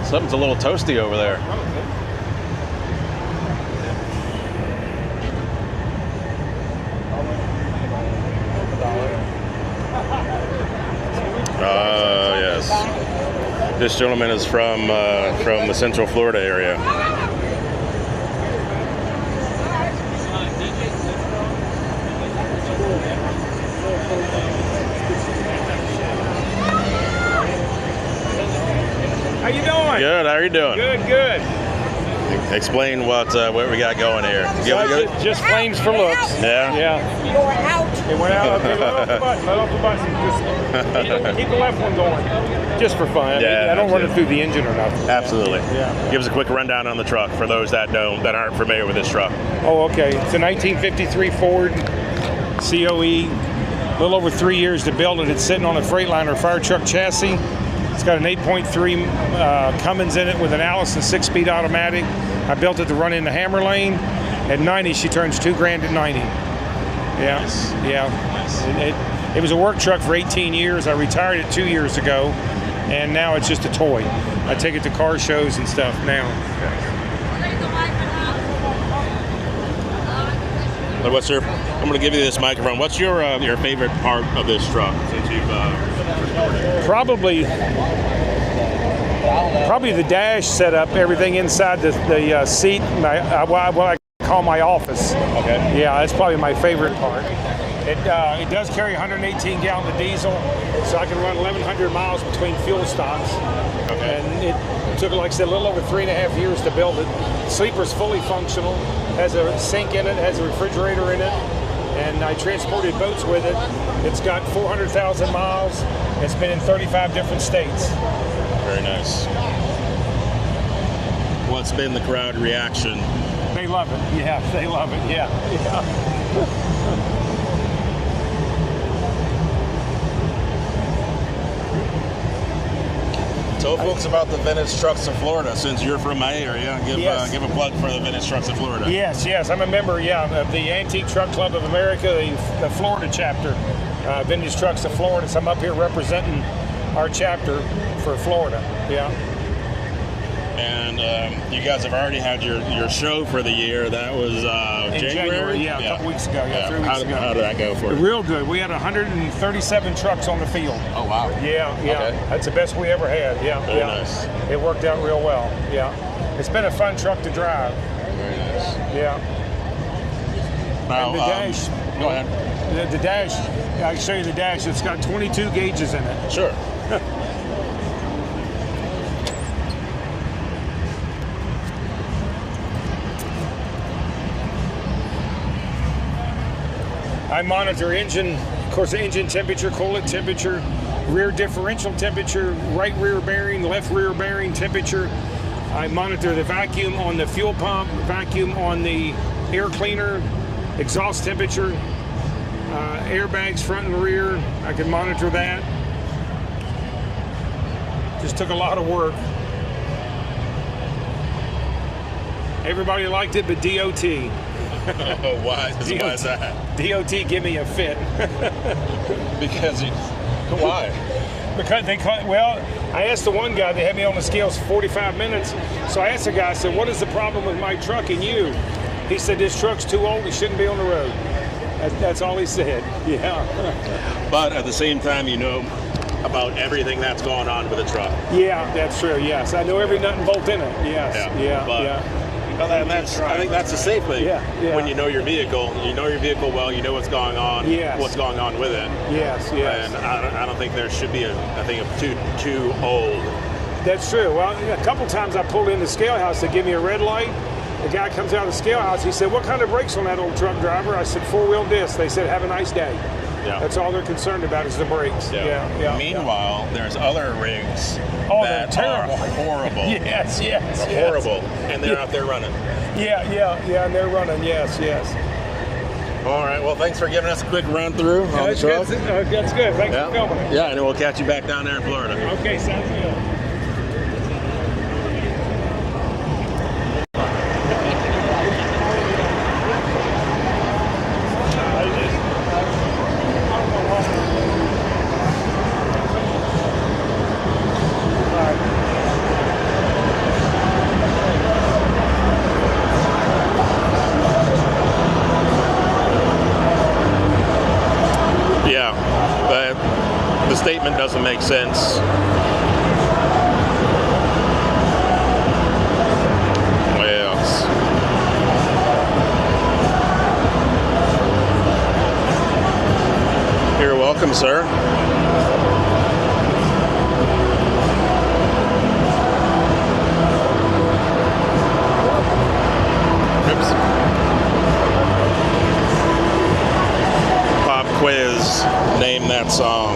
Something's a little toasty over there. Yes. This gentleman is from the Central Florida area. How you doing? Good. How are you doing? Good. Explain what we got going here. Just flames for looks. Yeah. You're out. It went out. Okay, let off the button. Just keep the left one going. Just for fun. Yeah, I don't run it through the engine or nothing. Absolutely. Yeah. Give us a quick rundown on the truck for those that aren't familiar with this truck. Oh, okay. It's a 1953 Ford COE. A little over 3 years to build it. It's sitting on a Freightliner fire truck chassis. It's got an 8.3 Cummins in it with an Allison 6-speed automatic. I built it to run in the Hammer lane. At 90, she turns $2,000 at 90. Yeah, nice. Yeah. It was a work truck for 18 years. I retired it 2 years ago, and now it's just a toy. I take it to car shows and stuff now. I'm going to give you this microphone. What's your favorite part of this truck since you've Probably the dash setup, everything inside the seat, what I call my office. Okay. Yeah, that's probably my favorite part. It does carry 118 gallon of diesel, so I can run 1,100 miles between fuel stops. Okay. And it took, like I said, a little over 3.5 years to build it. The sleeper's fully functional, has a sink in it, has a refrigerator in it, and I transported boats with it. It's got 400,000 miles. It's been in 35 different states. Very nice. What's been the crowd reaction? They love it. Yeah, they love it. Yeah. Tell folks about the vintage trucks of Florida, since you're from my area. Give a plug for the vintage trucks of Florida. Yes, I'm a member, of the Antique Truck Club of America, the Florida chapter, Vintage Trucks of Florida. So I'm up here representing our chapter for Florida. Yeah. And you guys have already had your show for the year. That was in January. A couple weeks ago. 3 weeks ago. How did that go for you? Real good. We had 137 trucks on the field. Oh wow. Yeah. Okay. That's the best we ever had. Yeah. Very nice. It worked out real well. Yeah. It's been a fun truck to drive. Very nice. Yeah. Now, and the dash. Go ahead. The dash. I can show you the dash. It's got 22 gauges in it. Sure. I monitor engine, of course, engine temperature, coolant temperature, rear differential temperature, right rear bearing, left rear bearing temperature. I monitor the vacuum on the fuel pump, vacuum on the air cleaner, exhaust temperature, airbags front and rear. I can monitor that. Just took a lot of work. Everybody liked it, but DOT. Oh, why is that? DOT give me a fit. Because why? Because I asked the one guy, they had me on the scales for 45 minutes. So I asked the guy, I said, what is the problem with my truck and you? He said, this truck's too old, it shouldn't be on the road. That's all he said. Yeah. But at the same time, you know about everything that's going on with the truck. Yeah, that's true. Yes, I know every nut and bolt in it. Yes. Yeah. I think that's the safe thing. Yeah. When you know your vehicle well, you know what's going on, what's going on with it. Yes. And I don't think there should be a thing of too old. That's true. Well, a couple times I pulled in the scale house, they give me a red light. The guy comes out of the scale house, he said, what kind of brakes on that old truck, driver? I said, 4-wheel disc. They said, have a nice day. Yeah. That's all they're concerned about is the brakes. Yeah. Meanwhile, there's other rigs that are horrible. Yes. Horrible. And they're out there running. Yeah, and they're running, yes. All right, well, thanks for giving us a quick run through on the truck. That's good. Thanks for filming it. Yeah, and we'll catch you back down there in Florida. Okay, sounds good. Statement doesn't make sense. Yes. You're welcome, sir. Oops. Pop quiz. Name that song.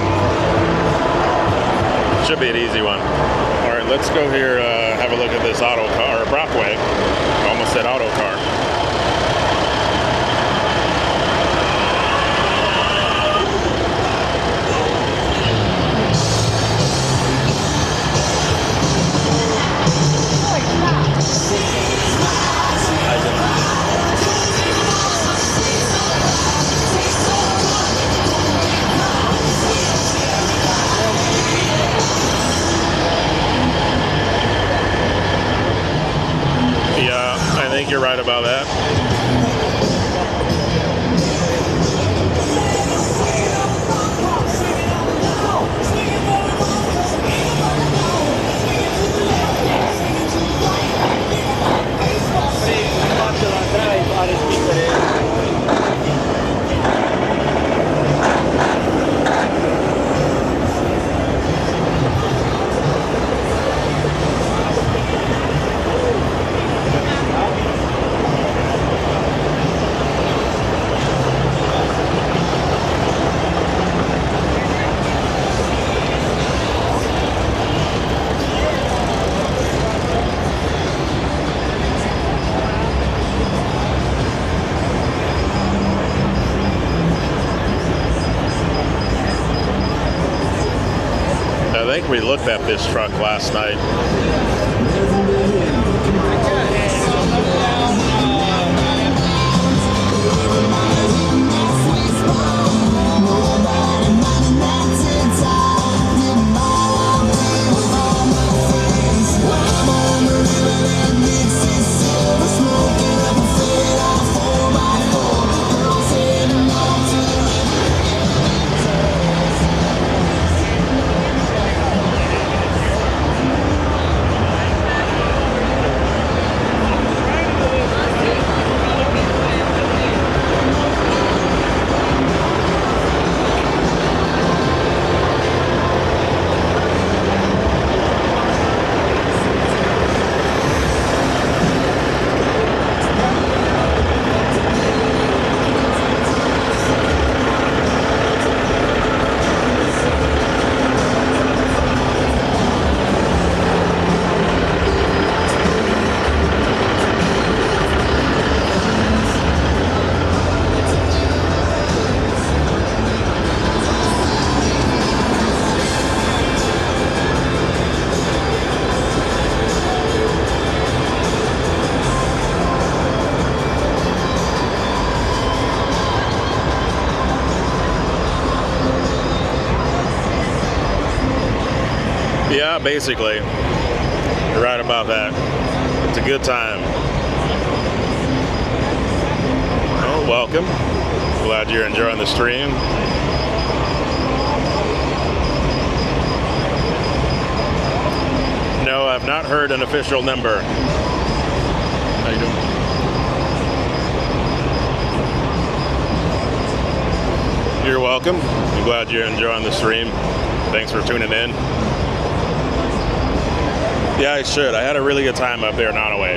Should be an easy one. All right, let's go here, have a look at this auto car, or Brockway. I almost said auto car. You're right about we looked at this truck last night. Yeah, basically. You're right about that. It's a good time. Oh, welcome. Glad you're enjoying the stream. No, I've not heard an official number. How you doing? You're welcome. I'm glad you're enjoying the stream. Thanks for tuning in. Yeah, I should. I had a really good time up there in Onaway.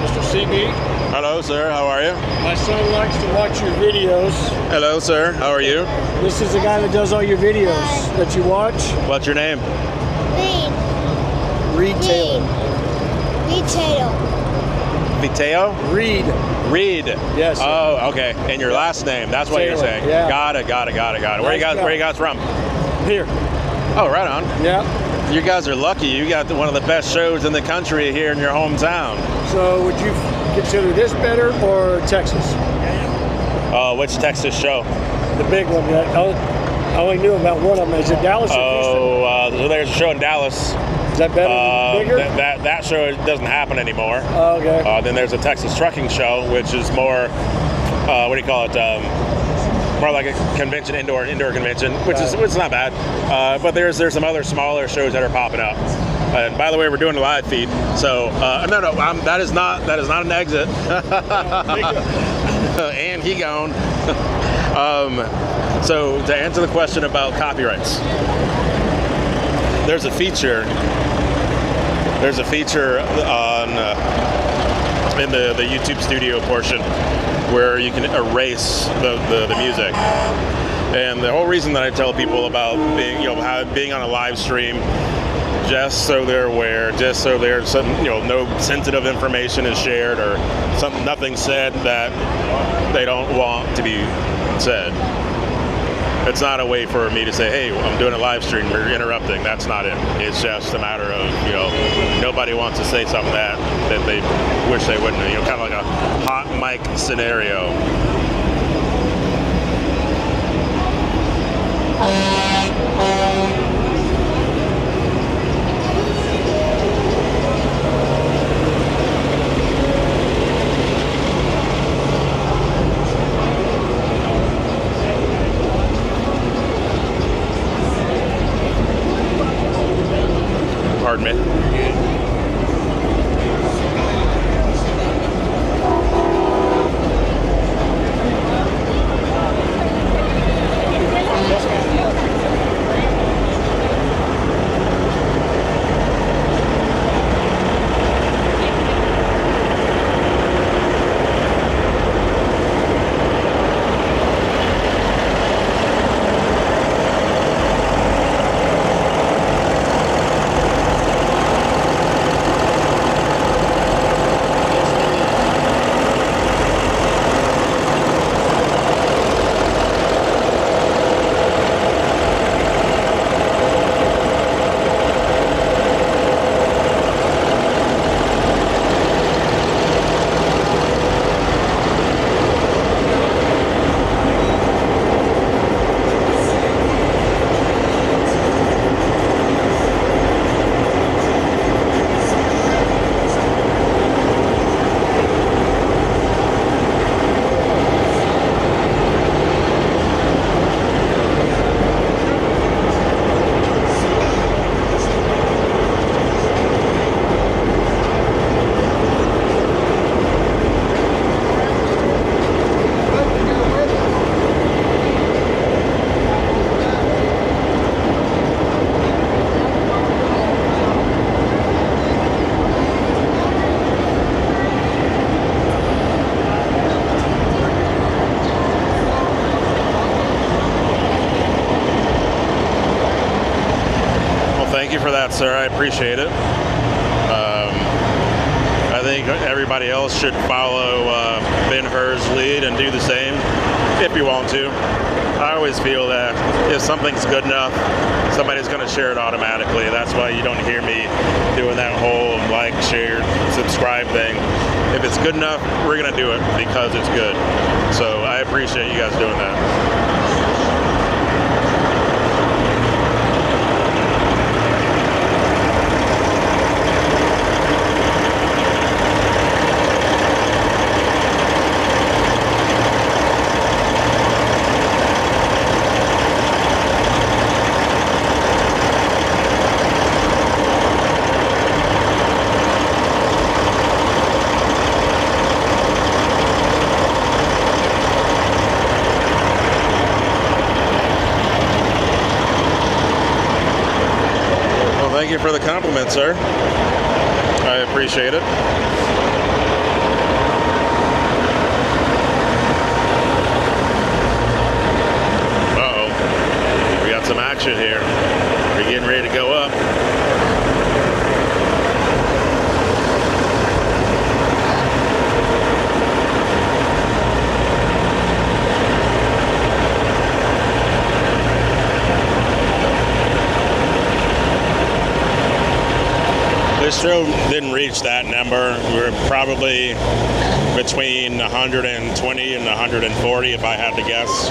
Mr. CB. Hello, sir. How are you? My son likes to watch your videos. Hello, sir. How are you? This is the guy that does all your videos that you watch. What's your name? Reed Taylor. Reed Taylor. Viteo? Reed. Reed. Yes. Sir. Oh, okay. And your last name. That's what you're saying. Yeah. Got it. Where you guys from? Here. Oh, right on. Yeah. You guys are lucky. You got one of the best shows in the country here in your hometown. So would you consider this better or Texas? Which Texas show? The big one. I only knew about one of them. Is it Dallas? Oh, so there's a show in Dallas. Is that better? Bigger? That show doesn't happen anymore. Oh, okay. Then there's a Texas trucking show, which is more, what do you call it? More like a convention, indoor convention, which is not bad. But there's some other smaller shows that are popping up. And by the way, we're doing a live feed, so no, that is not an exit. And he gone. So to answer the question about copyrights, there's a feature on in the YouTube studio portion where you can erase the music. And the whole reason that I tell people about being on a live stream, just so they're aware, just so there's no sensitive information is shared or nothing said that they don't want to be said. It's not a way for me to say, hey, I'm doing a live stream, we're interrupting. That's not it. It's just a matter of, nobody wants to say something that they wish they wouldn't. Kind of like a hot mic scenario. Pardon me. that, sir. I appreciate it. I think everybody else should follow Ben-Hur's lead and do the same if you want to. I always feel that if something's good enough, somebody's going to share it automatically. That's why you don't hear me doing that whole like, share, subscribe thing. If it's good enough, we're going to do it because it's good. So I appreciate you guys doing that. Thank you for the compliment, sir. I appreciate it. Uh-oh. We got some action here. We're getting ready to go up. This road didn't reach that number. We're probably between 120 and 140 if I had to guess.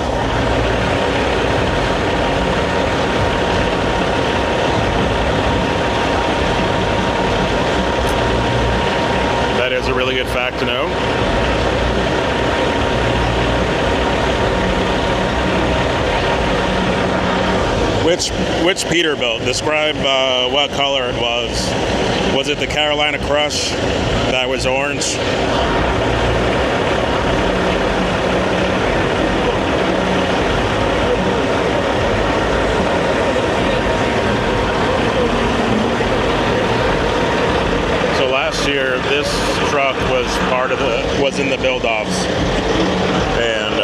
That is a really good fact to know. Which Peterbilt? Describe what color it was. Was it the Carolina Crush that was orange? So last year, this truck was in the build-offs, and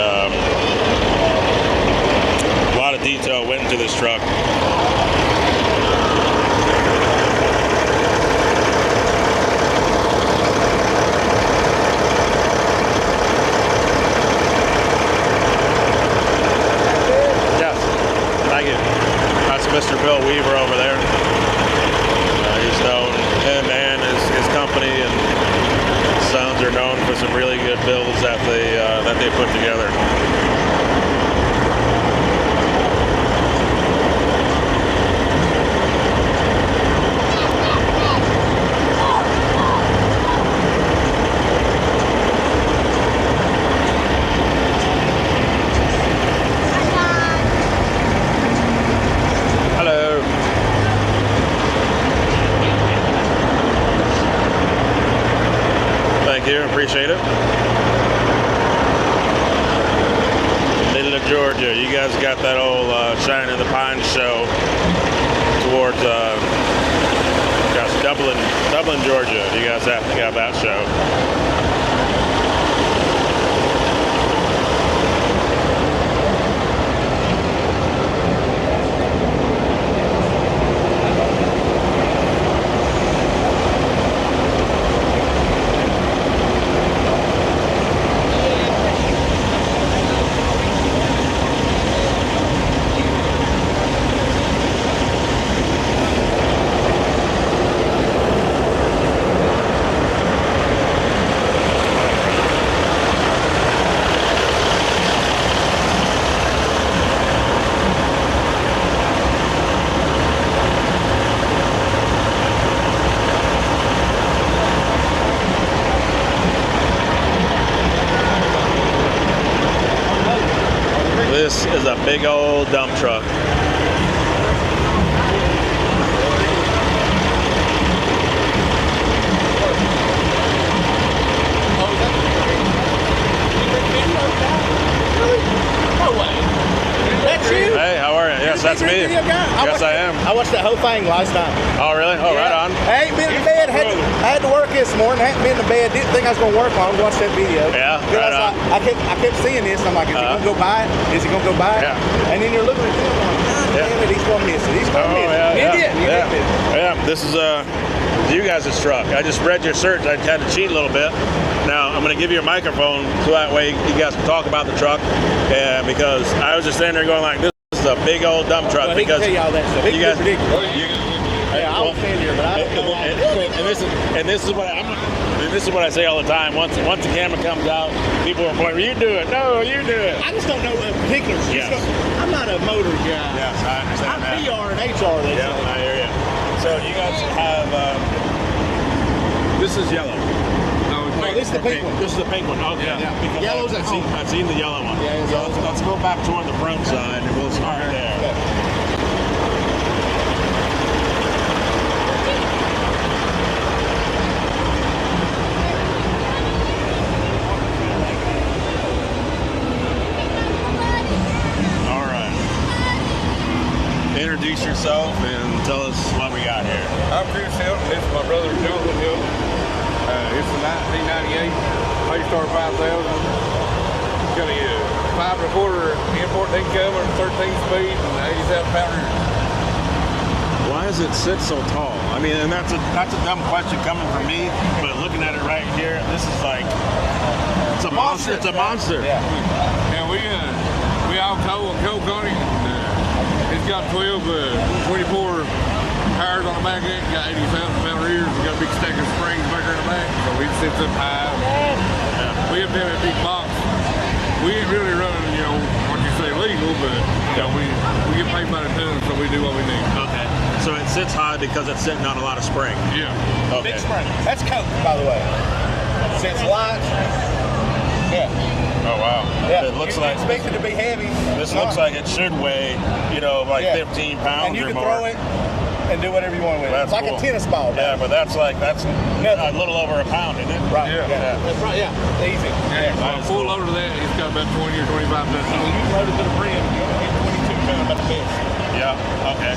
a lot of detail went into this truck. Mr. Bill Weaver over there. He's known, him and his company and sons are known for some really good builds that they put together. Appreciate it. Middle of Georgia, you guys got that old Shine in the Pines show towards Dublin, Georgia. You guys got that show. This is a big old dump truck. Hey, how are you? Yes, that's me. Yes, I am. I watched that whole thing last night. Oh, really? Oh, yeah. Right on. I ain't been in bed. I had to work this morning. I hadn't been in bed. Didn't think I was going to work on. Watch that video. Yeah, right on. I kept seeing this. And I'm like, is he going to go by it? Is he going to go by it? Yeah. And then you're looking at it going, God damn it, he's gonna miss it. He's gonna miss it. He did. He did miss it. Yeah, this is you guys' truck. I just read your search. I had to cheat a little bit. Now I'm going to give you a microphone so that way you guys can talk about the truck. Because I was just standing there going like, this is a big old dump truck. Well, he because can tell you all that stuff. you guys, Hey, I will stand here, but I don't know. And this is what I say all the time. Once the camera comes out, people are pointing, you do it. No, you do it. I just don't know particulars. Yes. I'm not a motor guy. Yes, I understand I'm that. PR and HR. Yeah, I hear you. So you guys have, this is yellow. No, this is the pink one. This is the pink one. Okay. Yeah. Because Yellow's at home. I've seen the yellow one. Yeah, so let's go back toward the front side and we'll start there. Okay. Introduce yourself and tell us what we got here. I'm Chris Hilton. This is my brother Jonathan Hilton. It's a 1998 Paystar 5000. It's got a 5 1/4 import income and 13 speed and 80,000 pound rear. Why does it sit so tall? I mean, and that's a dumb question coming from me, but looking at it right here, this is like it's a monster. It's a monster. Yeah. And we all cold coating. It's got 12, 24 tires on the back end. Got 80,000 pound rears. We got a big stack of springs back there in the back, so it sits up high. We have to have a big box. We ain't really running, what you say, legal, but we get paid by the ton, so we do what we need. Okay. So it sits high because it's sitting on a lot of spring. Yeah. Okay. Big spring. That's coke, by the way. Sits light. Yeah. Oh wow. Yeah. It looks you like expect it to be heavy. This looks like it should weigh, 15 pounds and you or can more. throw it and do whatever you want with it. It's like cool. a tennis ball. Yeah, but that's a little over a pound, isn't it? Right. Yeah. That's right. Yeah. Easy. Yeah. Full load of that, it's got about 20 or 25 tons. When you load it to the brim, you only get 22 tons about the best. Yeah. Okay.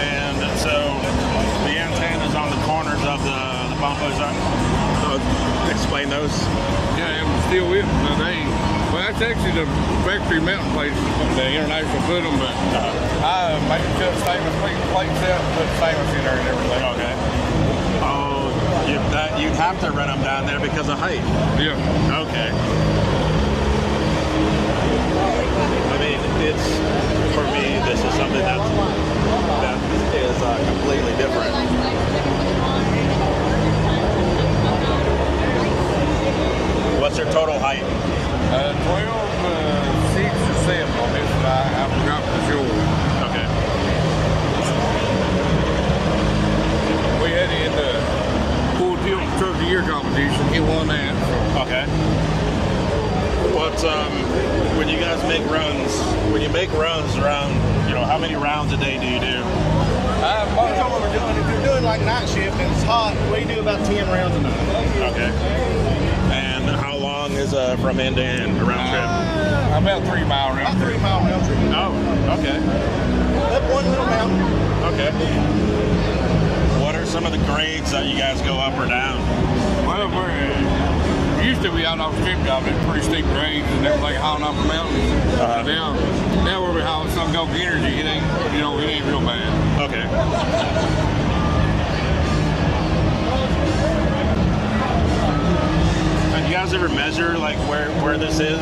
And so the antennas on the corners of the bumpers are. Explain those. Yeah, it was steel whip. Well, that's actually the factory mountain plates, the International put them, but I make them cut stainless plates out and put stainless in there and everything. Okay. Oh, you'd have to run them down there because of height. Yeah. Okay. I mean, for me, this is something that is completely different. What's your total height? 12, 6 or 7 on this one. I forgot for sure. Okay. We had it in the full tilt truck of the year competition. He won that. So. Okay. What's when you guys make runs? When you make runs around, how many rounds a day do you do? Depends on what we're doing. If you're doing like night shift and it's hot, we do about 10 rounds a night. Okay. And how long is from end to end a round trip? About 3 mile round trip. 3 mile round trip. Oh, okay. Up one little mountain. Okay. What are some of the grades that you guys go up or down? Well, used to be out off strip job. It's pretty steep grades and everything hauling off the mountains. Now where we hauling some go energy, it ain't real bad. Okay. Have you guys ever measure like where this is?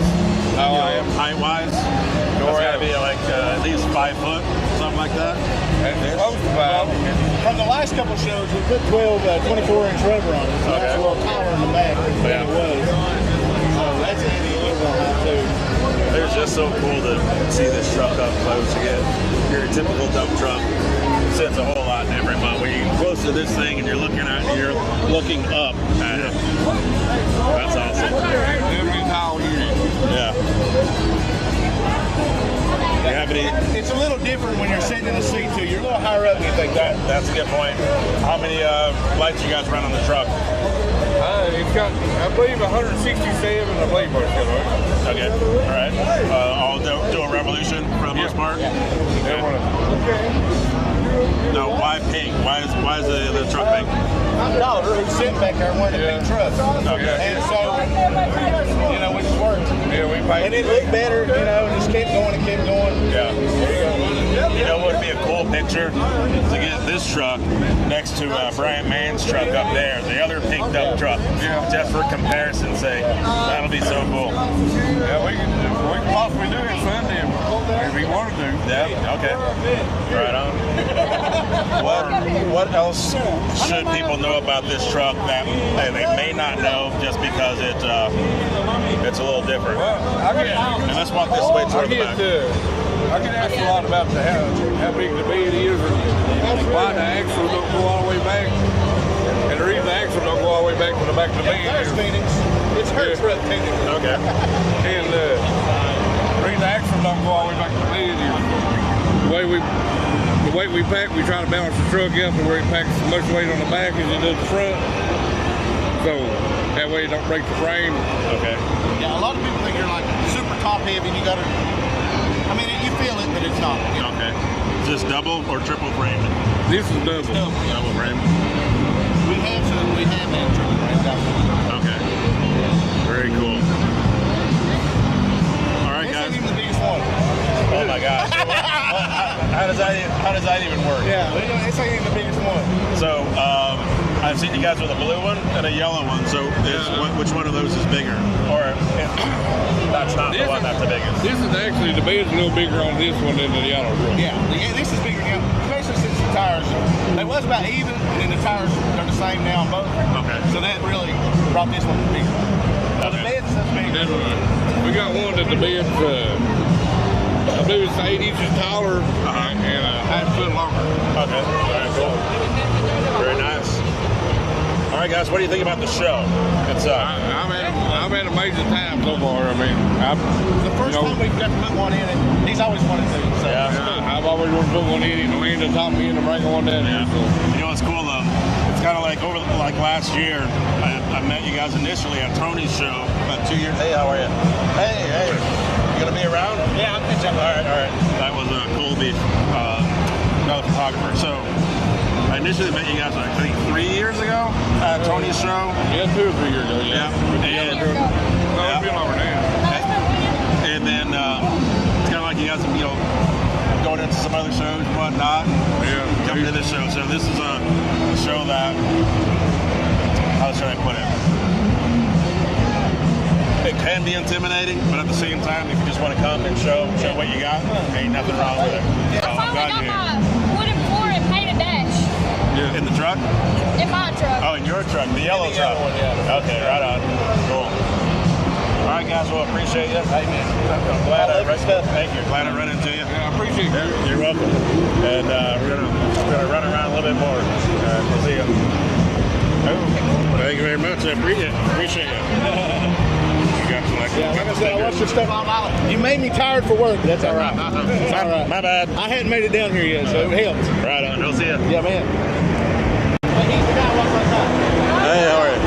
Height wise? It's gotta be like at least 5 foot, something like that. Close to 5. From the last couple shows, we put 12 24-inch rubber on it. So that's a little taller in the back than it was. So that's handy a little more too. It's just so cool to see this truck up close again. Your typical dump truck sits a whole lot different, but when you get close to this thing and you're looking up at it. That's awesome. Yeah. Do you have any? It's a little different when you're sitting in the seat too. You're a little higher up than you think. That's a good point. How many lights you guys run on the truck? It's got, I believe, 167, I believe, Okay, all right. All do a revolution for the most part? No, why pink? Why is the truck pink? Daughter who's sitting back there wearing a pink truck. Okay. And so, which works. Yeah, we Right. And it looked better, you know, and just kept going and kept going. Yeah. You know what would be a cool picture? To get this truck next to Bryant Mann's truck up there, the other pink dump truck. Yeah. Just for comparison's sake. That'll be so cool. Yeah, we can possibly do it Sunday if we want to do. Yeah, okay. Right on. What else should people know about this truck that they may not know just because it's a little different? And let's walk this way toward the back. I get asked a lot about how big the bed is and why the axle don't go all the way back. And the reason the axle don't go all the way back to the back of the bed is it's her truck technically. Okay. And the reason the axle don't go all the way back to the bed is the way we pack, we try to balance the truck out to where it packs as much weight on the back as it does the front. So that way it don't break the frame. Okay. Yeah, a lot of people think you're like super top heavy and you gotta, I mean, you feel it, but it's not. Okay. Is this double or triple framed? This is double. Double frame. We have had triple framed out. Okay. Very cool. All right, guys. This ain't even the biggest one. Oh my gosh. How does that even work? Yeah, this ain't even the biggest one. So I've seen you guys with a blue one and a yellow one. So which one of those is bigger? Or that's not the one that's the biggest? This is actually, the bed's a little bigger on this one than the yellow one. Yeah, this is bigger now, especially since the tires, they was about even, and then the tires are the same now on both. Okay. So that really brought this one to bigger. So the bed's bigger. We got one that the bed's, I believe it's 8 inches taller and a half foot longer. Okay, very cool. Very nice. All right, guys, what do you think about the show? It's I've had amazing time so far. I mean, the first time we've got to put one in, and he's always wanted to. So. Yeah, I've always wanted to put one in, and Amanda taught me to bring one down here. So. You know what's cool though? It's kind of like last year. I met you guys initially at Tony's show about 2 years. Hey, how are you? Hey. You gonna be around? Yeah, I'm pitching. All right. That was Colby, another photographer. So I initially met you guys, I think 3 years ago at Tony's show. Yeah, 2 or 3 years ago. Yeah. And, no, it's been longer now. And then it's kind of like you guys, going into some other shows and whatnot. Yeah. Coming to this show. So this is a show that, how should I put it? It can be intimidating, but at the same time, if you just want to come and show what you got, ain't nothing wrong with it. So I'm glad you're here. Wooden floor and painted dash. Yeah. In the truck? In my truck. Oh, in your truck, the yellow truck. One, yeah. Okay, right on. Cool. All right, guys. Well, appreciate you. Hey, man. I'm glad Thank you. Glad I ran into you. Yeah, I appreciate you. You're welcome. And we're gonna run around a little bit more. We'll see you. Oh, thank you very much. I appreciate it. Yeah, like I said, I watched your stuff all night. You made me tired for work. That's all right. It's all right. My bad. I hadn't made it down here yet, so it helps. Right on. I'll see you. Yeah, man. He's the guy who walks outside. Hey, how are you?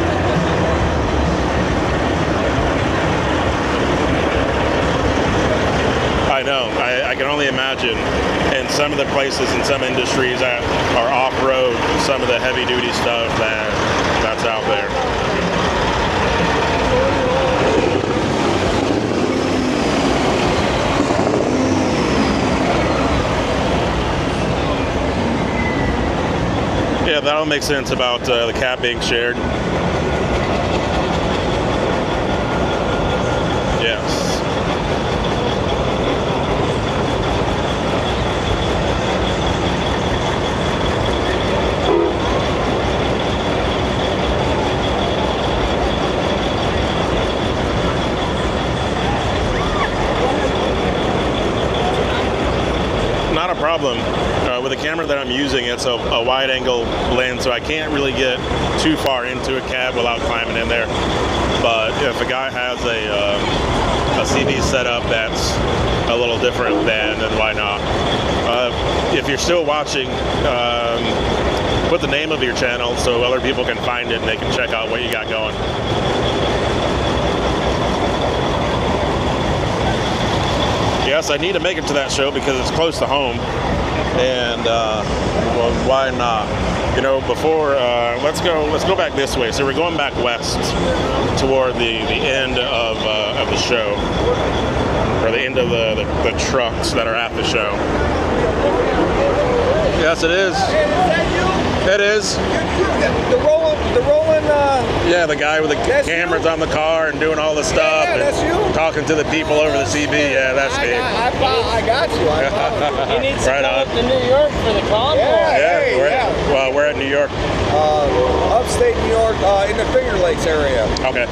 I know. I can only imagine in some of the places in some industries that are off-road, some of the heavy-duty stuff that's out there. Yeah, that'll make sense about the cab being shared. Yes. Not a problem. With the camera that I'm using, it's a wide-angle lens, so I can't really get too far into a cab without climbing in there. But if a guy has a CV setup that's a little different, then why not? If you're still watching, put the name of your channel so other people can find it and they can check out what you got going. Yes, I need to make it to that show because it's close to home. and well, why not? You know, before let's go back this way. So we're going back west toward the end of the show, or the end of the trucks that are at the show. Yes, it is. It is. The rolling. Yeah, the guy with the cameras on the car and doing all the stuff. Yeah, that's you. Talking to the people over the CB. Yeah, that's me. I got you. You need to right come on. up to New York for the convoy. Well, we're at New York. Upstate New York, in the Finger Lakes area. Okay.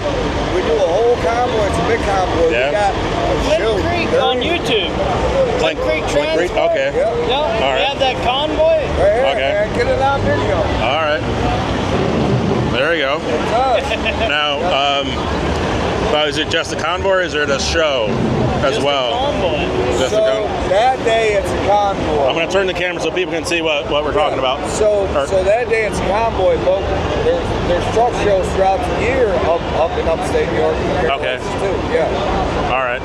We do a whole convoy. It's a big convoy. Yeah. We got Flint Creek on YouTube. Flint Creek Transport. Okay. Yep. All right. We have that convoy. Right here, Okay. man. Get it on video. All right. There you go. Now, is it just a convoy or is it a show as well? Just a convoy. That day it's a convoy. I'm going to turn the camera so people can see what we're talking about. So that day it's a convoy, but there's truck shows throughout the year up in upstate New York. Okay. Too. Yeah. All right.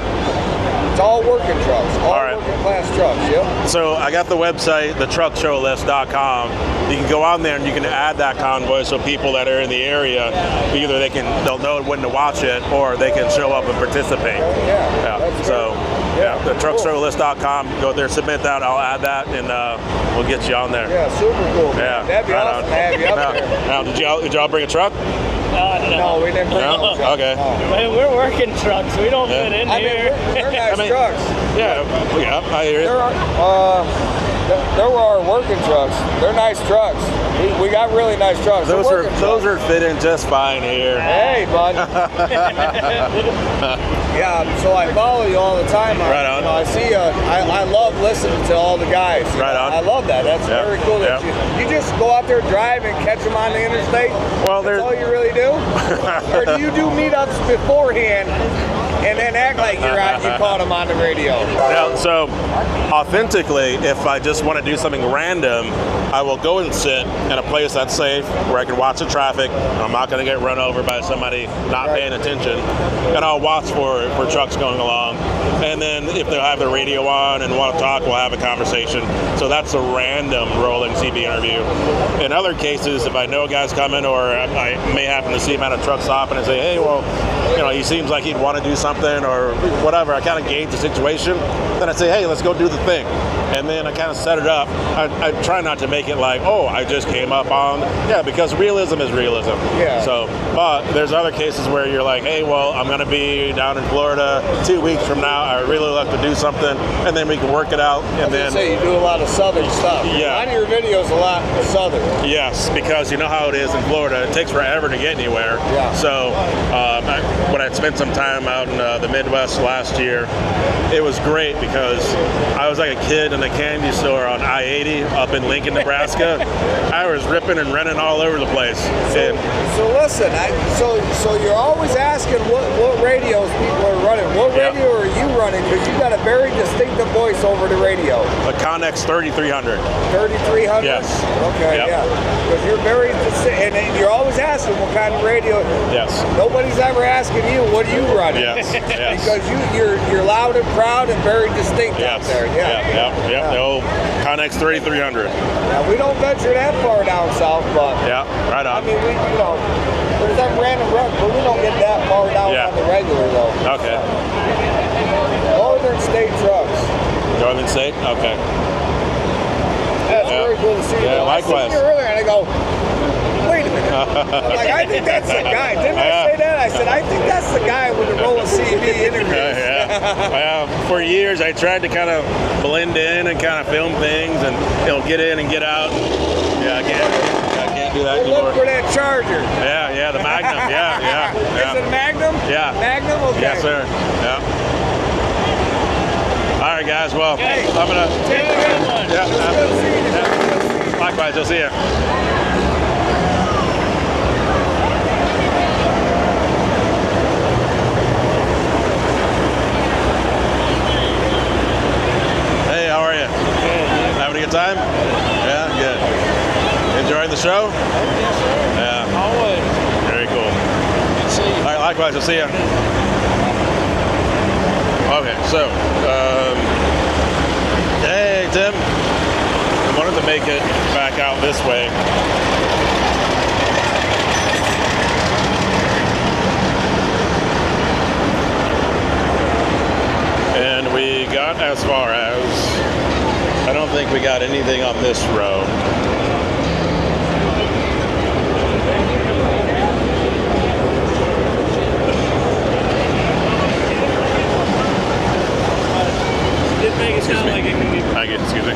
It's all working trucks, all working class trucks, yep. So I got the website, thetruckshowlist.com. You can go on there and you can add that convoy so people that are in the area, either they'll know when to watch it or they can show up and participate. So the truckshowlist.com, go there, submit that, I'll add that, and we'll get you on there. Yeah, super cool. Yeah, that'd be awesome to have you up there. Now, did y'all bring a truck? No, we didn't bring no truck. Okay. Man, we're working trucks. We don't fit in here. They're nice trucks. Yeah, I hear it. There were our working trucks. They're nice trucks. We got really nice trucks. Those are fitting just fine here. Hey, bud. Yeah, so I follow you all the time. Right on. I see. I love listening to all the guys. Right on. I love that. That's very cool. That you just go out there, drive, and catch them on the interstate. Well, that's all you really do. Or do you do meetups beforehand and then act like you're out? You caught them on the radio. Now, so authentically, if I just want to do something random, I will go and sit in a place that's safe where I can watch the traffic. I'm not going to get run over by somebody not paying attention, and I'll watch for trucks going along. And then if they have the radio on and want to talk, we'll have a conversation. So that's a random rolling CB interview. In other cases, if I know a guy's coming, or I may happen to see him at a truck stop and I say, hey, well, he seems like he'd want to do something or whatever. I kind of gauge the situation. Then I say, hey, let's go do the thing. And then I kind of set it up. I try not to make it like, oh, I just came up on, because realism is realism. Yeah. So, but there's other cases where you're like, hey, well, I'm going to be down in Florida 2 weeks from now. I really love to do something, and then we can work it out. And then say you do a lot of southern stuff. Yeah. A lot of your videos a lot southern. Yes, because you know how it is in Florida. It takes forever to get anywhere. Yeah. So when I spent some time out in the Midwest last year, it was great because I was like a kid in a candy store on I-80 up in Lincoln, Nebraska. I was ripping and running all over the place. So listen, so you're always asking what radios people are running. What radio are you running? Because you got a very distinctive voice over the radio. The Connex 3300. 3300? Yes. Okay, yeah. Because you're very distinct, and you're always asking what kind of radio. Yes. Nobody's ever asking you, what are you running? Yes. Because you're loud and proud and very distinct out there. Yeah. The old Connex 3300. Now, we don't venture that far down south, but right on. I mean, there's that random run, but we don't get that far down on the regular though. Okay. Northern State trucks. Northern State? Okay. That's very cool to see. Yeah, likewise. I seen you earlier and I go, wait a minute. I'm like, I think that's the guy. Didn't I say that? I said, I think that's the guy with the rolling CD interviews. For years, I tried to kind of blend in and kind of film things and get in and get out. Yeah, I can't do that anymore. Look for that Charger. Yeah, the Magnum. Yeah. Is it a Magnum? Yeah. Magnum? Okay. Yes, sir. Yeah. All right, guys. Well, I'm gonna. Take a good one. Yeah. Likewise. I'll see you. Hey, how are you? Good. Having a good time? Yeah, good. Enjoying the show? Yes, sir. Yeah. Always. Very cool. Good to see you. All right, likewise. I'll see you. Okay, so, hey, Tim. wanted to make it back out this way. And we got as far as, I don't think we got anything on this road. Didn't make it sound like it could be. Excuse me.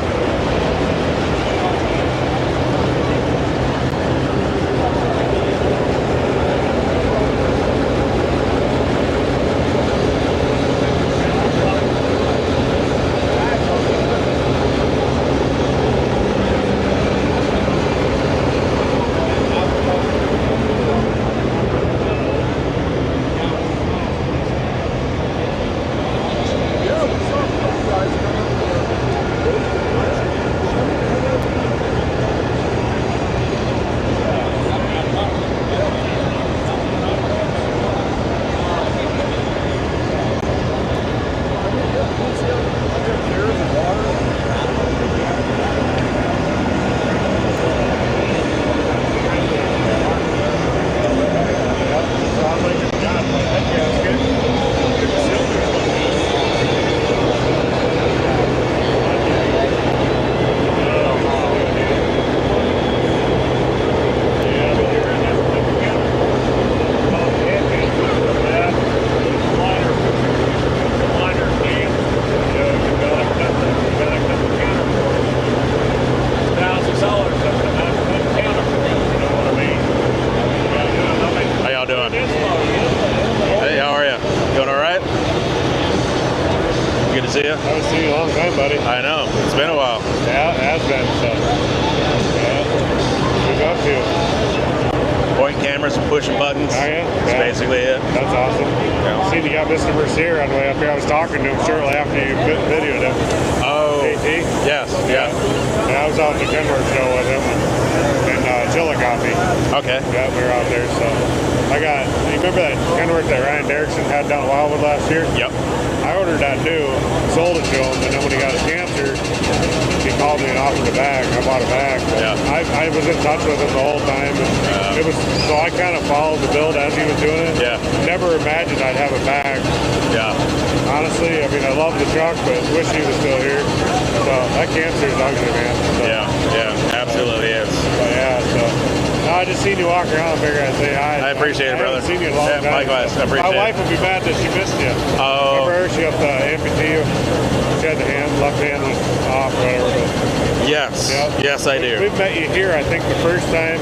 Yes, I do. We've met you here, I think, the first time,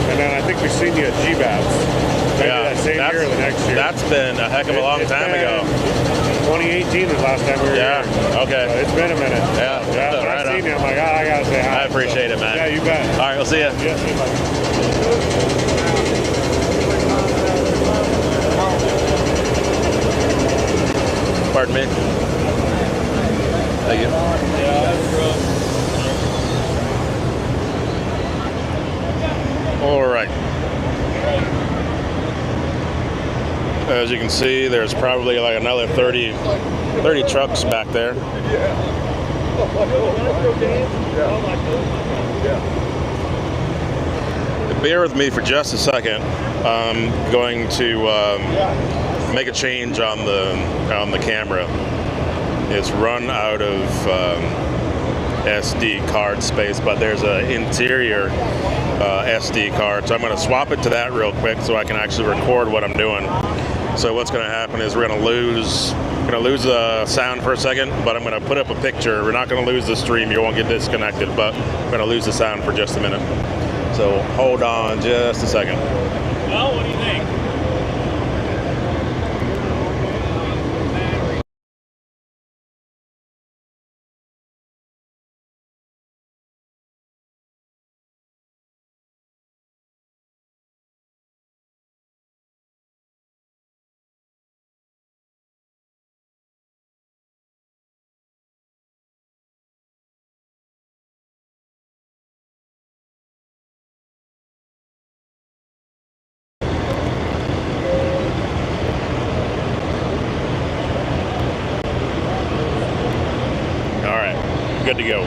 and then I think we've seen you at GBATS. Maybe that same year or the next year. That's been a heck of a long time ago. 2018 was the last time we were here. Okay. So it's been a minute. Yeah. When I seen you, I'm like, I gotta say hi. I appreciate it, man. Yeah, you bet. All right, we'll see you. Yeah, see you, buddy. Pardon me. Thank you. All right. As you can see, there's probably like another 30 trucks back there. Bear with me for just a second. I'm going to make a change on the camera. It's run out of SD card space, but there's an interior SD card, so I'm going to swap it to that real quick so I can actually record what I'm doing. So what's going to happen is we're going to lose the sound for a second, but I'm going to put up a picture. We're not going to lose the stream. You won't get disconnected, but we're going to lose the sound for just a minute. So hold on just a second. Well, what do you think? Good to go.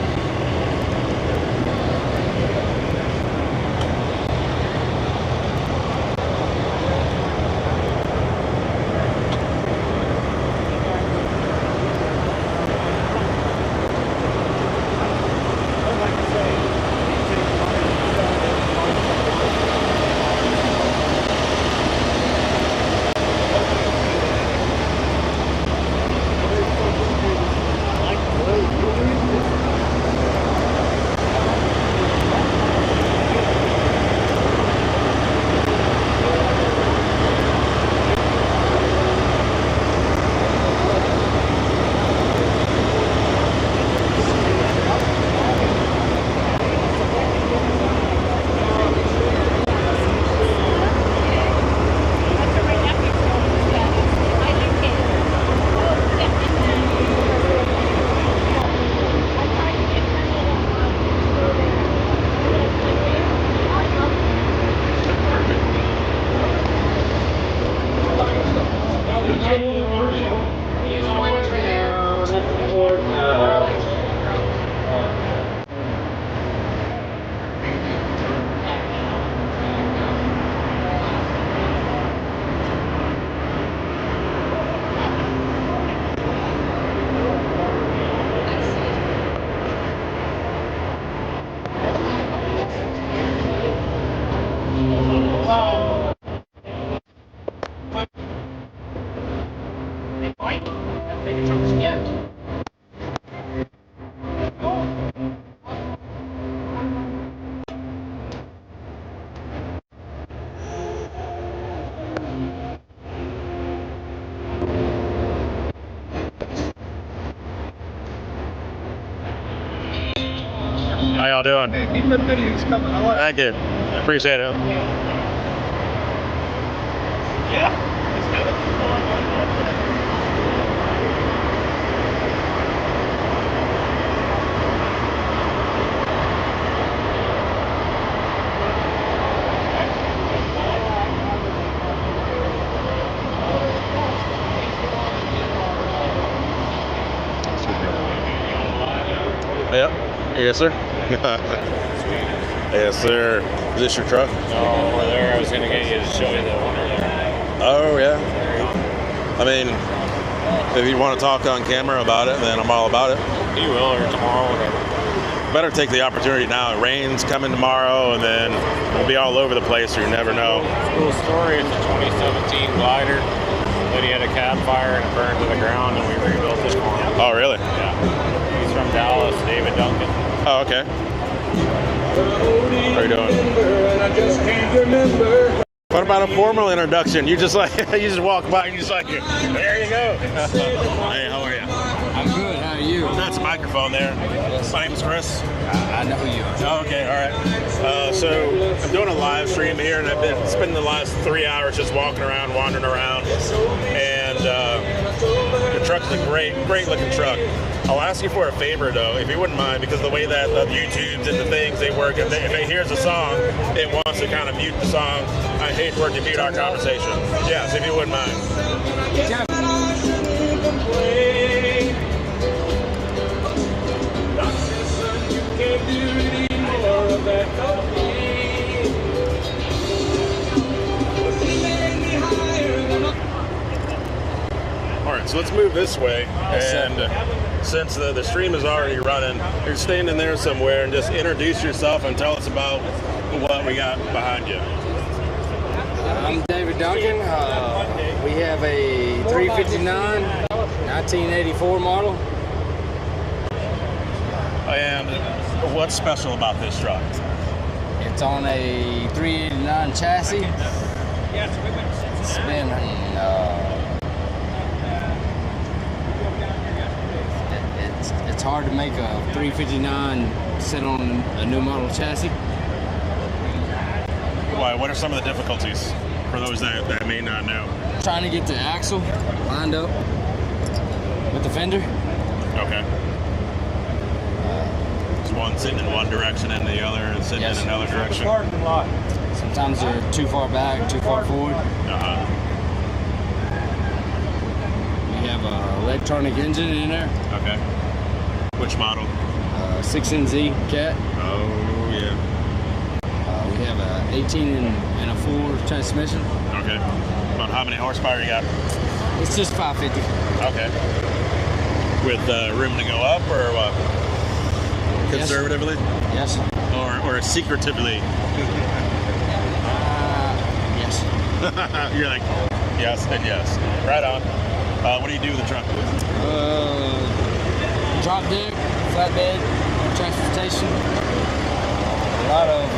Big trucks get. How y'all doing? Hey, keep the videos coming. I like Thank you. Appreciate it. Yeah, let's do it. Yep. Yes, sir. Yes, sir. Is this your truck? No, over there. I was going to get you to show you the one over there. Oh, yeah. I mean, if you want to talk on camera about it, then I'm all about it. You will, or tomorrow, whatever. Better take the opportunity now. It rains coming tomorrow, and then we'll be all over the place, so you never know. Cool story. It's a 2017 glider. Lady had a cab fire and it burned to the ground, and we rebuilt it for him. Oh, really? Yeah. He's from Dallas, David Duncan. Oh, okay. How are you doing? What about a formal introduction? You just like you just walk by and you just like, there you go. Hey, how are you? I'm good. How are you? That's a microphone there. My name's Chris. I know who you are. Oh, okay, all right. So I'm doing a live stream here, and I've been spending the last 3 hours just walking around, wandering around, and the truck's a great looking truck. I'll ask you for a favor though, if you wouldn't mind, because the way that the YouTubes and the things they work, if it hears a song, it wants to kind of mute the song. I hate for it to mute our conversation. Yes, if you wouldn't mind. All right, so let's move this way, and since the stream is already running, you're standing there somewhere, and just introduce yourself and tell us about what we got behind you. I'm David Duncan. We have a 359 1984 model. And what's special about this truck? It's on a 389 chassis. It's been it's hard to make a 359 sit on a new model chassis. Why? What are some of the difficulties for those that may not know? Trying to get the axle lined up with the fender. Okay. Is one sitting in one direction and the other is sitting in another direction? Sometimes they're too far back, too far forward. We have an electronic engine in there. Okay. Which model? 6NZ Cat. Oh, yeah. We have a 18 and a 4 transmission. Okay. About how many horsepower you got? It's just 550. Okay. With room to go up or what? Conservatively? Yes. Or secretively? Yes. You're like, yes and yes. Right on. What do you do with the truck? Drop deck, flatbed, transportation. A lot of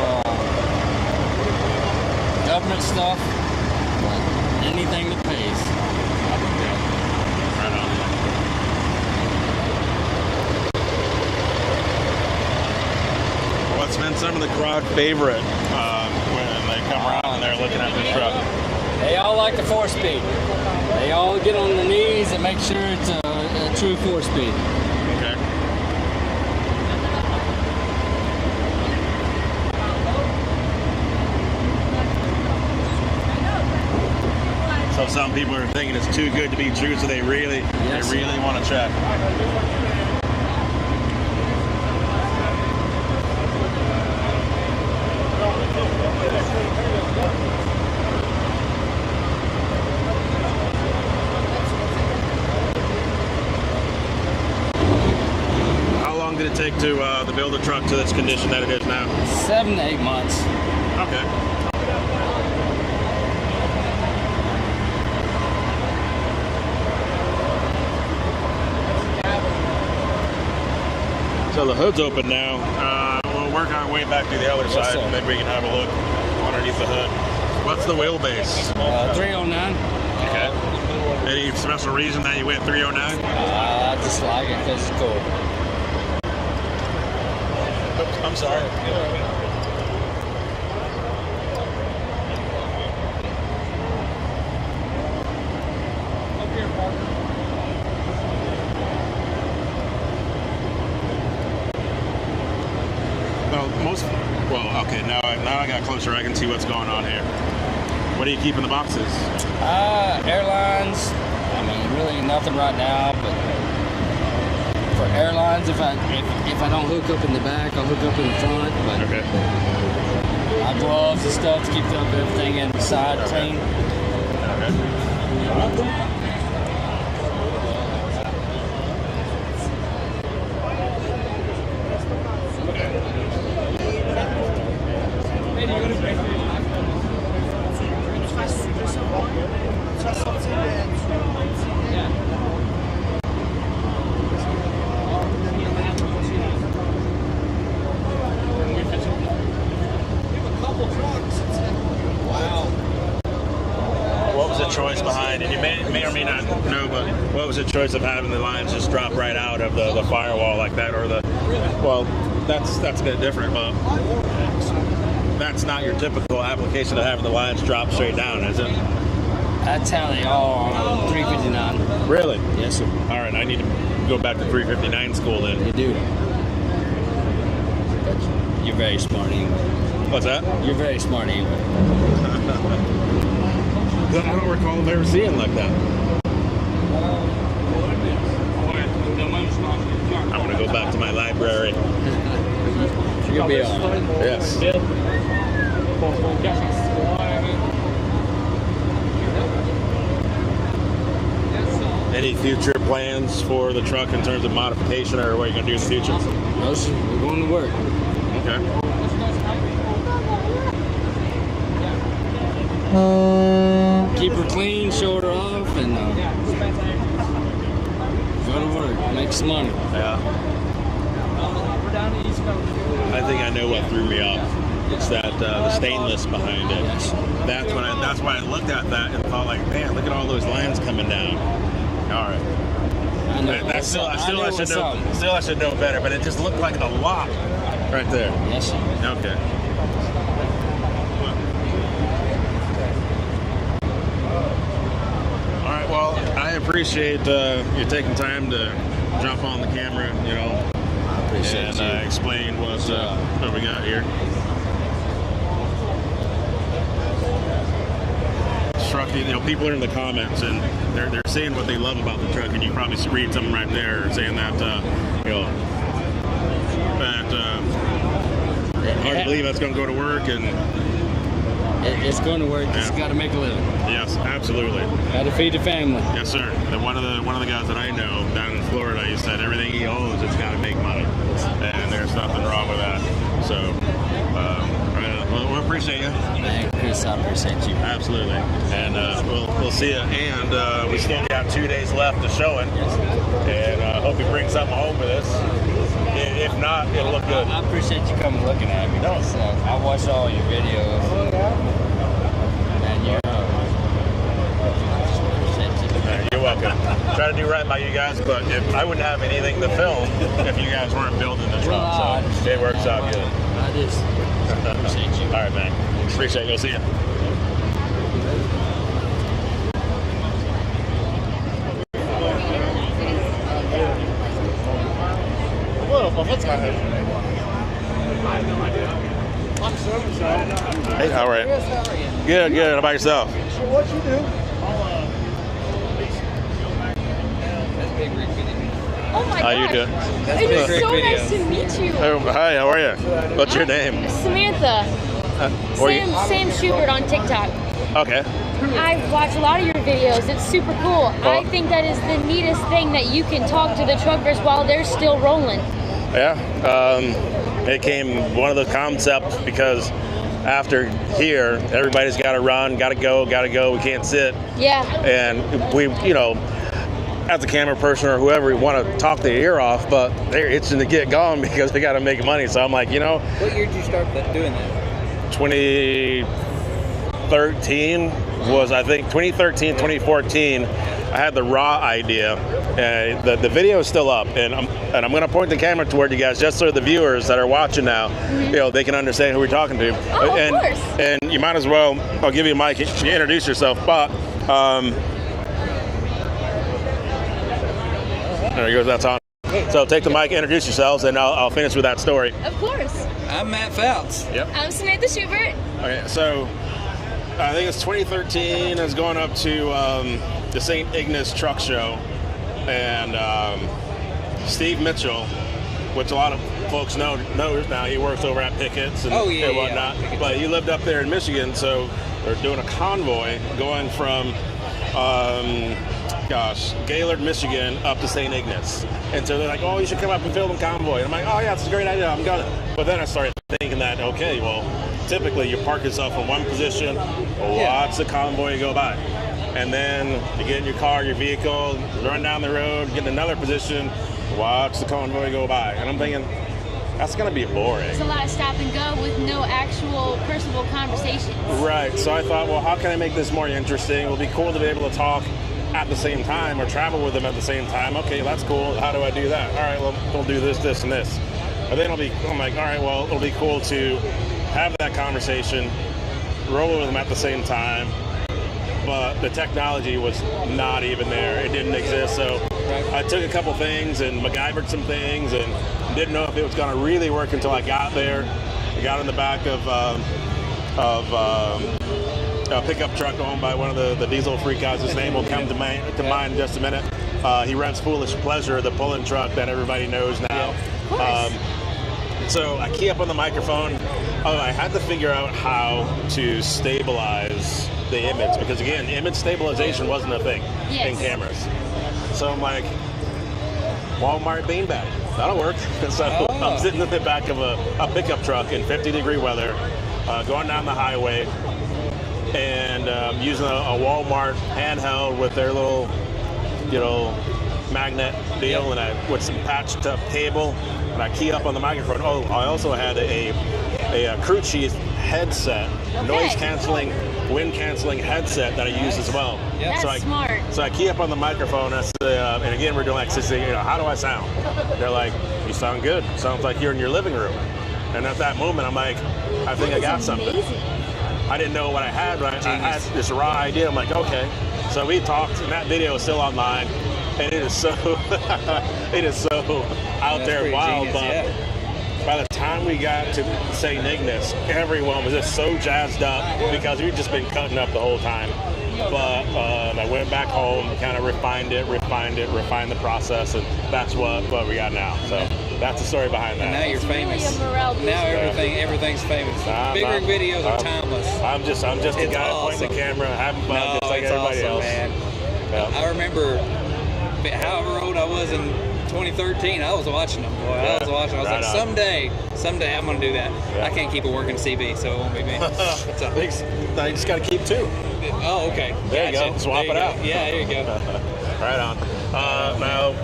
government stuff. Anything that pays. Right on. What's been some of the crowd favorite when they come around and they're looking at this truck? They all like the 4-speed. They all get on their knees and make sure it's a true 4-speed. Okay. So some people are thinking it's too good to be true, so they really want to check. How long did it take to build a truck to this condition that it is now? 7 to 8 months. Okay. So the hood's open now. We'll work our way back to the other side, and then we can have a look underneath the hood. What's the wheelbase? 309. Okay. Any special reason that you went 309? I just like it because it's cool. Oops, I'm sorry. Okay, now I got closer. I can see what's going on here. What do you keep in the boxes? Airlines. I mean, really nothing right now, but for airlines, if I don't hook up in the back, I'll hook up in the front. But okay. My gloves and stuff to keep everything in the side clean. Okay. Choice behind, and you may or may not know, but what was the choice of having the lines just drop right out of the firewall like that, or that's a bit different, but that's not your typical application of having the lines drop straight down, is it? That's how they are on 359. Really? Yes, sir. All right, I need to go back to 359 school then. You do. But you're very smart anyway. What's that? You're very smart anyway. I don't recall ever seeing like that. I want to go back to my library. You'll be all right. Yes. Any future plans for the truck in terms of modification, or what are you going to do in the future? No, sir. We're going to work. Okay. Keep her clean, show her off, and go to work, make some money. Yeah. I think I know what threw me off. It's that the stainless behind it. Yes. That's why I looked at that and thought, like, man, look at all those lines coming down. All right. I know. I should know better, but it just looked like a lot right there. Yes, sir. Okay. Well, I appreciate you taking time to jump on the camera, I appreciate and explain what we got here. Truck, people are in the comments and they're saying what they love about the truck, and you probably read something right there saying that hard to believe that's going to go to work and. It's going to work. Yeah. Just got to make a living. Yes, absolutely. Got to feed the family. Yes, sir. And one of the guys that I know down in Florida, he said everything he owns, it's got to make money, and there's nothing wrong with that. So, we appreciate you. Thank you, Chris. I appreciate you. Absolutely. And we'll see you. And we still got 2 days left to show it. And hope you bring something home with us. If not, it'll look good. I appreciate you coming looking at me. No. I watched all your videos. And you're welcome. Try to do right by you guys, but if I wouldn't have anything to film if you guys weren't building the truck, so it works out good. I just appreciate you. All right, man. Appreciate you. We'll see you. Hey, all right. Good. How about yourself? What you do? Oh my How you gosh. doing? It's so nice to meet you. Oh, hi, how are you? What's your name? Samantha. Sam Schubert on TikTok. Okay. I watch a lot of your videos. It's super cool. I think that is the neatest thing, that you can talk to the truckers while they're still rolling. Yeah. It came one of the concepts because after here, everybody's got to run, got to go. We can't sit. Yeah. And we, as a camera person or whoever, want to talk their ear off, but they're itching to get going because they got to make money. So I'm like, you know. What year did you start doing that? 2013 was, I think, 2013, 2014. I had the raw idea. The video is still up, and I'm going to point the camera toward you guys just so the viewers that are watching now, you know, they can understand who we're talking to. Oh, and, of course. And you might as well, I'll give you a mic, you introduce yourself, but there he goes, that's on. So take the mic, introduce yourselves, and I'll finish with that story. Of course. I'm Matt Fels. Yep. I'm Samantha Schubert. Okay, so I think it's 2013. I was going up to the St. Ignace Truck Show, and Steve Mitchell, which a lot of folks know now, he works over at Pickett's and, and whatnot. Yeah. But he lived up there in Michigan, so they're doing a convoy going from Gaylord, Michigan, up to St. Ignace. And so they're like, oh, you should come up and film the convoy. And I'm like, oh yeah, it's a great idea, I'm gonna. But then I started thinking that, okay, well, typically you park yourself in one position, watch the convoy go by. And then you get in your car, your vehicle, run down the road, get in another position, watch the convoy go by. And I'm thinking, that's gonna be boring. It's a lot of stop and go with no actual personal conversations. Right, so I thought, well, how can I make this more interesting? It would be cool to be able to talk at the same time or travel with them at the same time. Okay, that's cool. How do I do that? All right, well, we'll do this, this, and this. But then I'm like, all right, well, it'll be cool to have that conversation, roll with them at the same time. But the technology was not even there. It didn't exist. So I took a couple things and MacGyvered some things and didn't know if it was going to really work until I got there. I got in the back of a pickup truck owned by one of the diesel freak guys. His name will come to mind in just a minute. He runs Foolish Pleasure, the pulling truck that everybody knows now. So I key up on the microphone. I had to figure out how to stabilize the image because, again, image stabilization wasn't a thing in cameras. So I'm like, Walmart beanbag, that'll work. So I'm sitting in the back of a pickup truck in 50-degree weather, going down the highway, and using a Walmart handheld with their little, magnet deal, and with some patched up cable, and I key up on the microphone. Oh, I also had a crew chief headset, noise canceling, wind canceling headset that I use as well. That's smart. So I key up on the microphone, and again we're doing like, how do I sound? They're like, you sound good. Sounds like you're in your living room. And at that moment, I'm like, I think I got something. Amazing. I didn't know what I had, but I had this raw idea. I'm like, okay. So we talked, and that video is still online, and it is so out there wild. But by the time we got to St. Ignace, everyone was just so jazzed up because we'd just been cutting up the whole time. But I went back home, kind of refined the process, and that's what we got now. So that's the story behind that. And now you're famous. Really now everything's famous. Big rig videos are timeless. I'm just a guy pointing the camera, having fun, just like everybody else. Man. Yeah. I remember however old I was in 2013, I was watching them. Boy, I was like, someday I'm going to do that. Yeah. I can't keep it working CB, so it won't be me. No, you just got to keep two. Oh, okay. There you go. Swap it out. Yeah, there you go. Right on. Now,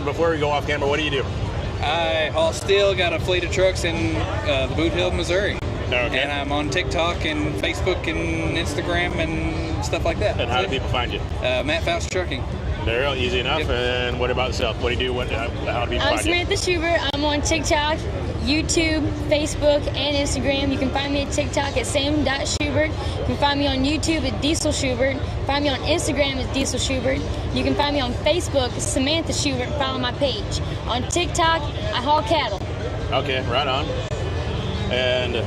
before we go off camera, what do you do? I haul steel, got a fleet of trucks in the Boot Hill, Missouri. Okay. And I'm on TikTok and Facebook and Instagram and stuff like that. And how do people find you? Matt Fels Trucking. There, easy enough. Yep. And what about yourself? What do you do? How do people find you? I'm Samantha Schubert. I'm on TikTok, YouTube, Facebook, and Instagram. You can find me at TikTok at sam.schubert. You can find me on YouTube at Diesel Schubert. Find me on Instagram at Diesel Schubert. You can find me on Facebook, Samantha Schubert. Follow my page. On TikTok, I haul cattle. Okay, right on. And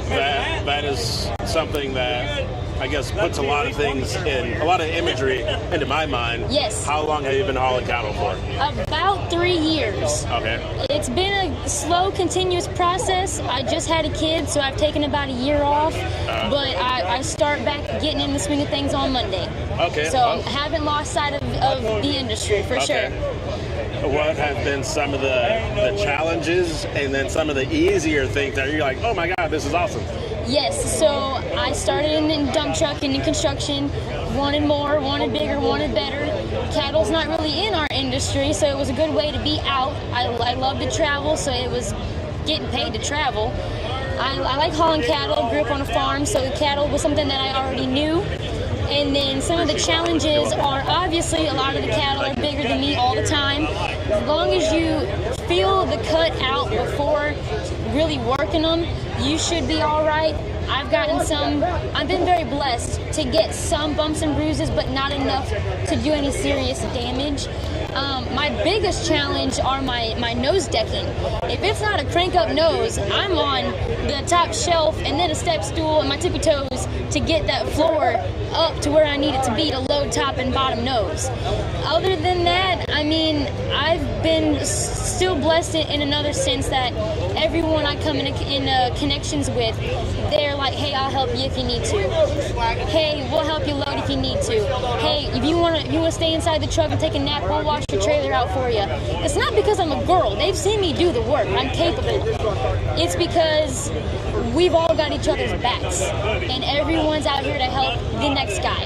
that is something that I guess puts a lot of things in, a lot of imagery into my mind. Yes. How long have you been hauling cattle for? About 3 years. Okay. It's been a slow, continuous process. I just had a kid, so I've taken about a year off. But I start back getting in the swing of things on Monday. Okay. So I haven't lost sight of the industry, for sure. What have been some of the challenges and then some of the easier things that you're like, oh my God, this is awesome? Yes, so I started in dump truck and in construction. wanted more, wanted bigger, wanted better. Cattle's not really in our industry, so it was a good way to be out. I love to travel, so it was getting paid to travel. I like hauling cattle, grew up on a farm, so cattle was something that I already knew. And then some of the challenges are obviously a lot of the cattle are bigger than me all the time. As long as you feel the cut out before really working them, you should be all right. I've been very blessed to get some bumps and bruises, but not enough to do any serious damage. My biggest challenge are my nose decking. If it's not a crank up nose, I'm on the top shelf and then a step stool and my tippy toes to get that floor up to where I need it to be to load top and bottom nose. Other than that, I mean, I've been still blessed in another sense that everyone I come in connections with, they're like, hey, I'll help you if you need to. Hey, we'll help you load if you need to. Hey, if you want to stay inside the truck and take a nap, we'll wash your trailer out for you. It's not because I'm a girl. They've seen me do the work. I'm capable. It's because we've all got each other's backs, and everyone's out here to help the next guy.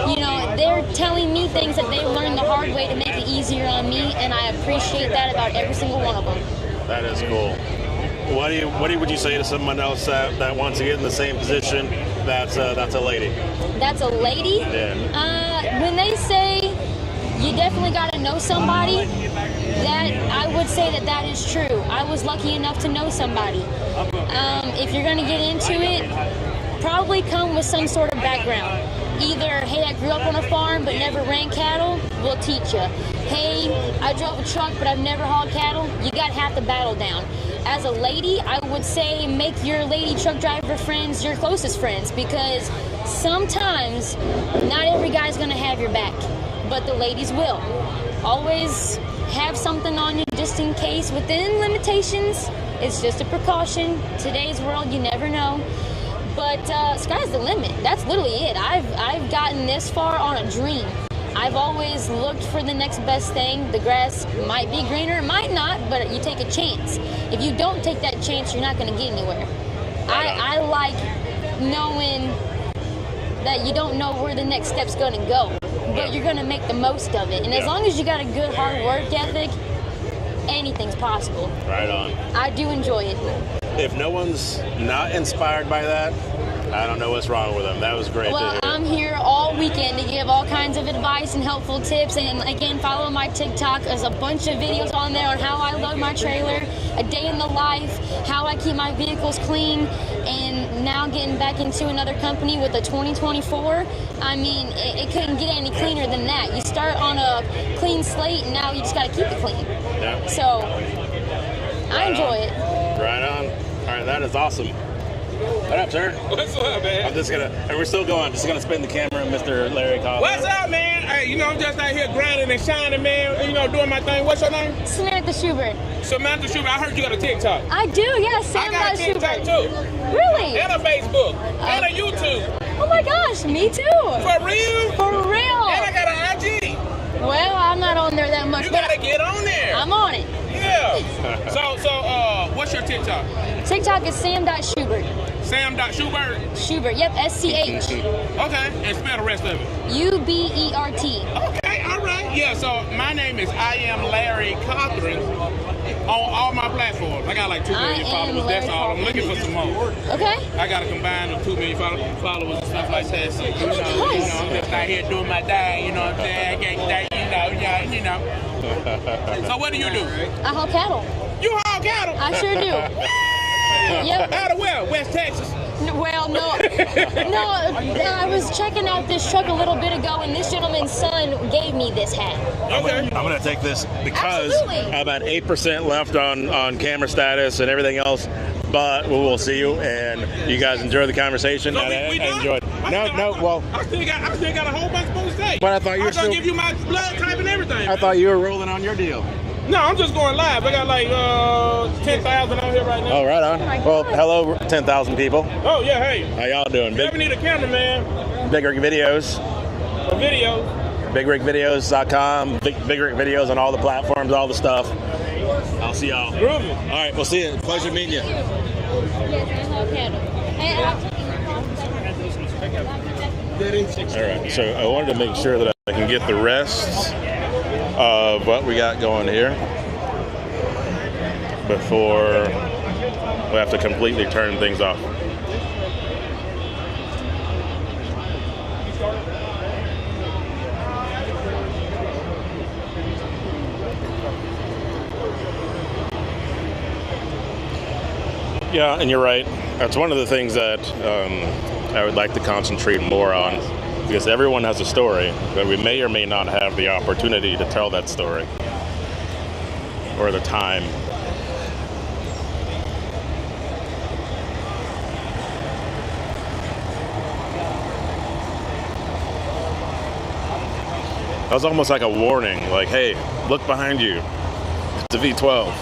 You know, they're telling me things that they learned the hard way to make it easier on me, and I appreciate that about every single one of them. That is cool. What would you say to someone else that wants to get in the same position that's a lady? That's a lady? Yeah. When they say you definitely got to know somebody, that I would say that is true. I was lucky enough to know somebody. If you're going to get into it, probably come with some sort of background. Either, hey, I grew up on a farm but never ran cattle, we'll teach you. Hey, I drove a truck but I've never hauled cattle, you got half the battle down. As a lady, I would say make your lady truck driver friends your closest friends, because sometimes not every guy's going to have your back, but the ladies will. Always have something on you just in case, within limitations. It's just a precaution. Today's world, you never know. But sky's the limit. That's literally it. I've gotten this far on a dream. I've always looked for the next best thing. The grass might be greener, might not, but you take a chance. If you don't take that chance, you're not going to get anywhere. I like knowing that you don't know where the next step's going to go, but you're going to make the most of it. And as long as you got a good hard work ethic, anything's possible. Right on. I do enjoy it. If no one's not inspired by that, I don't know what's wrong with them. That was great. Well, I'm here all weekend to give all kinds of advice and helpful tips. And again, follow my TikTok. There's a bunch of videos on there on how I load my trailer, a day in the life, how I keep my vehicles clean, and now getting back into another company with a 2024. I mean, it couldn't get any cleaner than that. You start on a clean slate, and now you just got to keep it clean. Yeah. So, I enjoy it. Right on. All right, that is awesome. What up, sir? What's up, man? I'm just and we're still going. Just gonna spin the camera, Mr. Larry Collins. What's up, man? Hey, you know, I'm just out here grinding and shining, man. You know, doing my thing. What's your name? Samantha Schubert. Samantha Schubert. I heard you got a TikTok. I do, yes. Sam I got a TikTok too. Really? And a Facebook. And a YouTube. Oh my gosh, me too. For real? For real. And I got an IG. Well, I'm not on there that much. You gotta get on there. I'm on it. Yeah. So, what's your TikTok? TikTok is sam.schubert. Sam.Schubert? Schubert, yep, SCH. Okay, and spell the rest of it. UBERT. Okay, all right. Yeah, so my name is I Am Larry Cothran on all my platforms. I got like 2 million followers. That's all. I'm looking for some more. Okay. I got to combine them 2 million followers and stuff like that. So, you know, I'm just out here doing my thing. You know what I'm saying? I can't that, you know. So what do you do? I haul cattle. You haul cattle? I sure do. Yep. Out of where? West Texas? Well, no. I was checking out this truck a little bit ago, and this gentleman's son gave me this hat. Okay. I'm going to take this because Absolutely. I'm at 8% left on camera status and everything else. But we will see you, and you guys enjoy the conversation. No, I we enjoyed. Well, I still got a whole bunch more to say. But I thought you were still give you my blood type and everything. I thought you were rolling on your deal. No, I'm just going live. I got like 10,000 on here right now. Oh, right on. Well, hello, 10,000 people. Oh, yeah, hey. How y'all doing? You ever need a cameraman? Big Rig Videos. A video? BigRigVideos.com. Big Rig Videos on all the platforms, all the stuff. I'll see y'all. Groovy. All right, we'll see you. Pleasure meeting you. Yes, I haul cattle. All right, so I wanted to make sure that I can get the rest of what we got going here before we have to completely turn things off. Yeah, and you're right. That's one of the things that I would like to concentrate more on, because everyone has a story, but we may or may not have the opportunity to tell that story or the time. That was almost like a warning, like, hey, look behind you. It's a V12.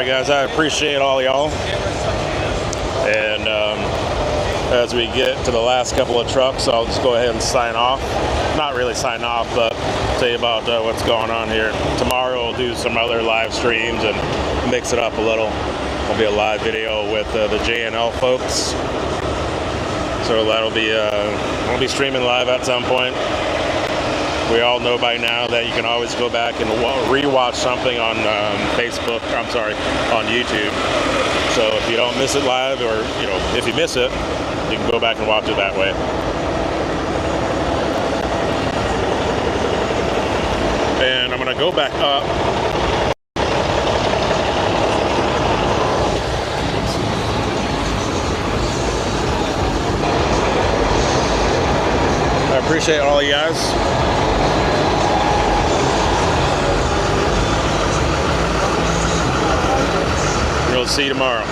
Guys, I appreciate all y'all, and as we get to the last couple of trucks, I'll just go ahead and sign off. Not really sign off, but tell you about what's going on here. Tomorrow we'll do some other live streams and mix it up a little. There'll be a live video with the JNL folks, so that'll be we'll be streaming live at some point. We all know by now that you can always go back and rewatch something on Facebook, on YouTube. So if you don't miss it live, or if you miss it, you can go back and watch it that way. And I'm gonna go back up. I appreciate all you guys. We'll see you tomorrow.